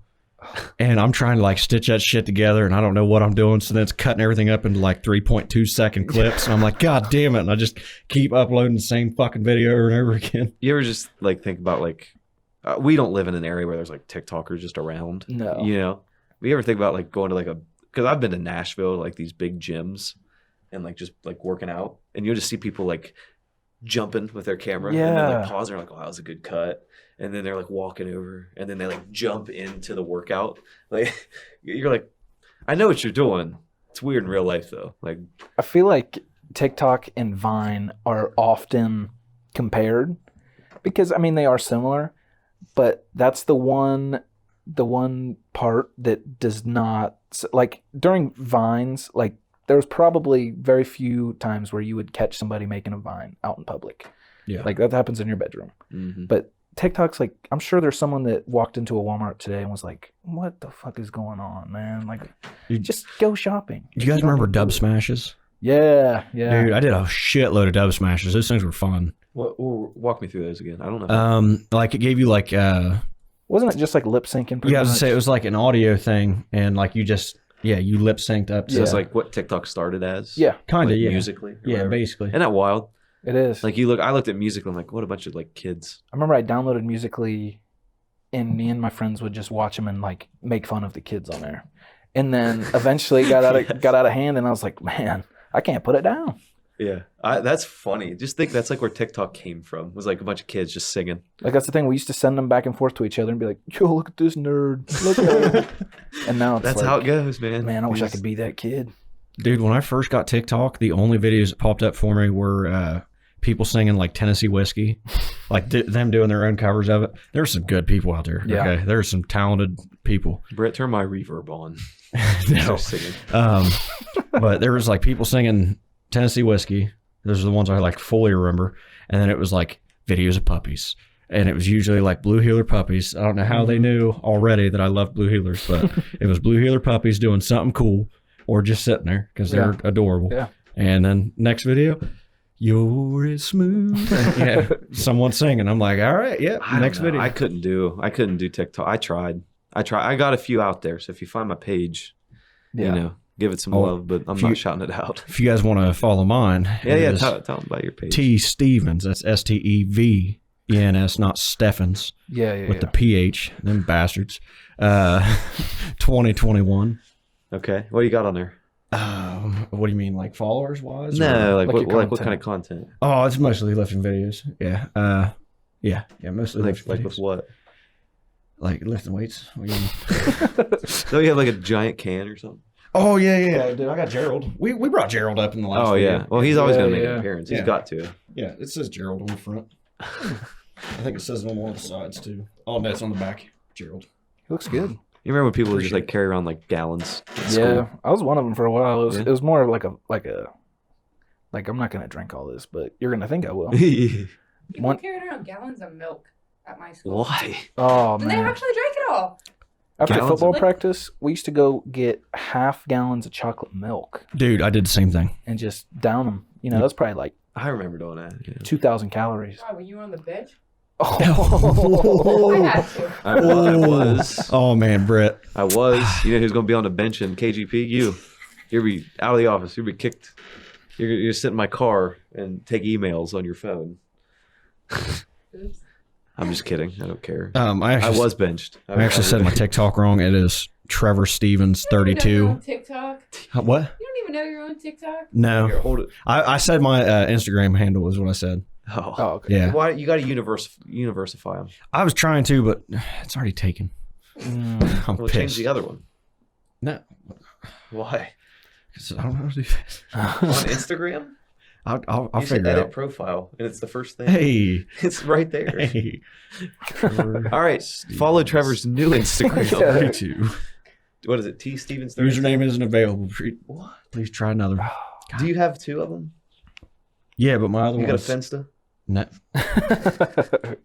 Speaker 2: And I'm trying to like stitch that shit together, and I don't know what I'm doing. So then it's cutting everything up into like 3.2 second clips, and I'm like, God damn it! And I just keep uploading the same fucking video over and over again.
Speaker 1: You ever just like think about like we don't live in an area where there's like TikTokers just around.
Speaker 3: No.
Speaker 1: You know, we ever think about like going to like because I've been to Nashville, like these big gyms, and like just like working out, and you'll just see people like jumping with their camera, and then like pause, and they're like, "Wow, that was a good cut." And then they're like walking over, and then they like jump into the workout. Like you're like, I know what you're doing. It's weird in real life though. Like
Speaker 3: I feel like TikTok and Vine are often compared because I mean they are similar, but that's the one part that does not like during Vines, like there was probably very few times where you would catch somebody making a Vine out in public.
Speaker 2: Yeah.
Speaker 3: Like that happens in your bedroom.
Speaker 1: mm-hmm.
Speaker 3: But TikTok's like, I'm sure there's someone that walked into a Walmart today and was like, what the fuck is going on, man? Like, just go shopping.
Speaker 2: You guys remember dub smashes?
Speaker 3: Yeah.
Speaker 2: Dude, I did a shitload of dub smashes. Those things were fun.
Speaker 1: Walk me through those again. I don't know.
Speaker 2: Like it gave you like
Speaker 3: Wasn't it just like lip syncing?
Speaker 2: yeah, I was gonna say it was like an audio thing, and like you just you lip synced up.
Speaker 1: So it's like what TikTok started as.
Speaker 3: Yeah.
Speaker 2: Kind of,
Speaker 1: like
Speaker 2: yeah.
Speaker 1: musically. or
Speaker 2: Yeah,
Speaker 1: whatever.
Speaker 2: basically.
Speaker 1: Isn't that wild?
Speaker 3: It is.
Speaker 1: Like I looked at Musical.ly, I'm like, what a bunch of like kids.
Speaker 3: I remember I downloaded Musical.ly and me and my friends would just watch them and like make fun of the kids on there. And then eventually got out of hand and I was like, man, I can't put it down.
Speaker 1: Yeah, that's funny. Just think that's like where TikTok came from. Was like a bunch of kids just singing.
Speaker 3: Like that's the thing. We used to send them back and forth to each other and be like, yo, look at this nerd. Look at him. And now it's
Speaker 1: That's
Speaker 3: like,
Speaker 1: how it goes, man.
Speaker 3: man, I wish I could be that kid.
Speaker 2: Dude, when I first got TikTok, the only videos that popped up for me were people singing like Tennessee Whiskey, like them doing their own covers of it. There's some good people out there.
Speaker 3: Yeah.
Speaker 2: Okay, there's some talented people.
Speaker 1: Brett, turn my reverb on.
Speaker 2: No.
Speaker 1: Start singing.
Speaker 2: But there was like people singing Tennessee Whiskey. Those are the ones I like fully remember. And then it was like videos of puppies. And it was usually like blue heeler puppies. I don't know how they knew already that I loved blue heelers, but it was blue heeler puppies doing something cool or just sitting there because they're adorable.
Speaker 3: Yeah.
Speaker 2: And then next video, you're as smooth. And, someone singing. I'm like, all right, next video.
Speaker 1: I couldn't do TikTok. I tried. I got a few out there. So if you find my page, you know, give it some love, but I'm not shouting it out.
Speaker 2: If you guys want to follow mine,
Speaker 1: tell them about your page.
Speaker 2: T Stevens. That's STEVENS, not Steffens. With the PH, them bastards. 2021.
Speaker 1: Okay, what do you got on there?
Speaker 2: What do you mean, like followers wise?
Speaker 1: No, like
Speaker 3: your
Speaker 1: what kind of content?
Speaker 2: Oh, it's mostly lifting videos. Yeah. Mostly lifting
Speaker 1: Like
Speaker 2: videos.
Speaker 1: with what?
Speaker 2: Like lifting weights. What do you mean?
Speaker 1: No, you have like a giant can or something.
Speaker 2: Oh yeah, dude. I got Gerald. We brought Gerald up in the last.
Speaker 1: Oh
Speaker 2: video.
Speaker 1: yeah. Well, he's always gonna make
Speaker 3: yeah.
Speaker 1: an appearance. He's
Speaker 2: Yeah.
Speaker 1: got to.
Speaker 2: Yeah, it says Gerald on the front. I think it says it on one of the sides too. Oh, no, it's on the back. Gerald.
Speaker 3: He looks good.
Speaker 1: You remember when people would just like carry around like gallons? at
Speaker 3: Yeah,
Speaker 1: school?
Speaker 3: I was one of them for a while.
Speaker 1: Yeah.
Speaker 3: It was more like I'm not gonna drink all this, but you're gonna think I will.
Speaker 4: People
Speaker 3: One-
Speaker 4: carried around gallons of milk at my school.
Speaker 1: Why?
Speaker 3: Oh
Speaker 4: And they
Speaker 3: man!
Speaker 4: actually drank it all.
Speaker 3: After
Speaker 1: Gallons of-
Speaker 3: football practice, we used to go get half gallons of chocolate milk
Speaker 2: Dude, I did the same thing.
Speaker 3: and just down them. You know, that's probably like
Speaker 1: I remember doing that. Yeah.
Speaker 3: 2,000 calories.
Speaker 4: Why, when you were on the bench?
Speaker 3: Oh,
Speaker 4: I had to.
Speaker 1: I was.
Speaker 2: Oh man, Brett.
Speaker 1: I was. You know who's gonna be on the bench in KGP? You. You'll be out of the office. You'll be kicked. You're sit in my car and take emails on your phone.
Speaker 4: Oops.
Speaker 1: I'm just kidding. I don't care.
Speaker 2: I
Speaker 1: was benched.
Speaker 2: I actually said my TikTok wrong. It is Trevor Stevens
Speaker 4: You don't even know your
Speaker 2: 32.
Speaker 4: own TikTok.
Speaker 2: What?
Speaker 4: You don't even know your own TikTok.
Speaker 2: No.
Speaker 1: Here, hold it.
Speaker 2: I said my Instagram handle was what I said.
Speaker 1: Oh.
Speaker 3: oh okay.
Speaker 2: Yeah.
Speaker 1: Why you got to universify them?
Speaker 2: I was trying to, but it's already taken. I'm
Speaker 1: Well, change
Speaker 2: pissed.
Speaker 1: the other one.
Speaker 2: No.
Speaker 1: Why?
Speaker 2: 'Cause I don't know how to do this.
Speaker 1: On Instagram?
Speaker 2: I'll
Speaker 1: You should
Speaker 2: figure it
Speaker 1: edit
Speaker 2: out.
Speaker 1: profile, and it's the first thing.
Speaker 2: Hey.
Speaker 1: It's right there.
Speaker 2: Hey.
Speaker 1: All right. Follow Trevor's new Instagram.
Speaker 2: 32.
Speaker 1: What is it? T Stevens.
Speaker 2: Username isn't available. Please try another.
Speaker 1: Do you have two of them?
Speaker 2: Yeah, but my other
Speaker 1: You
Speaker 2: one
Speaker 1: got a
Speaker 2: was...
Speaker 1: Finsta?
Speaker 2: No.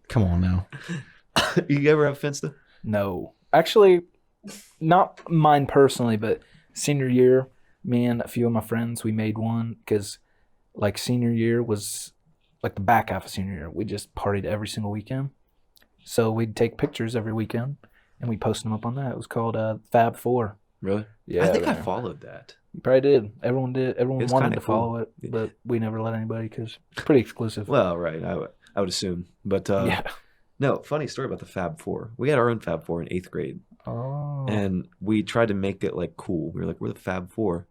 Speaker 2: Come on now.
Speaker 1: You ever have Finsta?
Speaker 3: No, actually, not mine personally, but senior year, me and a few of my friends, we made one because like senior year was like the back half of senior year. We just partied every single weekend. So we'd take pictures every weekend and we posted them up on that. It was called Fab Four.
Speaker 1: Really?
Speaker 3: Yeah,
Speaker 1: I think I
Speaker 3: man.
Speaker 1: followed that.
Speaker 3: You probably did. Everyone did. Everyone
Speaker 1: It's
Speaker 3: wanted
Speaker 1: kinda
Speaker 3: to follow
Speaker 1: cool.
Speaker 3: it, but we never let anybody because it's pretty exclusive.
Speaker 1: Well, right. I would assume. But
Speaker 3: yeah.
Speaker 1: no, funny story about the Fab Four. We had our own Fab Four in 8th grade.
Speaker 3: Oh.
Speaker 1: And we tried to make it like cool. We were like, we're the Fab Four.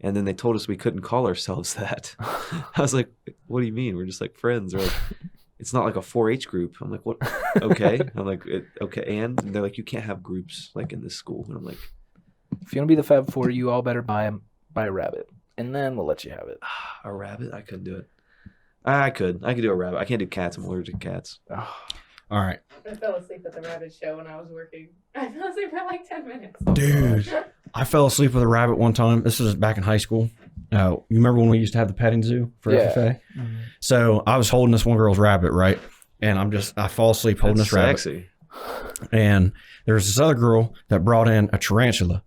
Speaker 1: And then they told us we couldn't call ourselves that. I was like, what do you mean? We're just like friends. They're like, it's not like a 4-H group. I'm like, what? Okay. I'm like, okay. And they're like, you can't have groups like in this school. And I'm like,
Speaker 3: If you want to be the Fab Four, you all better buy a rabbit, and then we'll let you have it.
Speaker 1: a rabbit? I couldn't do it. I could do a rabbit. I can't do cats. I'm allergic to cats.
Speaker 3: Oh.
Speaker 2: All right,
Speaker 4: I fell asleep at the rabbit show when I was working. I fell asleep for like 10 minutes.
Speaker 2: dude. I fell asleep with a rabbit one time. This was back in high school. You remember when we used to have the petting zoo for
Speaker 3: Yeah.
Speaker 2: FFA? So I was holding this one girl's rabbit, right? And I fall asleep holding
Speaker 1: That's
Speaker 2: this rabbit.
Speaker 1: sexy.
Speaker 2: And there was this other girl that brought in a tarantula.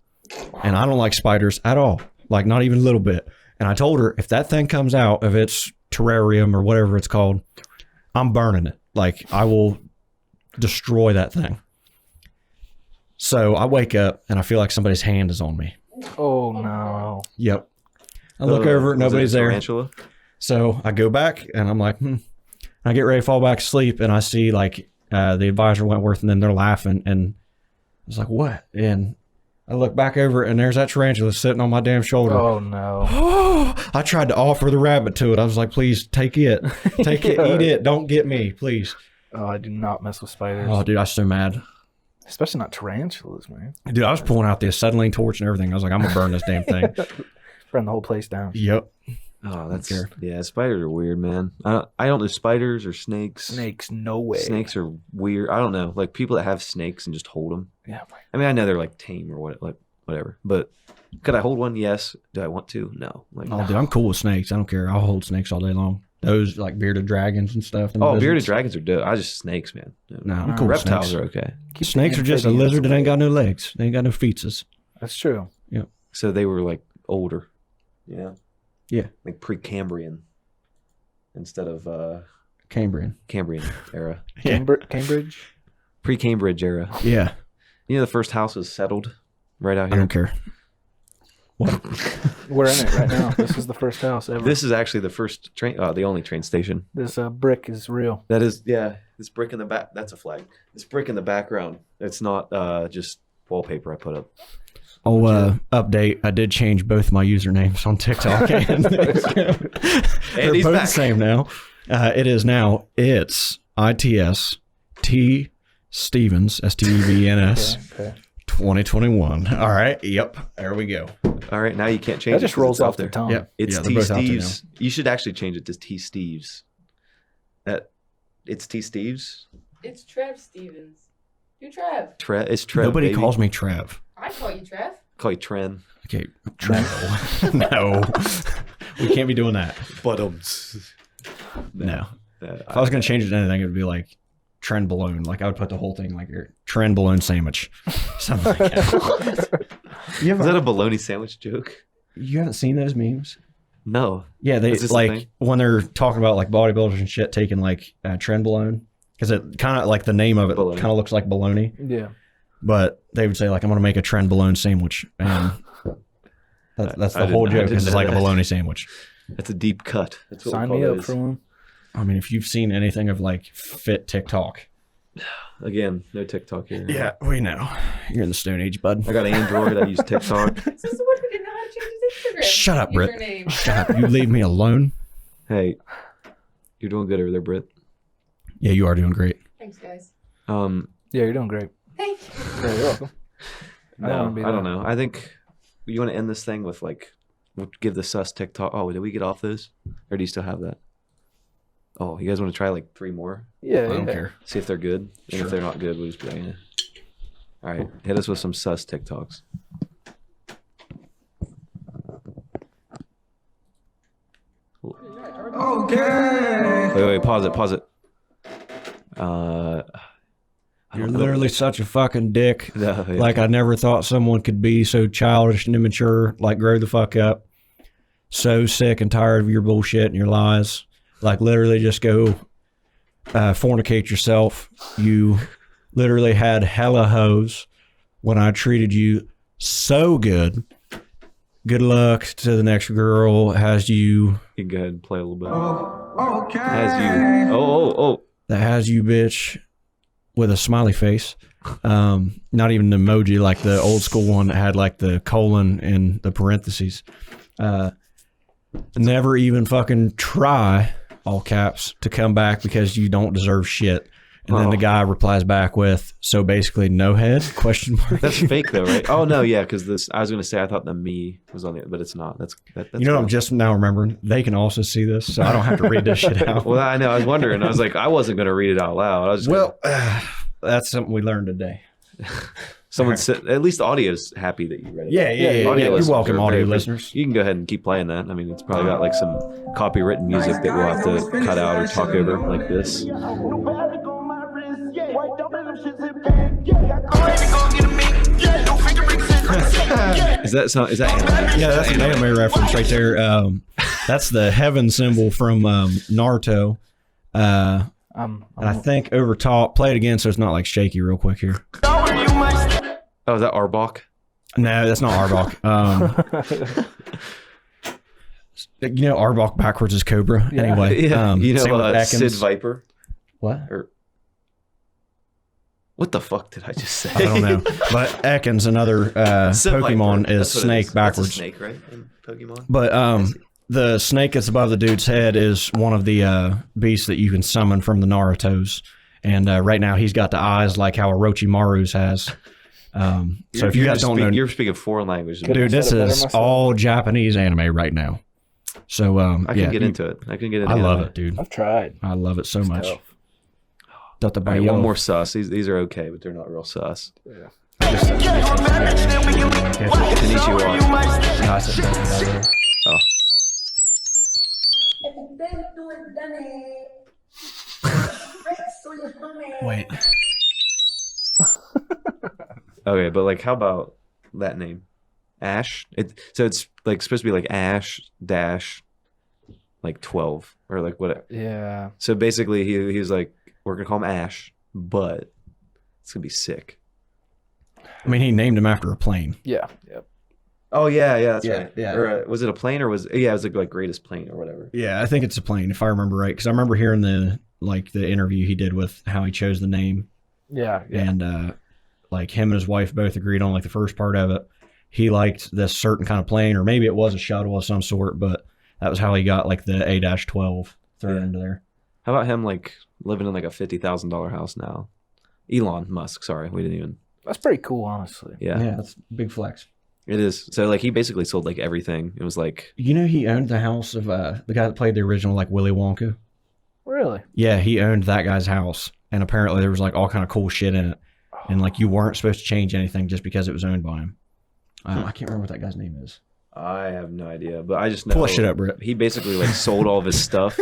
Speaker 2: And I don't like spiders at all, like not even a little bit. And I told her, if that thing comes out of its terrarium or whatever it's called, I'm burning it. Like, I will destroy that thing. So I wake up and I feel like somebody's hand is on me.
Speaker 3: Oh no.
Speaker 2: Yep. I look over,
Speaker 1: Was it
Speaker 2: nobody's
Speaker 1: a
Speaker 2: there.
Speaker 1: tarantula?
Speaker 2: So I go back and I'm like, I get ready to fall back asleep and I see like the advisor Wentworth and then they're laughing and I was like, what? And I look back over and there's that tarantula sitting on my damn shoulder.
Speaker 3: Oh no.
Speaker 2: I tried to offer the rabbit to it. I was like, please take it. Take it,
Speaker 3: Yeah.
Speaker 2: eat it. Don't get me, please.
Speaker 3: Oh, I do not mess with spiders.
Speaker 2: Oh, dude, I was so mad.
Speaker 3: Especially not tarantulas, man.
Speaker 2: Dude, I was pulling out the acetylene torch and everything. I was like, I'm going to burn this damn thing.
Speaker 3: Burn the whole place down.
Speaker 2: Yep.
Speaker 1: Oh, that's
Speaker 2: care.
Speaker 1: yeah. Spiders are weird, man. I don't do spiders or snakes.
Speaker 3: Snakes, no way.
Speaker 1: Snakes are weird. I don't know, like people that have snakes and just hold them.
Speaker 3: Yeah.
Speaker 1: I mean, I know they're like tame or whatever. But could I hold one? Yes. Do I want to? No. Like,
Speaker 2: Oh, dude, I'm cool with snakes. I don't care. I'll hold snakes all day long. Those like bearded dragons and stuff. and
Speaker 1: oh,
Speaker 2: lizards.
Speaker 1: bearded dragons are dope. I just snakes, man.
Speaker 2: No, I'm cool with
Speaker 1: Reptiles
Speaker 2: snakes.
Speaker 1: are okay.
Speaker 3: Keep the
Speaker 2: Snakes are just a
Speaker 3: amphibians
Speaker 2: lizard that
Speaker 3: away.
Speaker 2: ain't got no legs. They ain't got no feetses.
Speaker 3: That's true.
Speaker 1: So they were like older. Yeah.
Speaker 2: Yeah.
Speaker 1: Like Precambrian instead of
Speaker 2: Cambrian.
Speaker 1: Cambrian era.
Speaker 2: Yeah.
Speaker 3: Cambridge?
Speaker 1: Pre-Cambridge era.
Speaker 2: Yeah.
Speaker 1: You know, the first house was settled right out
Speaker 2: I
Speaker 1: here.
Speaker 2: don't care.
Speaker 3: We're in it right now. This is the first house ever.
Speaker 1: This is actually the first train, the only train station.
Speaker 3: This brick is real.
Speaker 1: That is, yeah. This brick in the back. That's a flag. This brick in the background. It's not just wallpaper I put up.
Speaker 2: Oh, update. I did change both my usernames on TikTok. And they're
Speaker 1: he's
Speaker 2: both
Speaker 1: back.
Speaker 2: the same now. It is now. It's ITS Stevens, STEVNS,
Speaker 3: Okay.
Speaker 2: 2021. All right. Yep. There we go.
Speaker 1: All right, now you can't change
Speaker 3: That
Speaker 1: it
Speaker 3: just
Speaker 1: 'cause
Speaker 3: rolls
Speaker 1: it's out
Speaker 3: off the
Speaker 1: there.
Speaker 3: tongue.
Speaker 2: Yep.
Speaker 1: It's
Speaker 2: Yeah,
Speaker 1: T
Speaker 2: they're both out there
Speaker 1: Steves. You should actually change it to T Steves. It's T Steves.
Speaker 4: It's Trev Stevens. You Trev.
Speaker 1: It's Trev.
Speaker 2: Nobody
Speaker 1: baby.
Speaker 2: calls me Trev.
Speaker 4: I call you Trev.
Speaker 1: Call you Tren.
Speaker 2: Okay. No. We can't be doing that.
Speaker 1: But
Speaker 2: No. If I was going to change it to anything, it would be like Trend Balloon. Like I would put the whole thing like your Trend Balloon sandwich. Something like that. You
Speaker 1: Is that a bologna sandwich joke?
Speaker 2: You haven't seen those memes?
Speaker 1: No.
Speaker 2: Yeah, they
Speaker 1: Is this a
Speaker 2: like
Speaker 1: thing?
Speaker 2: when they're talking about like bodybuilders and shit taking like Trend Balloon because it kind of like the name of it
Speaker 1: Bologna.
Speaker 2: kind of looks like bologna,
Speaker 3: Yeah.
Speaker 2: but they would say like I'm going to make a Trend Balloon sandwich, and that's
Speaker 1: I
Speaker 2: the whole
Speaker 1: didn't
Speaker 2: joke. Is
Speaker 1: know
Speaker 2: it's like a
Speaker 1: that.
Speaker 2: bologna sandwich.
Speaker 1: That's a deep cut. That's what
Speaker 3: Sign
Speaker 1: we
Speaker 3: me
Speaker 1: call
Speaker 3: up
Speaker 1: those.
Speaker 3: for one.
Speaker 2: I mean, if you've seen anything of like fit TikTok,
Speaker 1: Again, no TikTok here.
Speaker 2: we know you're in the Stone Age, bud.
Speaker 1: I got Android. I use TikTok.
Speaker 4: This is the one who didn't know how to change his Instagram.
Speaker 2: Shut up, Britt.
Speaker 4: username.
Speaker 2: Shut up. You leave me alone.
Speaker 1: Hey, you're doing good over there, Britt.
Speaker 2: Yeah, you are doing great.
Speaker 4: Thanks, guys.
Speaker 3: Yeah, you're doing great.
Speaker 4: Thank you.
Speaker 3: Yeah, you're welcome. I don't
Speaker 1: No,
Speaker 3: wanna be
Speaker 1: I don't
Speaker 3: that.
Speaker 1: know. I think you want to end this thing with like, we'll give the sus TikTok. Oh, did we get off those? Or do you still have that? Oh, you guys want to try like 3 more?
Speaker 3: Yeah,
Speaker 2: I don't
Speaker 3: yeah.
Speaker 2: care.
Speaker 1: See if they're good. And if they're not good, we'll just be like, eh. All right, hit us with some sus TikToks. Okay. Wait, pause it. I
Speaker 2: You're
Speaker 1: don't know.
Speaker 2: literally such a fucking dick.
Speaker 1: No, yeah.
Speaker 2: Like I never thought someone could be so childish and immature. Like grow the fuck up. So sick and tired of your bullshit and your lies. Like literally just go fornicate yourself. You literally had hella hoes when I treated you so good. Good luck to the next girl. Has you.
Speaker 1: You can go ahead and play a little bit. Okay. Has you. Oh.
Speaker 2: That has you, bitch, with a smiley face. Not even an emoji like the old school one that had like the colon and the parentheses. Never even fucking try, all caps, to come back because you don't deserve shit. And then the guy replies back with, so basically no head, question mark.
Speaker 1: That's fake though, right? Oh no, yeah, because this I was gonna say I thought the me was on the but it's not. That's
Speaker 2: you know what I'm just now remembering? They can also see this, so I don't have to read this shit out.
Speaker 1: Well, I know, I was wondering. I was like, I wasn't gonna read it out loud. I was just
Speaker 2: that's something we learned today.
Speaker 1: someone said at least audio's happy that you read it.
Speaker 2: Yeah. You're welcome, audio listeners.
Speaker 1: You can go ahead and keep playing that. I mean, it's probably got like some copywritten music that we'll have to cut out or talk over like this. Is that anime?
Speaker 2: Yeah, that's an anime reference right there. That's the heaven symbol from Naruto. And I think over top, play it again so it's not like shaky real quick here.
Speaker 1: Oh, is that Arbok?
Speaker 2: No, that's not Arbok. You know, Arbok backwards is Cobra. Yeah. Anyway,
Speaker 1: yeah. You know, Sid
Speaker 2: Ekans.
Speaker 1: Viper.
Speaker 2: What?
Speaker 1: What the fuck did I just say?
Speaker 2: I don't know. But Ekans, another Pokemon, is Snake backwards.
Speaker 1: That's a snake, right? In Pokemon.
Speaker 2: But the snake that's above the dude's head is one of the beasts that you can summon from the Narutos. And right now he's got the eyes like how Orochimaru's has. So if you guys don't know,
Speaker 1: you're speaking foreign language,
Speaker 2: dude. This is all Japanese anime right now. So
Speaker 1: I can get into it. I can get into it.
Speaker 2: I love it, dude.
Speaker 3: I've tried.
Speaker 2: I love it so much.
Speaker 3: Tough.
Speaker 1: Right, one more sus. These are okay, but they're not real sus.
Speaker 3: Yeah.
Speaker 1: Konnichiwa. Oh.
Speaker 2: Wait.
Speaker 1: Okay, but like, how about that name, Ash? So it's like supposed to be like Ash dash, like 12 or like what?
Speaker 3: Yeah.
Speaker 1: So basically, he was like, we're gonna call him Ash, but it's gonna be sick.
Speaker 2: I mean, he named him after a plane.
Speaker 3: Yeah. Yep.
Speaker 1: Oh yeah, that's right.
Speaker 2: Yeah.
Speaker 1: Or was it a plane or it was like greatest plane or whatever?
Speaker 2: Yeah, I think it's a plane if I remember right, because I remember hearing the interview he did with how he chose the name.
Speaker 3: Yeah.
Speaker 2: And like him and his wife both agreed on like the first part of it. He liked this certain kind of plane, or maybe it was a shuttle of some sort, but that was how he got like the A-12 thrown into there.
Speaker 1: How about him like living in like a $50,000 house now? Elon Musk. Sorry, we didn't even.
Speaker 3: That's pretty cool, honestly.
Speaker 1: Yeah.
Speaker 2: Yeah, that's big flex.
Speaker 1: It is. So like he basically sold like everything. It was like,
Speaker 2: you know, he owned the house of the guy that played the original like Willy Wonka.
Speaker 3: Really?
Speaker 2: Yeah, he owned that guy's house, and apparently there was like all kind of cool shit in it, and like you weren't supposed to change anything just because it was owned by him. I can't remember what that guy's name is.
Speaker 1: I have no idea, but I just know.
Speaker 2: Pull that shit up, Britt.
Speaker 1: He basically like sold all of his stuff.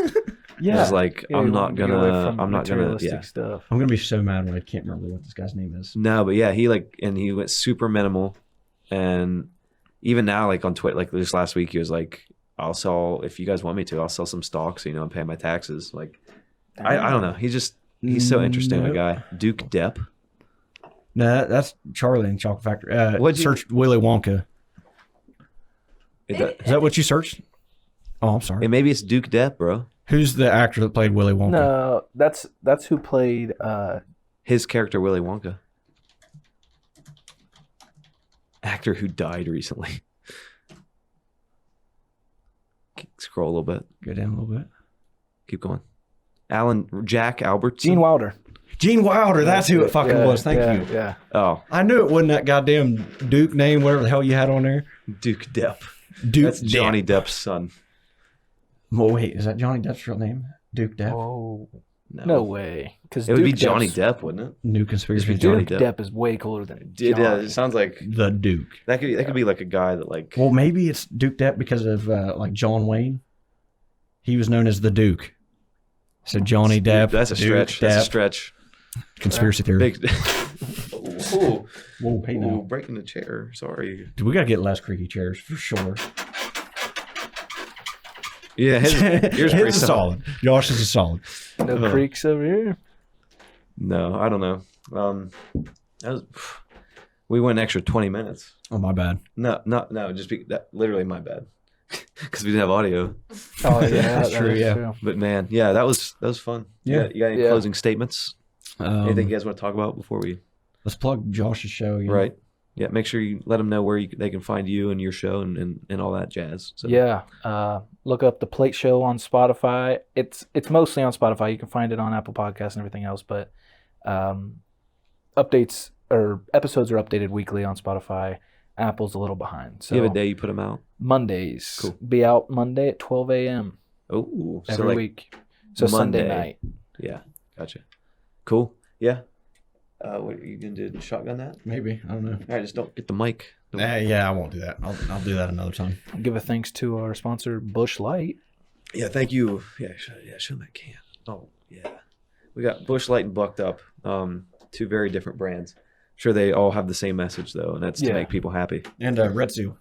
Speaker 3: Yeah.
Speaker 1: It was like,
Speaker 3: Yeah,
Speaker 1: I'm
Speaker 3: you
Speaker 1: not
Speaker 3: want to get away
Speaker 1: gonna,
Speaker 3: from
Speaker 1: I'm not gonna,
Speaker 3: materialistic
Speaker 1: yeah.
Speaker 3: stuff.
Speaker 2: I'm gonna be so mad when I can't remember what this guy's name is.
Speaker 1: No, but yeah, he went super minimal, and even now, like on Twitter, like this last week, he was like, I'll sell, if you guys want me to, I'll sell some stocks, and pay my taxes. Like, I don't know. He's so interesting, a guy. Duke Depp.
Speaker 2: No, that's Charlie in Chocolate Factory.
Speaker 1: What'd you-
Speaker 2: Search Willy Wonka.
Speaker 1: Is
Speaker 2: Is that what you searched? Oh, I'm sorry.
Speaker 1: maybe it's Duke Depp, bro.
Speaker 2: Who's the actor that played Willy Wonka?
Speaker 3: No, that's who played.
Speaker 1: His character, Willy Wonka. Actor who died recently. Scroll a little bit.
Speaker 2: Go down a little bit.
Speaker 1: Keep going. Jack Albertson.
Speaker 3: Gene Wilder.
Speaker 2: Gene Wilder. That's who it fucking was. Thank you.
Speaker 3: Yeah.
Speaker 1: Oh,
Speaker 2: I knew it wasn't that goddamn Duke name, whatever the hell you had on there.
Speaker 1: Duke Depp.
Speaker 2: Duke
Speaker 1: That's Johnny Depp's son.
Speaker 2: Well, wait, is that Johnny Depp's real name? Duke Depp?
Speaker 3: Oh, no way. Because
Speaker 1: It would be Johnny Depp, wouldn't it?
Speaker 2: New conspiracy
Speaker 1: It'd be
Speaker 2: theory.
Speaker 1: Johnny
Speaker 3: Duke
Speaker 1: Depp.
Speaker 3: Depp is way cooler than
Speaker 1: It
Speaker 3: Johnny.
Speaker 1: sounds like
Speaker 2: The Duke.
Speaker 1: that could be like a guy that like.
Speaker 2: Well, maybe it's Duke Depp because of like John Wayne. He was known as the Duke. So Johnny Depp.
Speaker 1: That's a
Speaker 2: Duke
Speaker 1: stretch. That's a
Speaker 2: Depp.
Speaker 1: stretch.
Speaker 2: Conspiracy theory.
Speaker 1: Big. Ooh.
Speaker 2: Whoa, hey
Speaker 1: Ooh,
Speaker 2: now.
Speaker 1: breaking the chair. Sorry.
Speaker 2: Dude, we gotta get less creaky chairs for sure.
Speaker 1: Yeah, yours pretty
Speaker 2: is solid. Josh's is solid.
Speaker 3: No creaks over here.
Speaker 1: No, I don't know. That was, we went an extra 20 minutes.
Speaker 2: Oh, my bad.
Speaker 1: No, just that literally my bad. Because we didn't have audio.
Speaker 3: Oh yeah,
Speaker 2: That's
Speaker 3: that
Speaker 2: true,
Speaker 3: is
Speaker 2: yeah.
Speaker 3: true.
Speaker 1: But man, yeah, that was fun.
Speaker 2: Yeah.
Speaker 1: You got any
Speaker 3: Yeah.
Speaker 1: closing statements? Anything you guys want to talk about before we?
Speaker 2: Let's plug Josh's show. You know?
Speaker 1: Right. Yeah. Make sure you let them know where they can find you and your show and all that jazz. So.
Speaker 3: Yeah, look up the Plait Show on Spotify. It's mostly on Spotify. You can find it on Apple Podcasts and everything else, but updates or episodes are updated weekly on Spotify. Apple's a little behind. So
Speaker 1: You have a day you put them out.
Speaker 3: Mondays.
Speaker 1: Cool.
Speaker 3: Be out Monday at 12 a.m.
Speaker 1: Oh,
Speaker 3: every week. So Sunday night.
Speaker 1: Yeah, gotcha. Cool. Yeah. What are you gonna do? Shotgun that?
Speaker 2: Maybe. I don't know.
Speaker 1: All right, just don't get the mic.
Speaker 2: Yeah, I won't do that. I'll do that another time.
Speaker 3: Give a thanks to our sponsor, Bush Light.
Speaker 1: Yeah, thank you. Yeah, show them that can. Oh, yeah. We got Bush Light and Bucked Up. Two very different brands. Sure, they all have the same message though, and that's to make people happy.
Speaker 2: And Red Zoo.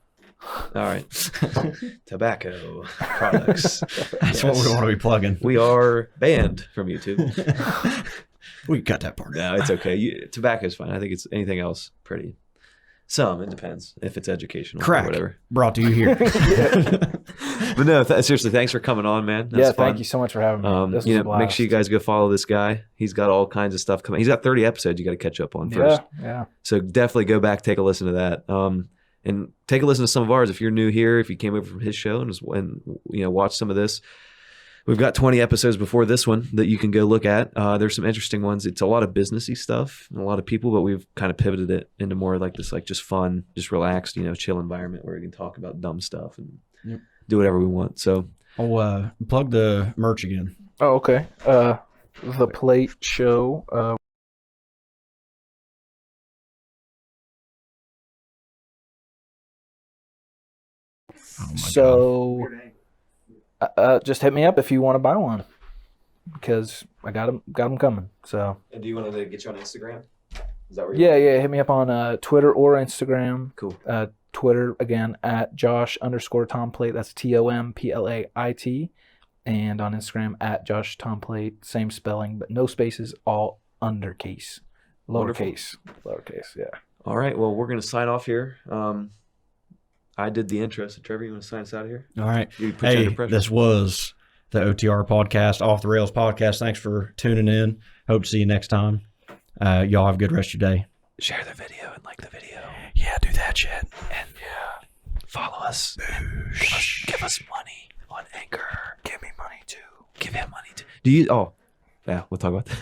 Speaker 1: All right. Tobacco products.
Speaker 2: That's what we want to be plugging.
Speaker 1: We are banned from YouTube.
Speaker 2: We can cut that part.
Speaker 1: No, it's okay. Tobacco is fine. I think it's anything else pretty. It depends if it's educational
Speaker 2: Crack.
Speaker 1: or whatever.
Speaker 2: Brought to you here.
Speaker 1: But no, seriously, thanks for coming on, man. That's fun.
Speaker 3: Thank you so much for having me. This was a blast.
Speaker 1: Make sure you guys go follow this guy. He's got all kinds of stuff coming. He's got 30 episodes you got to catch up on first.
Speaker 3: Yeah.
Speaker 1: So definitely go back, take a listen to that. And take a listen to some of ours. If you're new here, if you came over from his show and watch some of this, we've got 20 episodes before this one that you can go look at. There's some interesting ones. It's a lot of businessy stuff and a lot of people, but we've kind of pivoted it into more like this, like just fun, just relaxed, chill environment where we can talk about dumb stuff and do whatever we want. So
Speaker 2: I'll plug the merch again.
Speaker 3: Oh, okay. The Plait Show.
Speaker 2: Oh my
Speaker 3: So just hit me up if you want to buy one, because I got them coming. So
Speaker 1: and do you want to get you on Instagram? Is that where
Speaker 3: yeah, hit me up on Twitter or Instagram.
Speaker 1: Cool.
Speaker 3: Twitter again at Josh_Tomplait. That's TOMPLAIT, and on Instagram at Josh Tomplait. Same spelling, but no spaces, all undercase, lowercase, yeah.
Speaker 1: All right. Well, we're going to sign off here. I did the intro. So Trevor, you want to sign us out of here?
Speaker 2: All right.
Speaker 1: You put you
Speaker 2: Hey,
Speaker 1: under pressure.
Speaker 2: this was the OTR podcast, Off the Rails podcast. Thanks for tuning in. Hope to see you next time. Y'all have a good rest of your day.
Speaker 1: Share the video and like the video.
Speaker 2: Yeah, do that shit.
Speaker 1: And follow us. Give us money on Anchor.
Speaker 3: Give me money too.
Speaker 1: Give him money too. Do you? Oh, yeah. We'll talk about that.